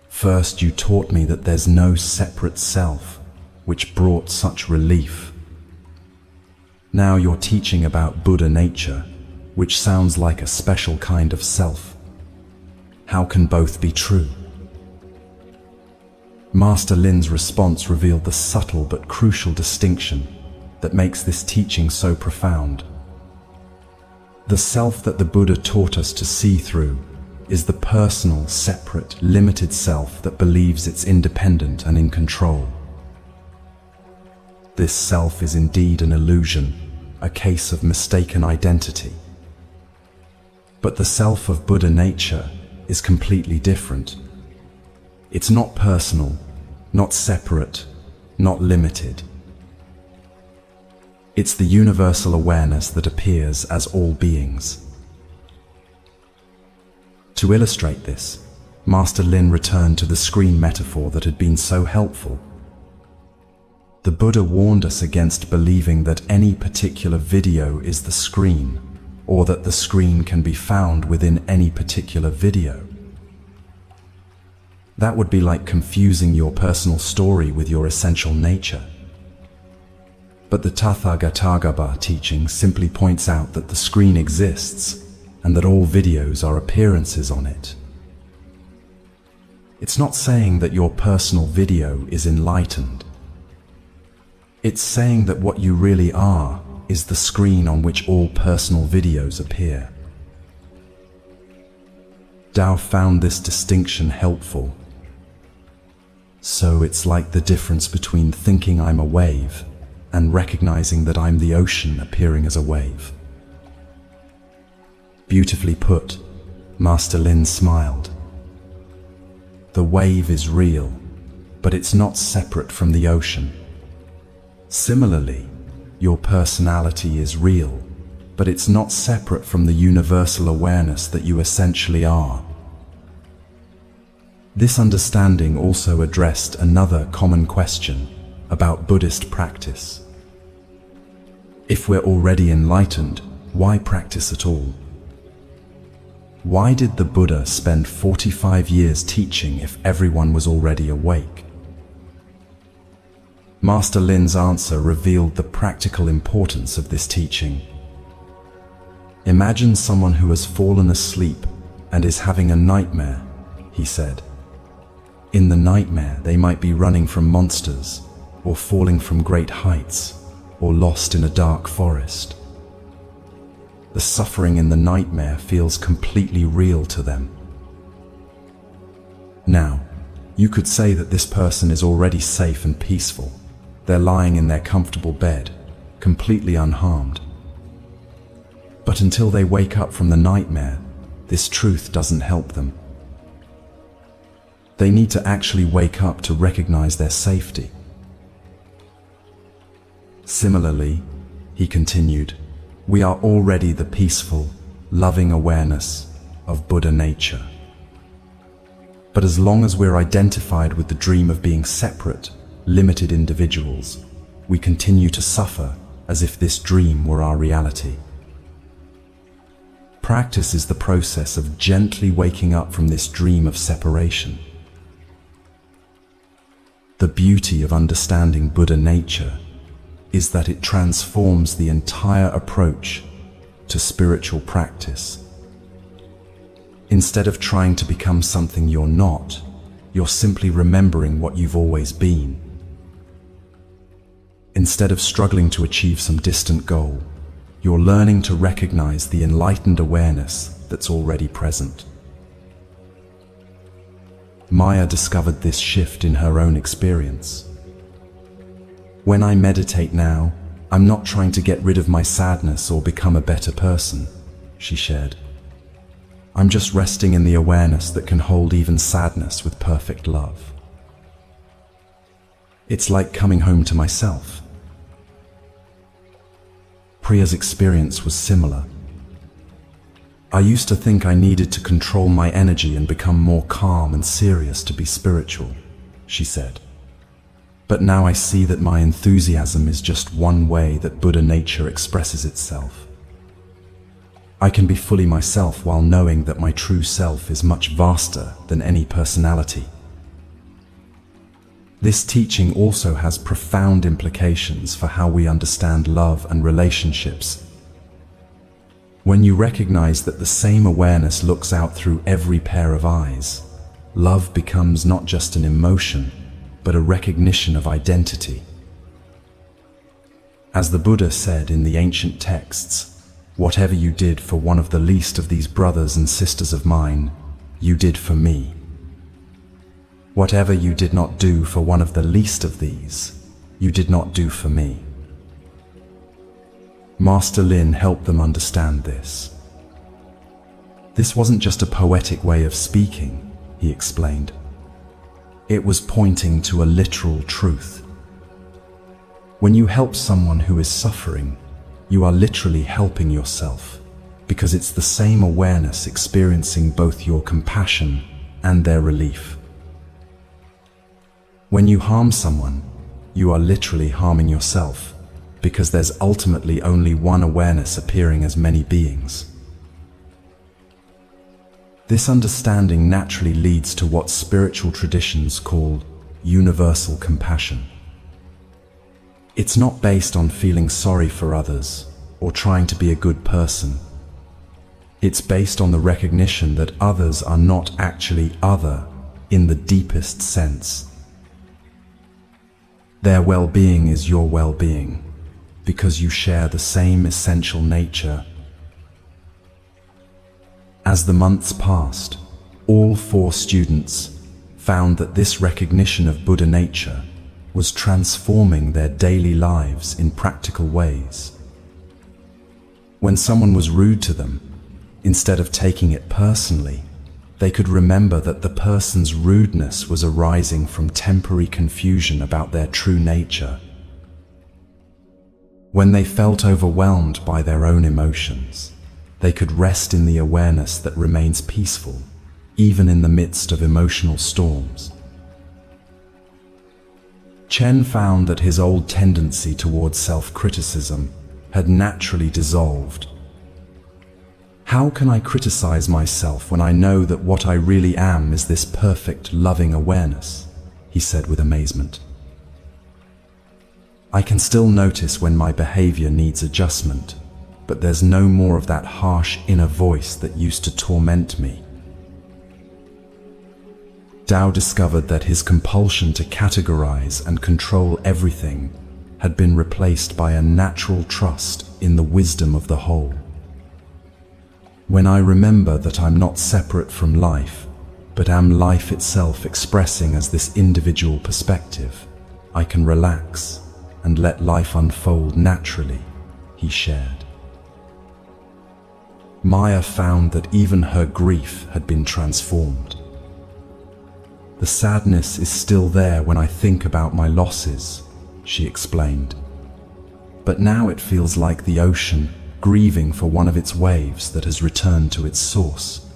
"First you taught me that there's no separate self, which brought such relief. Now you're teaching about Buddha nature, which sounds like a special kind of self. How can both be true?" Master Lin's response revealed the subtle but crucial distinction that makes this teaching so profound. The self that the Buddha taught us to see through is the personal, separate, limited self that believes it's independent and in control. This self is indeed an illusion, a case of mistaken identity. But the self of Buddha nature is completely different. It's not personal, not separate, not limited. It's the universal awareness that appears as all beings. To illustrate this, Master Lin returned to the screen metaphor that had been so helpful. The Buddha warned us against believing that any particular video is the screen, or that the screen can be found within any particular video. That would be like confusing your personal story with your essential nature. But the Tathagatagarbha teaching simply points out that the screen exists and that all videos are appearances on it. It's not saying that your personal video is enlightened. It's saying that what you really are is the screen on which all personal videos appear. Tao found this distinction helpful. So it's like the difference between thinking I'm a wave and recognizing that I'm the ocean appearing as a wave. Beautifully put, Master Lin smiled. The wave is real, but it's not separate from the ocean. Similarly, your personality is real, but it's not separate from the universal awareness that you essentially are. This understanding also addressed another common question about Buddhist practice. If we're already enlightened, why practice at all? Why did the Buddha spend 45 years teaching if everyone was already awake? Master Lin's answer revealed the practical importance of this teaching. Imagine someone who has fallen asleep and is having a nightmare, he said. In the nightmare, they might be running from monsters, or falling from great heights, or lost in a dark forest. The suffering in the nightmare feels completely real to them. Now, you could say that this person is already safe and peaceful. They're lying in their comfortable bed, completely unharmed. But until they wake up from the nightmare, this truth doesn't help them. They need to actually wake up to recognize their safety. Similarly, he continued, we are already the peaceful, loving awareness of Buddha nature. But as long as we're identified with the dream of being separate, limited individuals, we continue to suffer as if this dream were our reality. Practice is the process of gently waking up from this dream of separation. The beauty of understanding Buddha nature is that it transforms the entire approach to spiritual practice. Instead of trying to become something you're not, you're simply remembering what you've always been. Instead of struggling to achieve some distant goal, you're learning to recognize the enlightened awareness that's already present. Maya discovered this shift in her own experience. When I meditate now, I'm not trying to get rid of my sadness or become a better person, she shared. I'm just resting in the awareness that can hold even sadness with perfect love. It's like coming home to myself. Priya's experience was similar. I used to think I needed to control my energy and become more calm and serious to be spiritual, she said. But now I see that my enthusiasm is just one way that Buddha nature expresses itself. I can be fully myself while knowing that my true self is much vaster than any personality. This teaching also has profound implications for how we understand love and relationships. When you recognize that the same awareness looks out through every pair of eyes, love becomes not just an emotion, but a recognition of identity. As the Buddha said in the ancient texts, whatever you did for one of the least of these brothers and sisters of mine, you did for me. Whatever you did not do for one of the least of these, you did not do for me. Master Lin helped them understand this. This wasn't just a poetic way of speaking, he explained. It was pointing to a literal truth. When you help someone who is suffering, you are literally helping yourself, because it's the same awareness experiencing both your compassion and their relief. When you harm someone, you are literally harming yourself, because there's ultimately only one awareness appearing as many beings. This understanding naturally leads to what spiritual traditions call universal compassion. It's not based on feeling sorry for others or trying to be a good person. It's based on the recognition that others are not actually other in the deepest sense. Their well-being is your well-being, because you share the same essential nature. As the months passed, all 4 students found that this recognition of Buddha nature was transforming their daily lives in practical ways. When someone was rude to them, instead of taking it personally, they could remember that the person's rudeness was arising from temporary confusion about their true nature. When they felt overwhelmed by their own emotions, they could rest in the awareness that remains peaceful, even in the midst of emotional storms. Chen found that his old tendency towards self-criticism had naturally dissolved. How can I criticize myself when I know that what I really am is this perfect, loving awareness? He said with amazement. I can still notice when my behavior needs adjustment, but there's no more of that harsh inner voice that used to torment me. Tao discovered that his compulsion to categorize and control everything had been replaced by a natural trust in the wisdom of the whole. When I remember that I'm not separate from life, but am life itself expressing as this individual perspective, I can relax and let life unfold naturally, he shared. Maya found that even her grief had been transformed. The sadness is still there when I think about my losses, she explained. But now it feels like the ocean grieving for one of its waves that has returned to its source.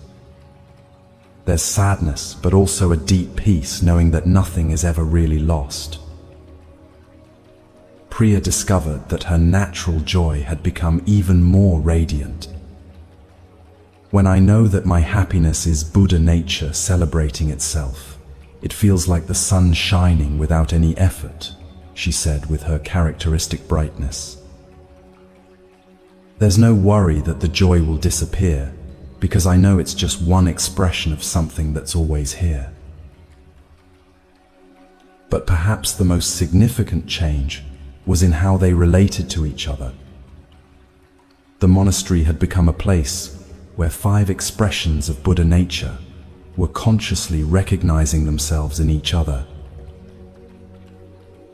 There's sadness, but also a deep peace knowing that nothing is ever really lost. Priya discovered that her natural joy had become even more radiant. When I know that my happiness is Buddha nature celebrating itself, it feels like the sun shining without any effort, she said with her characteristic brightness. There's no worry that the joy will disappear, because I know it's just one expression of something that's always here. But perhaps the most significant change was in how they related to each other. The monastery had become a place where 5 expressions of Buddha nature were consciously recognizing themselves in each other.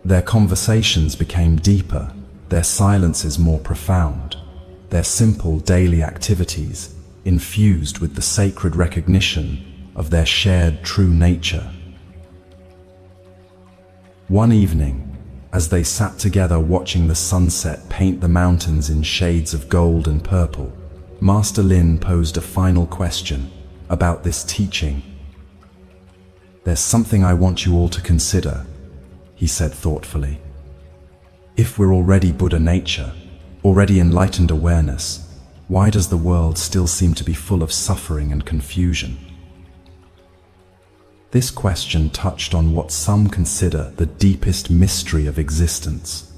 Their conversations became deeper, their silences more profound, their simple daily activities infused with the sacred recognition of their shared true nature. One evening, as they sat together watching the sunset paint the mountains in shades of gold and purple, Master Lin posed a final question about this teaching. "There's something I want you all to consider," he said thoughtfully. "If we're already Buddha nature, already enlightened awareness, why does the world still seem to be full of suffering and confusion?" This question touched on what some consider the deepest mystery of existence.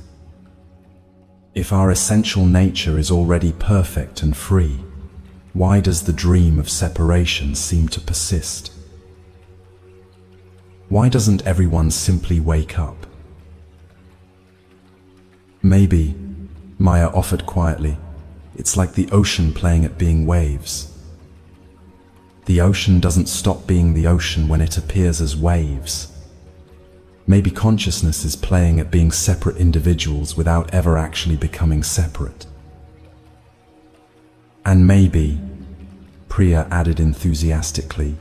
If our essential nature is already perfect and free, why does the dream of separation seem to persist? Why doesn't everyone simply wake up? "Maybe," Maya offered quietly, "it's like the ocean playing at being waves. The ocean doesn't stop being the ocean when it appears as waves. Maybe consciousness is playing at being separate individuals without ever actually becoming separate. And maybe," Priya added enthusiastically,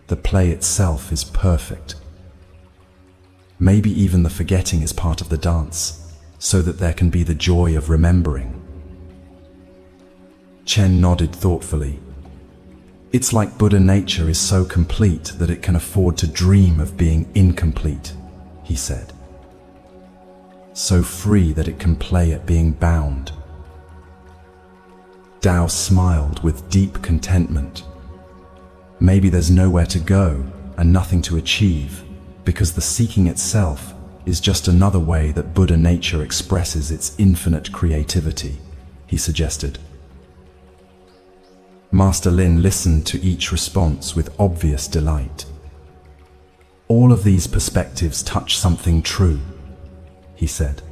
"the play itself is perfect. Maybe even the forgetting is part of the dance, so that there can be the joy of remembering." Chen nodded thoughtfully. "It's like Buddha nature is so complete that it can afford to dream of being incomplete," he said. "So free that it can play at being bound." Dao smiled with deep contentment. Maybe there's nowhere to go and nothing to achieve, because the seeking itself is just another way that Buddha nature expresses its infinite creativity, he suggested. Master Lin listened to each response with obvious delight. "All of these perspectives touch something true," he said.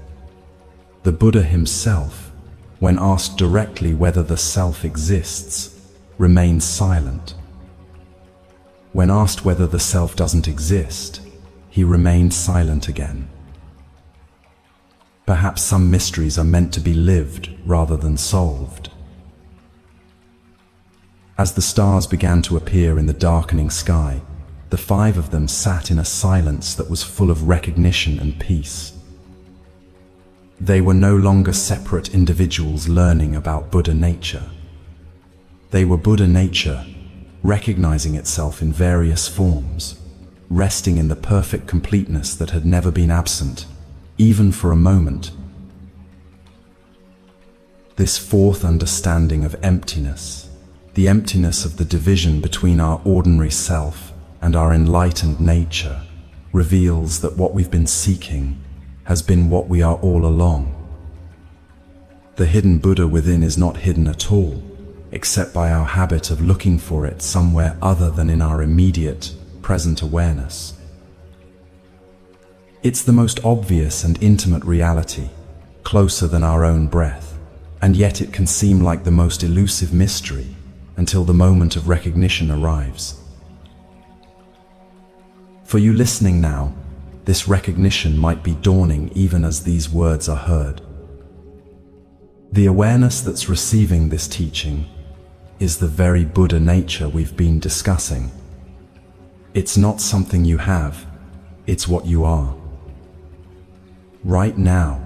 "The Buddha himself, when asked directly whether the self exists, remains silent. When asked whether the self doesn't exist, he remained silent again. Perhaps some mysteries are meant to be lived rather than solved." As the stars began to appear in the darkening sky, the 5 of them sat in a silence that was full of recognition and peace. They were no longer separate individuals learning about Buddha nature. They were Buddha nature, recognizing itself in various forms, resting in the perfect completeness that had never been absent, even for a moment. This 4th understanding of emptiness, the emptiness of the division between our ordinary self and our enlightened nature, reveals that what we've been seeking has been what we are all along. The hidden Buddha within is not hidden at all, except by our habit of looking for it somewhere other than in our immediate, present awareness. It's the most obvious and intimate reality, closer than our own breath, and yet it can seem like the most elusive mystery until the moment of recognition arrives. For you listening now, this recognition might be dawning even as these words are heard. The awareness that's receiving this teaching is the very Buddha nature we've been discussing. It's not something you have, it's what you are. Right now,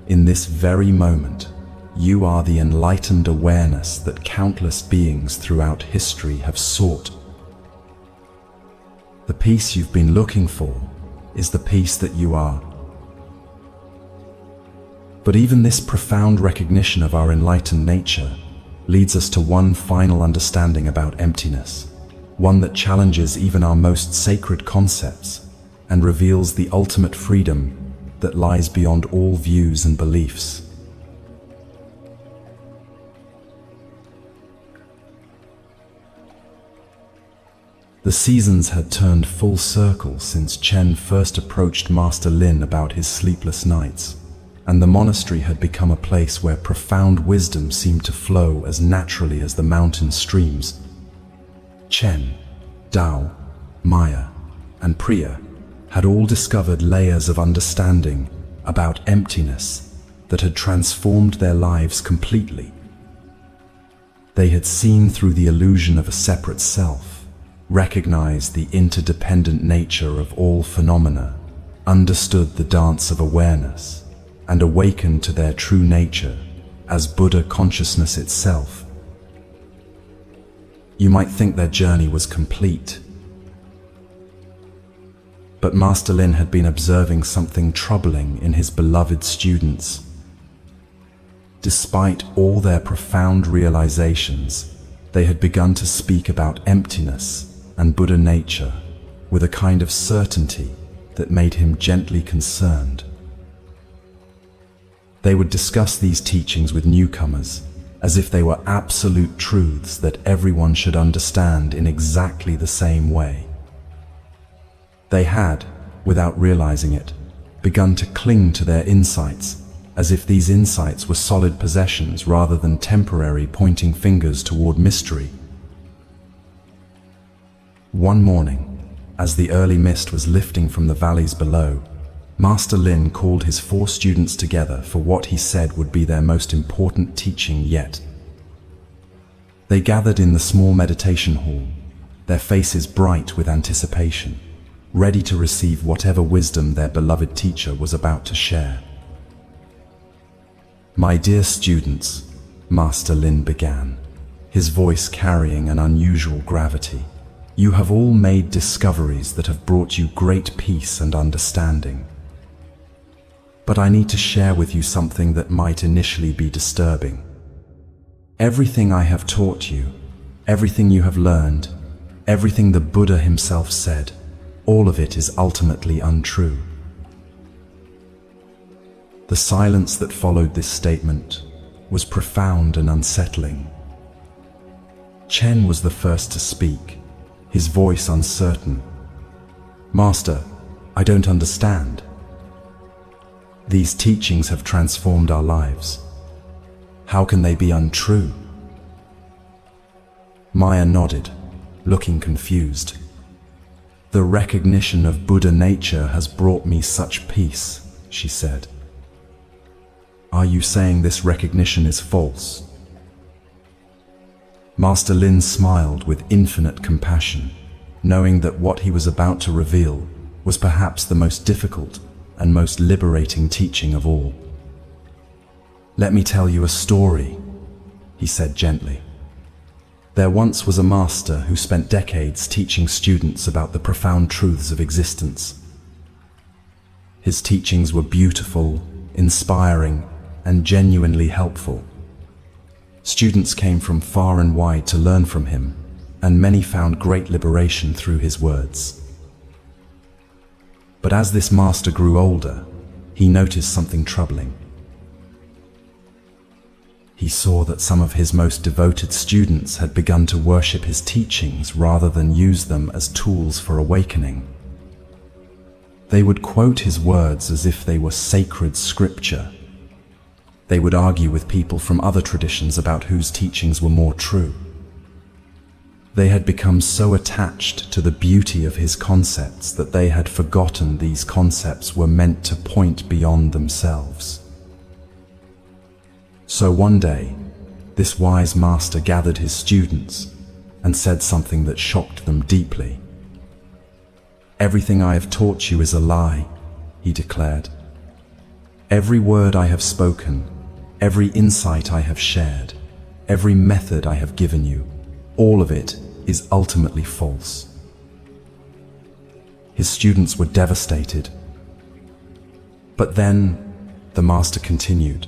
in this very moment, you are the enlightened awareness that countless beings throughout history have sought. The peace you've been looking for is the peace that you are. But even this profound recognition of our enlightened nature leads us to one final understanding about emptiness, one that challenges even our most sacred concepts and reveals the ultimate freedom that lies beyond all views and beliefs. The seasons had turned full circle since Chen first approached Master Lin about his sleepless nights, and the monastery had become a place where profound wisdom seemed to flow as naturally as the mountain streams. Chen, Dao, Maya, and Priya had all discovered layers of understanding about emptiness that had transformed their lives completely. They had seen through the illusion of a separate self, recognized the interdependent nature of all phenomena, understood the dance of awareness, and awakened to their true nature as Buddha consciousness itself. You might think their journey was complete, but Master Lin had been observing something troubling in his beloved students. Despite all their profound realizations, they had begun to speak about emptiness and Buddha nature with a kind of certainty that made him gently concerned. They would discuss these teachings with newcomers as if they were absolute truths that everyone should understand in exactly the same way. They had, without realizing it, begun to cling to their insights as if these insights were solid possessions rather than temporary pointing fingers toward mystery. One morning, as the early mist was lifting from the valleys below, Master Lin called his 4 students together for what he said would be their most important teaching yet. They gathered in the small meditation hall, their faces bright with anticipation, ready to receive whatever wisdom their beloved teacher was about to share. "My dear students," Master Lin began, his voice carrying an unusual gravity, "you have all made discoveries that have brought you great peace and understanding. But I need to share with you something that might initially be disturbing. Everything I have taught you, everything you have learned, everything the Buddha himself said, all of it is ultimately untrue." The silence that followed this statement was profound and unsettling. Chen was the first to speak, his voice uncertain. "Master, I don't understand. These teachings have transformed our lives. How can they be untrue?" Maya nodded, looking confused. "The recognition of Buddha nature has brought me such peace," she said. "Are you saying this recognition is false?" Master Lin smiled with infinite compassion, knowing that what he was about to reveal was perhaps the most difficult and most liberating teaching of all. "Let me tell you a story," he said gently. "There once was a master who spent decades teaching students about the profound truths of existence. His teachings were beautiful, inspiring, and genuinely helpful. Students came from far and wide to learn from him, and many found great liberation through his words. But as this master grew older, he noticed something troubling. He saw that some of his most devoted students had begun to worship his teachings rather than use them as tools for awakening. They would quote his words as if they were sacred scripture. They would argue with people from other traditions about whose teachings were more true. They had become so attached to the beauty of his concepts that they had forgotten these concepts were meant to point beyond themselves. So one day, this wise master gathered his students and said something that shocked them deeply. Everything I have taught you is a lie, he declared. Every word I have spoken, every insight I have shared, every method I have given you, all of it is ultimately false. His students were devastated. But then, the master continued,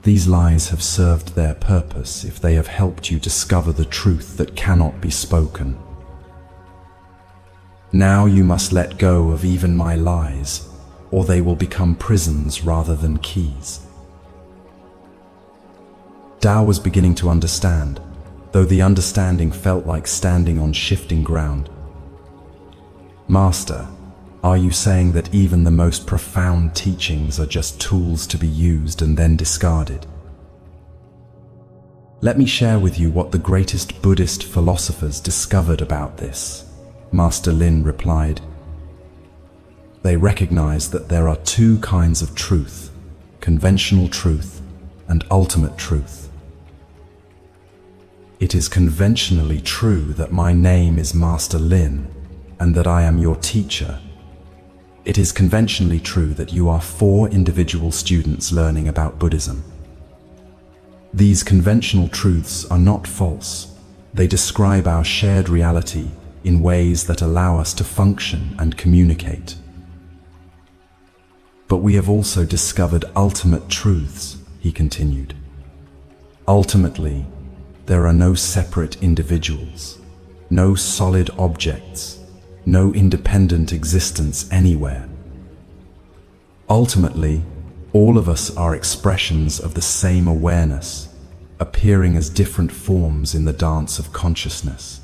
these lies have served their purpose if they have helped you discover the truth that cannot be spoken. Now you must let go of even my lies, or they will become prisons rather than keys. Tao was beginning to understand, though the understanding felt like standing on shifting ground. Master, are you saying that even the most profound teachings are just tools to be used and then discarded? Let me share with you what the greatest Buddhist philosophers discovered about this, Master Lin replied. They recognized that there are two kinds of truth, conventional truth and ultimate truth. It is conventionally true that my name is Master Lin and that I am your teacher. It is conventionally true that you are 4 individual students learning about Buddhism. These conventional truths are not false. They describe our shared reality in ways that allow us to function and communicate. But we have also discovered ultimate truths, he continued. Ultimately, there are no separate individuals, no solid objects, no independent existence anywhere. Ultimately, all of us are expressions of the same awareness, appearing as different forms in the dance of consciousness.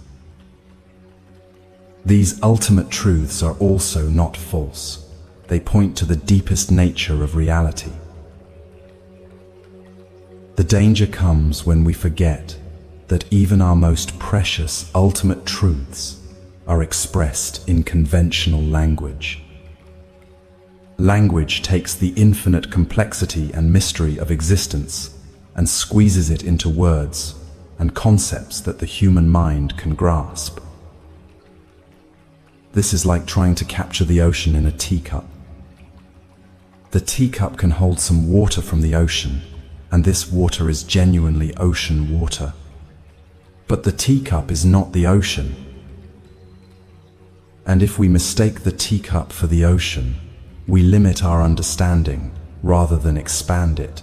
These ultimate truths are also not false. They point to the deepest nature of reality. The danger comes when we forget that even our most precious ultimate truths are expressed in conventional language. Language takes the infinite complexity and mystery of existence and squeezes it into words and concepts that the human mind can grasp. This is like trying to capture the ocean in a teacup. The teacup can hold some water from the ocean, and this water is genuinely ocean water. But the teacup is not the ocean. And if we mistake the teacup for the ocean, we limit our understanding rather than expand it.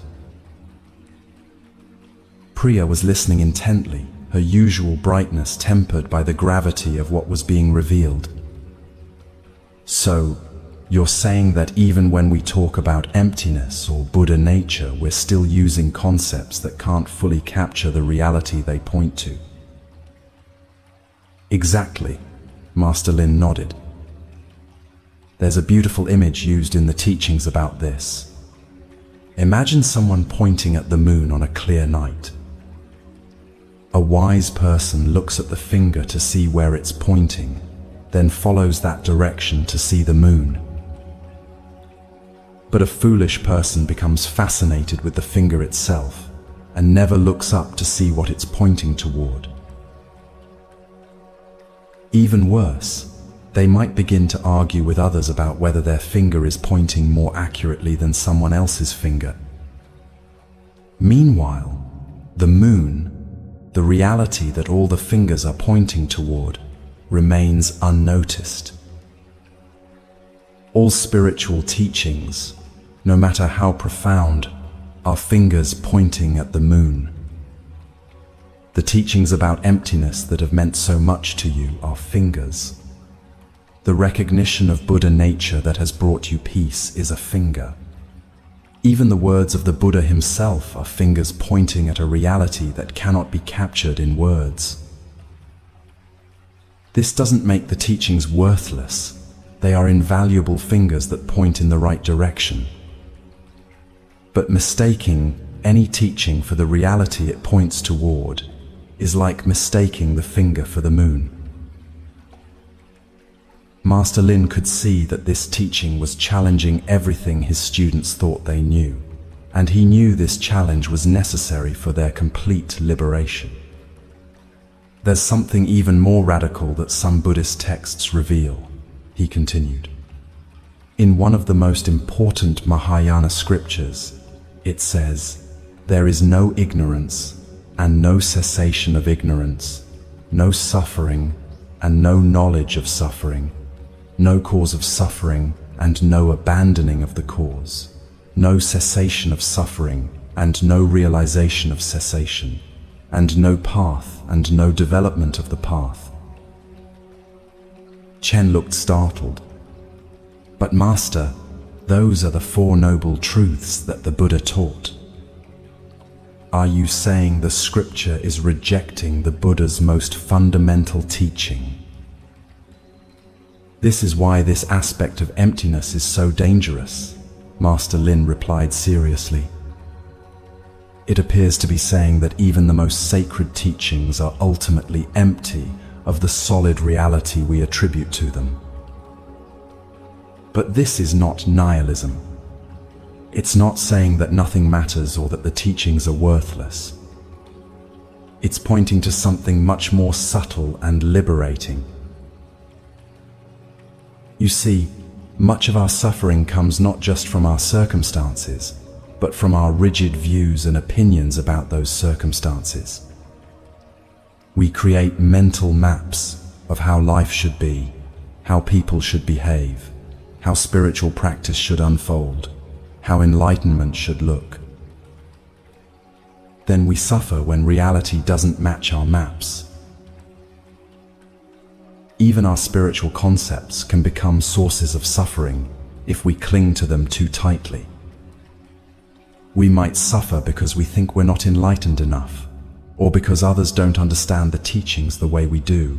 Priya was listening intently, her usual brightness tempered by the gravity of what was being revealed. So, you're saying that even when we talk about emptiness or Buddha nature, we're still using concepts that can't fully capture the reality they point to? Exactly, Master Lin nodded. There's a beautiful image used in the teachings about this. Imagine someone pointing at the moon on a clear night. A wise person looks at the finger to see where it's pointing, then follows that direction to see the moon. But a foolish person becomes fascinated with the finger itself and never looks up to see what it's pointing toward. Even worse, they might begin to argue with others about whether their finger is pointing more accurately than someone else's finger. Meanwhile, the moon, the reality that all the fingers are pointing toward, remains unnoticed. All spiritual teachings, no matter how profound, are fingers pointing at the moon. The teachings about emptiness that have meant so much to you are fingers. The recognition of Buddha nature that has brought you peace is a finger. Even the words of the Buddha himself are fingers pointing at a reality that cannot be captured in words. This doesn't make the teachings worthless. They are invaluable fingers that point in the right direction. But mistaking any teaching for the reality it points toward is like mistaking the finger for the moon. Master Lin could see that this teaching was challenging everything his students thought they knew, and he knew this challenge was necessary for their complete liberation. There's something even more radical that some Buddhist texts reveal. he continued. In one of the most important Mahayana scriptures, it says, "There is no ignorance and no cessation of ignorance, no suffering and no knowledge of suffering, no cause of suffering and no abandoning of the cause, no cessation of suffering and no realization of cessation, and no path and no development of the path." Chen looked startled. "But Master, those are the Four Noble Truths that the Buddha taught. Are you saying the scripture is rejecting the Buddha's most fundamental teaching?" "This is why this aspect of emptiness is so dangerous," Master Lin replied seriously. "It appears to be saying that even the most sacred teachings are ultimately empty of the solid reality we attribute to them. But this is not nihilism. It's not saying that nothing matters or that the teachings are worthless. It's pointing to something much more subtle and liberating. You see, much of our suffering comes not just from our circumstances, but from our rigid views and opinions about those circumstances. We create mental maps of how life should be, how people should behave, how spiritual practice should unfold, how enlightenment should look. Then we suffer when reality doesn't match our maps. Even our spiritual concepts can become sources of suffering if we cling to them too tightly. We might suffer because we think we're not enlightened enough, or because others don't understand the teachings the way we do,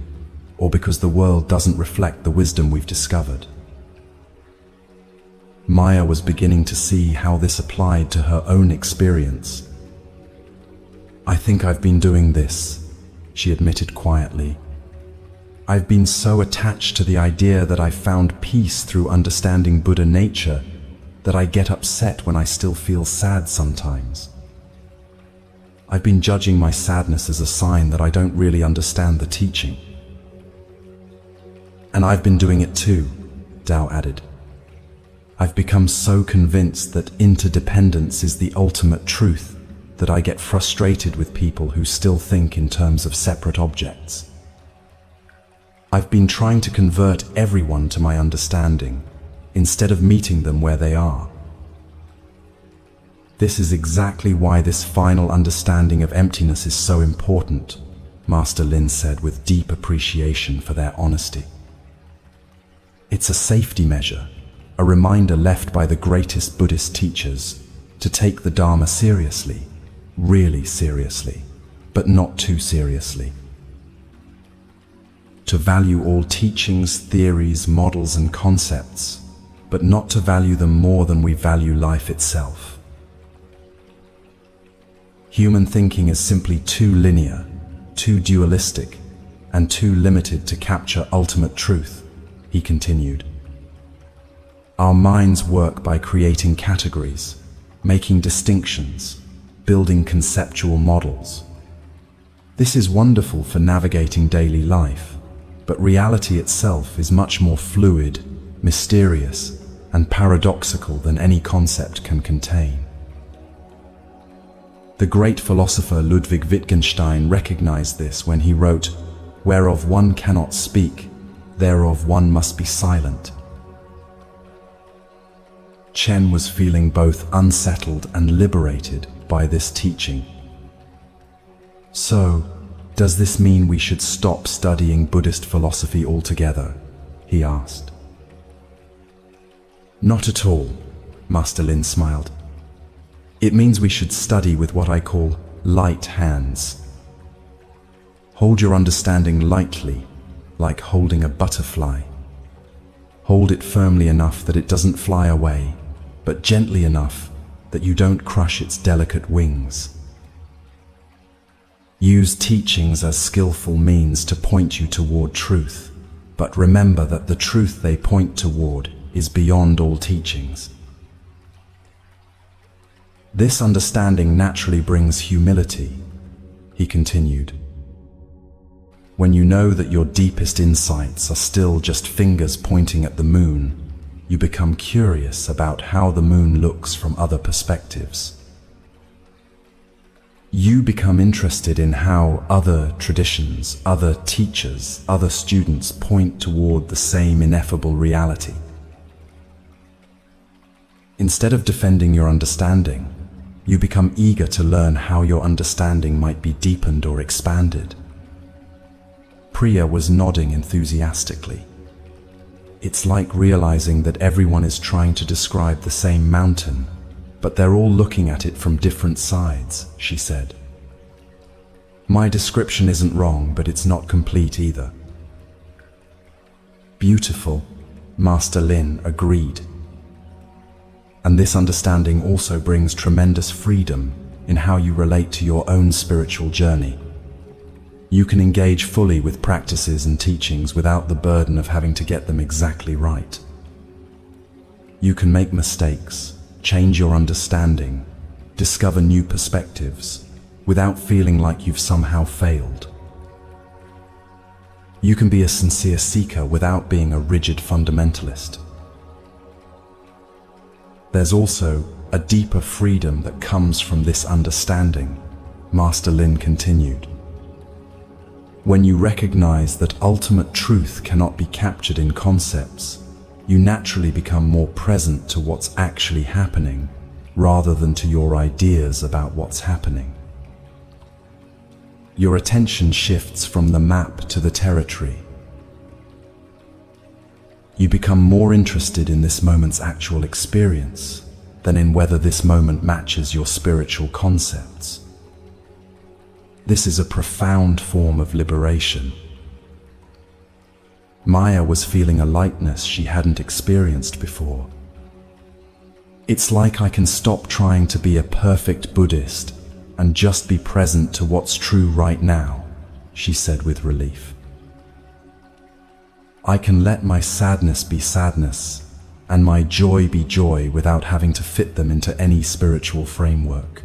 or because the world doesn't reflect the wisdom we've discovered. Maya was beginning to see how this applied to her own experience. "I think I've been doing this," she admitted quietly. "I've been so attached to the idea that I've found peace through understanding Buddha nature that I get upset when I still feel sad sometimes. I've been judging my sadness as a sign that I don't really understand the teaching." "And I've been doing it too," Dao added. "I've become so convinced that interdependence is the ultimate truth that I get frustrated with people who still think in terms of separate objects. I've been trying to convert everyone to my understanding, instead of meeting them where they are. This is exactly why this final understanding of emptiness is so important," Master Lin said with deep appreciation for their honesty. "It's a safety measure, a reminder left by the greatest Buddhist teachers to take the Dharma seriously, really seriously, but not too seriously. To value all teachings, theories, models, and concepts, but not to value them more than we value life itself. Human thinking is simply too linear, too dualistic, and too limited to capture ultimate truth," he continued. "Our minds work by creating categories, making distinctions, building conceptual models. This is wonderful for navigating daily life, but reality itself is much more fluid, mysterious, and paradoxical than any concept can contain." The great philosopher Ludwig Wittgenstein recognized this when he wrote, "Whereof one cannot speak, thereof one must be silent." Chen was feeling both unsettled and liberated by this teaching. "So, does this mean we should stop studying Buddhist philosophy altogether?" he asked. "Not at all," Master Lin smiled. "It means we should study with what I call light hands. Hold your understanding lightly, like holding a butterfly. Hold it firmly enough that it doesn't fly away, but gently enough that you don't crush its delicate wings. Use teachings as skillful means to point you toward truth, but remember that the truth they point toward is beyond all teachings. This understanding naturally brings humility," he continued. When you know that your deepest insights are still just fingers pointing at the moon, you become curious about how the moon looks from other perspectives. You become interested in how other traditions, other teachers, other students point toward the same ineffable reality. Instead of defending your understanding, you become eager to learn how your understanding might be deepened or expanded. Priya was nodding enthusiastically. It's like realizing that everyone is trying to describe the same mountain, but they're all looking at it from different sides, she said. My description isn't wrong, but it's not complete either. Beautiful, Master Lin agreed. And this understanding also brings tremendous freedom in how you relate to your own spiritual journey. You can engage fully with practices and teachings without the burden of having to get them exactly right. You can make mistakes, change your understanding, discover new perspectives, without feeling like you've somehow failed. You can be a sincere seeker without being a rigid fundamentalist. There's also a deeper freedom that comes from this understanding, Master Lin continued. When you recognize that ultimate truth cannot be captured in concepts, you naturally become more present to what's actually happening, rather than to your ideas about what's happening. Your attention shifts from the map to the territory. You become more interested in this moment's actual experience than in whether this moment matches your spiritual concepts. This is a profound form of liberation. Maya was feeling a lightness she hadn't experienced before. It's like I can stop trying to be a perfect Buddhist and just be present to what's true right now, she said with relief. I can let my sadness be sadness and my joy be joy without having to fit them into any spiritual framework.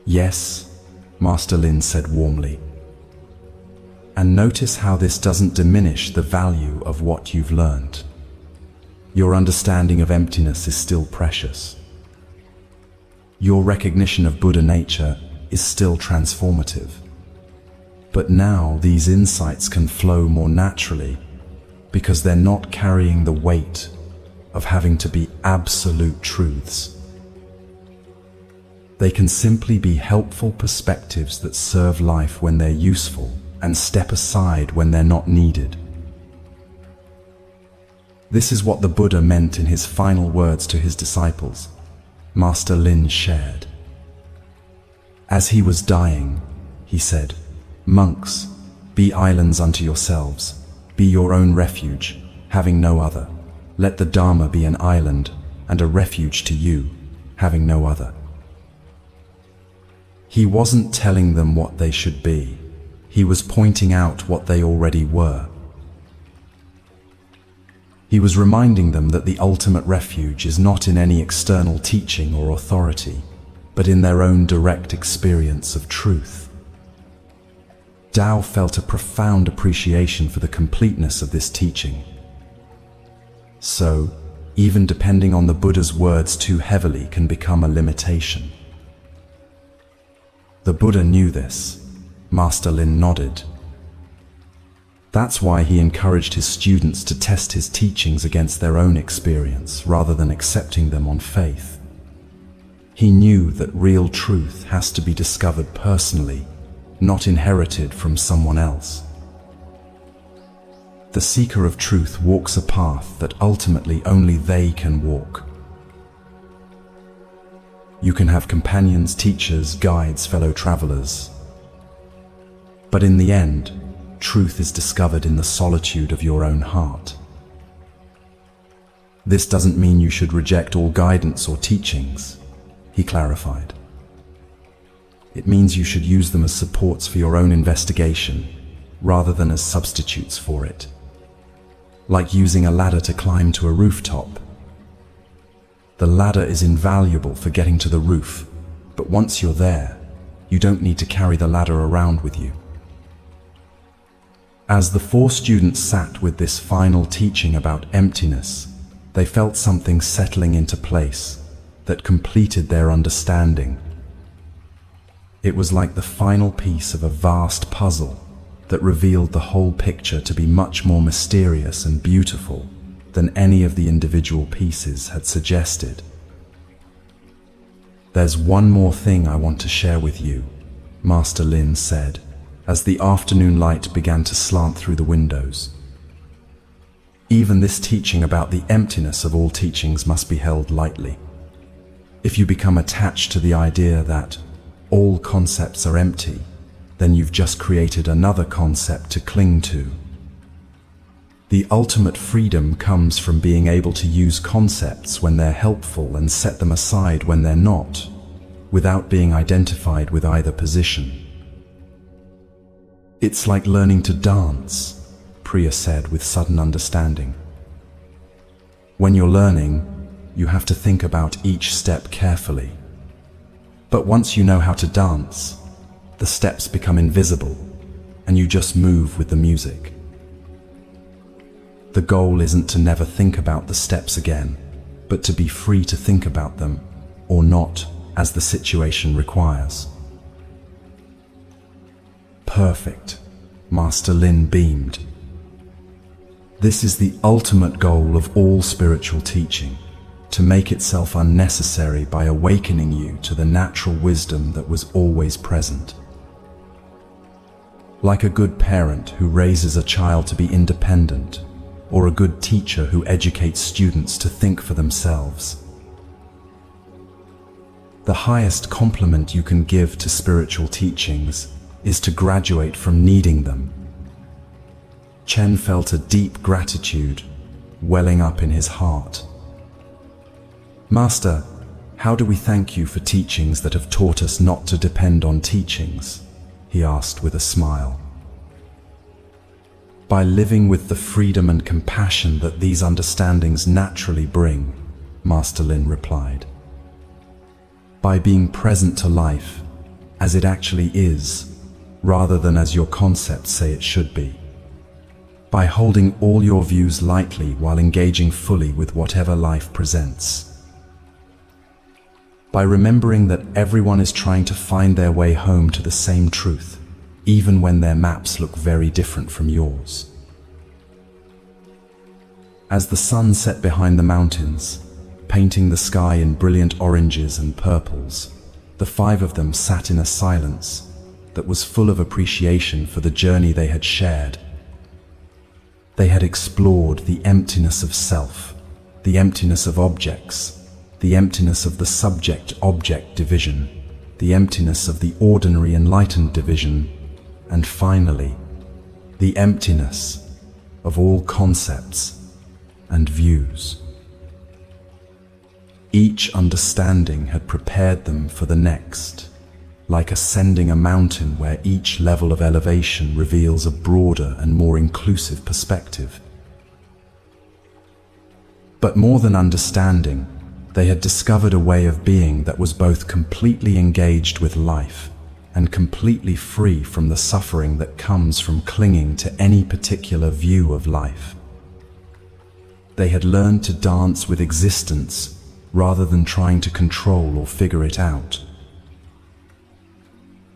Yes, Master Lin said warmly. And notice how this doesn't diminish the value of what you've learned. Your understanding of emptiness is still precious. Your recognition of Buddha nature is still transformative. But now these insights can flow more naturally because they're not carrying the weight of having to be absolute truths. They can simply be helpful perspectives that serve life when they're useful and step aside when they're not needed. This is what the Buddha meant in his final words to his disciples, Master Lin shared. As he was dying, he said, "Monks, be islands unto yourselves, be your own refuge, having no other. Let the Dharma be an island and a refuge to you, having no other." He wasn't telling them what they should be. He was pointing out what they already were. He was reminding them that the ultimate refuge is not in any external teaching or authority, but in their own direct experience of truth. Tao felt a profound appreciation for the completeness of this teaching. So, even depending on the Buddha's words too heavily can become a limitation. The Buddha knew this. Master Lin nodded. That's why he encouraged his students to test his teachings against their own experience rather than accepting them on faith. He knew that real truth has to be discovered personally, not inherited from someone else. The seeker of truth walks a path that ultimately only they can walk. You can have companions, teachers, guides, fellow travelers. But in the end, truth is discovered in the solitude of your own heart. This doesn't mean you should reject all guidance or teachings, he clarified. It means you should use them as supports for your own investigation, rather than as substitutes for it. Like using a ladder to climb to a rooftop. The ladder is invaluable for getting to the roof, but once you're there, you don't need to carry the ladder around with you. As the four students sat with this final teaching about emptiness, they felt something settling into place that completed their understanding. It was like the final piece of a vast puzzle that revealed the whole picture to be much more mysterious and beautiful than any of the individual pieces had suggested. "There's one more thing I want to share with you," Master Lin said, as the afternoon light began to slant through the windows. "Even this teaching about the emptiness of all teachings must be held lightly. If you become attached to the idea that all concepts are empty, then you've just created another concept to cling to. The ultimate freedom comes from being able to use concepts when they're helpful and set them aside when they're not, without being identified with either position. It's like learning to dance," Priya said with sudden understanding. "When you're learning, you have to think about each step carefully. But once you know how to dance, the steps become invisible, and you just move with the music. The goal isn't to never think about the steps again, but to be free to think about them, or not, as the situation requires." "Perfect," Master Lin beamed. "This is the ultimate goal of all spiritual teaching, to make itself unnecessary by awakening you to the natural wisdom that was always present. Like a good parent who raises a child to be independent, or a good teacher who educates students to think for themselves. The highest compliment you can give to spiritual teachings is to graduate from needing them." Chen felt a deep gratitude welling up in his heart. "Master, how do we thank you for teachings that have taught us not to depend on teachings?" he asked with a smile. "By living with the freedom and compassion that these understandings naturally bring," Master Lin replied. "By being present to life as it actually is, rather than as your concepts say it should be. By holding all your views lightly while engaging fully with whatever life presents. By remembering that everyone is trying to find their way home to the same truth, even when their maps look very different from yours." As the sun set behind the mountains, painting the sky in brilliant oranges and purples, the five of them sat in a silence that was full of appreciation for the journey they had shared. They had explored the emptiness of self, the emptiness of objects, the emptiness of the subject-object division, the emptiness of the ordinary enlightened division, and finally, the emptiness of all concepts and views. Each understanding had prepared them for the next, like ascending a mountain where each level of elevation reveals a broader and more inclusive perspective. But more than understanding, they had discovered a way of being that was both completely engaged with life and completely free from the suffering that comes from clinging to any particular view of life. They had learned to dance with existence rather than trying to control or figure it out.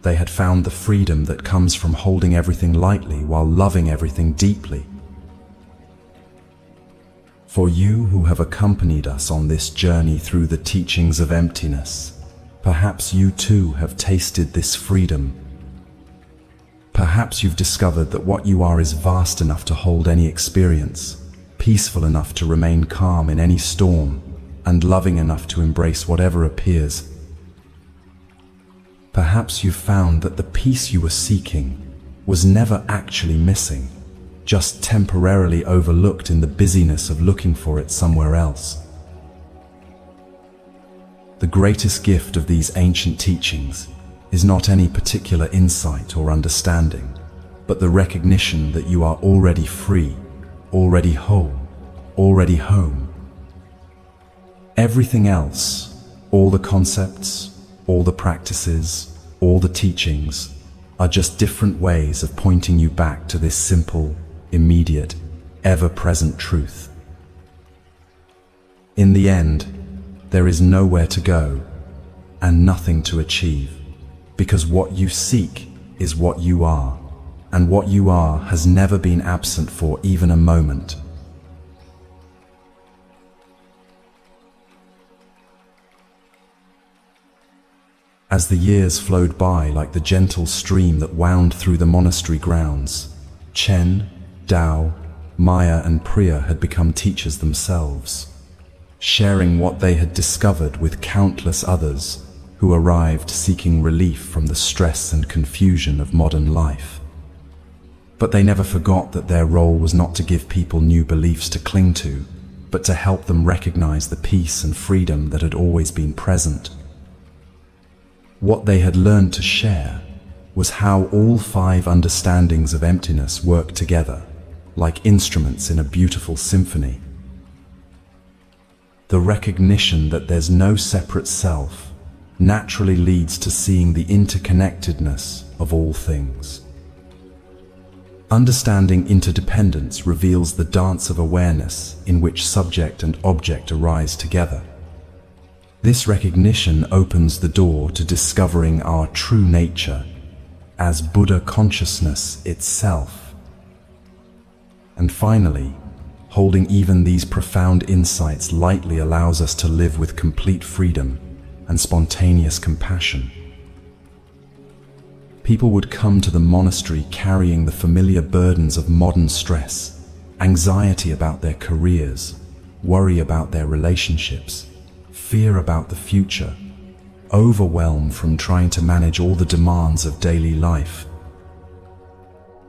They had found the freedom that comes from holding everything lightly while loving everything deeply. For you who have accompanied us on this journey through the teachings of emptiness, perhaps you too have tasted this freedom. Perhaps you've discovered that what you are is vast enough to hold any experience, peaceful enough to remain calm in any storm, and loving enough to embrace whatever appears. Perhaps you found that the peace you were seeking was never actually missing, just temporarily overlooked in the busyness of looking for it somewhere else. The greatest gift of these ancient teachings is not any particular insight or understanding, but the recognition that you are already free, already whole, already home. Everything else, all the concepts, all the practices, all the teachings, are just different ways of pointing you back to this simple, immediate, ever-present truth. In the end, there is nowhere to go and nothing to achieve, because what you seek is what you are, and what you are has never been absent for even a moment. As the years flowed by like the gentle stream that wound through the monastery grounds, Chen, Dao, Maya and Priya had become teachers themselves, sharing what they had discovered with countless others who arrived seeking relief from the stress and confusion of modern life. But they never forgot that their role was not to give people new beliefs to cling to, but to help them recognize the peace and freedom that had always been present. What they had learned to share was how all 5 understandings of emptiness work together, like instruments in a beautiful symphony. The recognition that there's no separate self naturally leads to seeing the interconnectedness of all things. Understanding interdependence reveals the dance of awareness in which subject and object arise together. This recognition opens the door to discovering our true nature as Buddha consciousness itself. And finally, holding even these profound insights lightly allows us to live with complete freedom and spontaneous compassion. People would come to the monastery carrying the familiar burdens of modern stress, anxiety about their careers, worry about their relationships, fear about the future, overwhelm from trying to manage all the demands of daily life.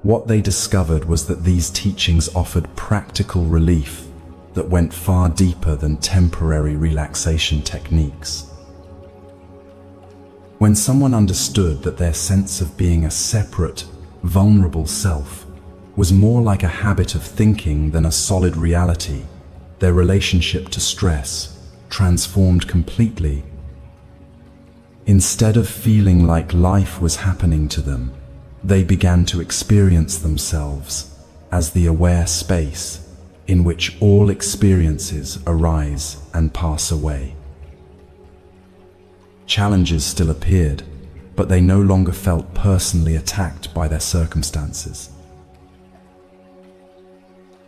What they discovered was that these teachings offered practical relief that went far deeper than temporary relaxation techniques. When someone understood that their sense of being a separate, vulnerable self was more like a habit of thinking than a solid reality, their relationship to stress transformed completely. Instead of feeling like life was happening to them, they began to experience themselves as the aware space in which all experiences arise and pass away. Challenges still appeared, but they no longer felt personally attacked by their circumstances.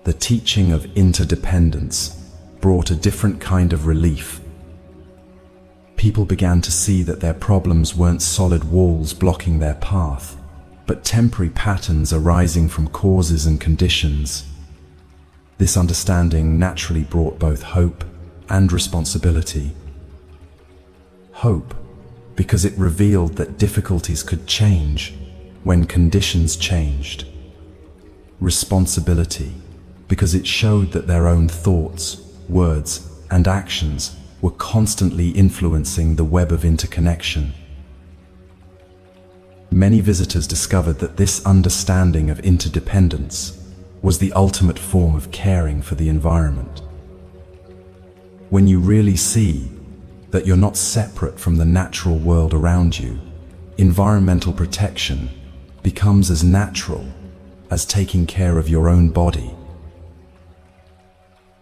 The teaching of interdependence brought a different kind of relief. People began to see that their problems weren't solid walls blocking their path, but temporary patterns arising from causes and conditions. This understanding naturally brought both hope and responsibility. Hope, because it revealed that difficulties could change when conditions changed. Responsibility, because it showed that their own thoughts, words, and actions were constantly influencing the web of interconnection. Many visitors discovered that this understanding of interdependence was the ultimate form of caring for the environment. When you really see that you're not separate from the natural world around you, environmental protection becomes as natural as taking care of your own body.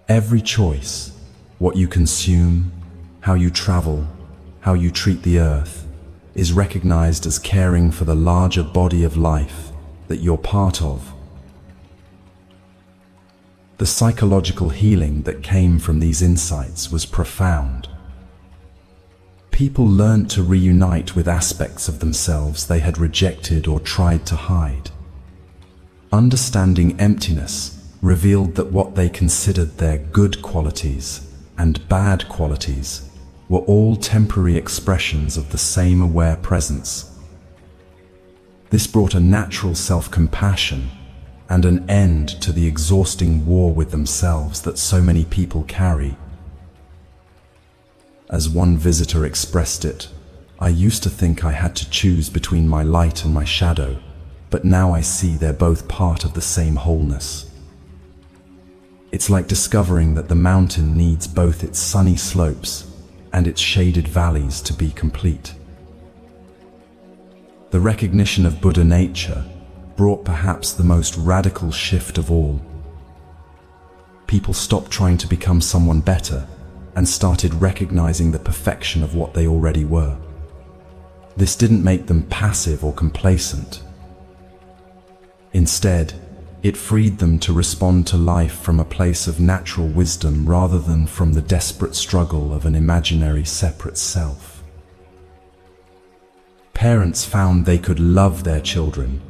Every choice, what you consume, how you travel, how you treat the earth, is recognized as caring for the larger body of life that you're part of. The psychological healing that came from these insights was profound. People learned to reunite with aspects of themselves they had rejected or tried to hide. Understanding emptiness revealed that what they considered their good qualities and bad qualities were all temporary expressions of the same aware presence. This brought a natural self-compassion and an end to the exhausting war with themselves that so many people carry. As one visitor expressed it, "I used to think I had to choose between my light and my shadow, but now I see they're both part of the same wholeness." It's like discovering that the mountain needs both its sunny slopes and its shaded valleys to be complete. The recognition of Buddha nature brought perhaps the most radical shift of all. People stopped trying to become someone better and started recognizing the perfection of what they already were. This didn't make them passive or complacent. Instead, it freed them to respond to life from a place of natural wisdom rather than from the desperate struggle of an imaginary separate self. Parents found they could love their children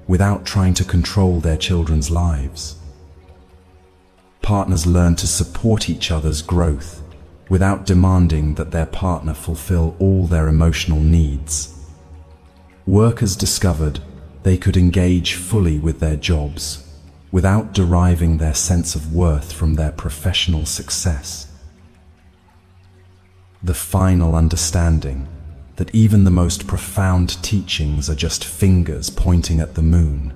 without trying to control their children's lives. Partners learned to support each other's growth without demanding that their partner fulfill all their emotional needs. Workers discovered they could engage fully with their jobs without deriving their sense of worth from their professional success. The final understanding that even the most profound teachings are just fingers pointing at the moon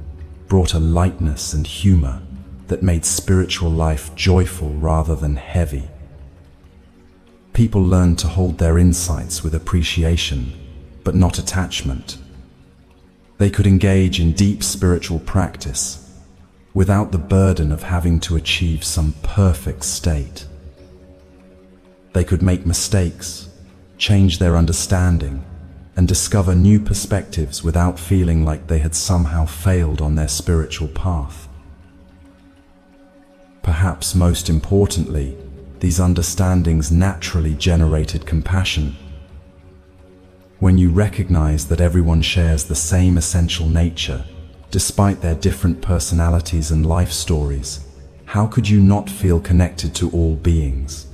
brought a lightness and humor that made spiritual life joyful rather than heavy. People learned to hold their insights with appreciation, but not attachment. They could engage in deep spiritual practice without the burden of having to achieve some perfect state. They could make mistakes, change their understanding, and discover new perspectives without feeling like they had somehow failed on their spiritual path. Perhaps most importantly, these understandings naturally generated compassion. When you recognize that everyone shares the same essential nature, despite their different personalities and life stories, how could you not feel connected to all beings?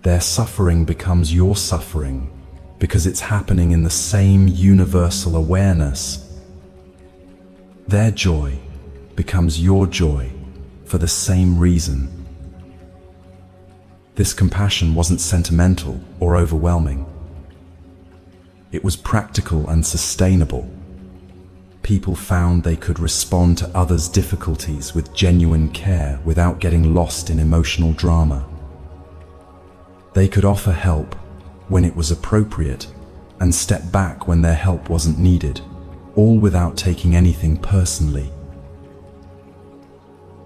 Their suffering becomes your suffering because it's happening in the same universal awareness. Their joy becomes your joy for the same reason. This compassion wasn't sentimental or overwhelming. It was practical and sustainable. People found they could respond to others' difficulties with genuine care without getting lost in emotional drama. They could offer help when it was appropriate and step back when their help wasn't needed, all without taking anything personally.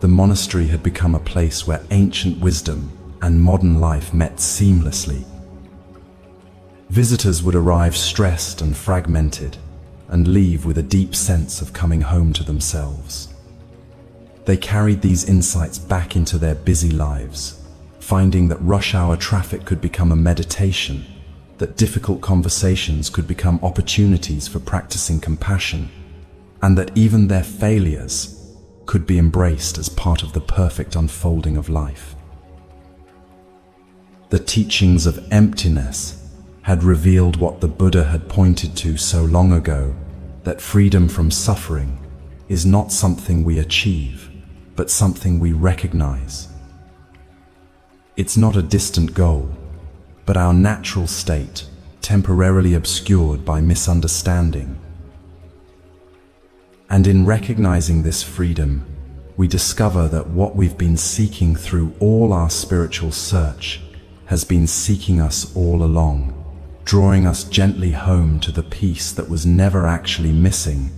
The monastery had become a place where ancient wisdom and modern life met seamlessly. Visitors would arrive stressed and fragmented and leave with a deep sense of coming home to themselves. They carried these insights back into their busy lives, finding that rush hour traffic could become a meditation, that difficult conversations could become opportunities for practicing compassion, and that even their failures could be embraced as part of the perfect unfolding of life. The teachings of emptiness had revealed what the Buddha had pointed to so long ago, that freedom from suffering is not something we achieve, but something we recognize. It's not a distant goal, but our natural state, temporarily obscured by misunderstanding. And in recognizing this freedom, we discover that what we've been seeking through all our spiritual search has been seeking us all along, drawing us gently home to the peace that was never actually missing,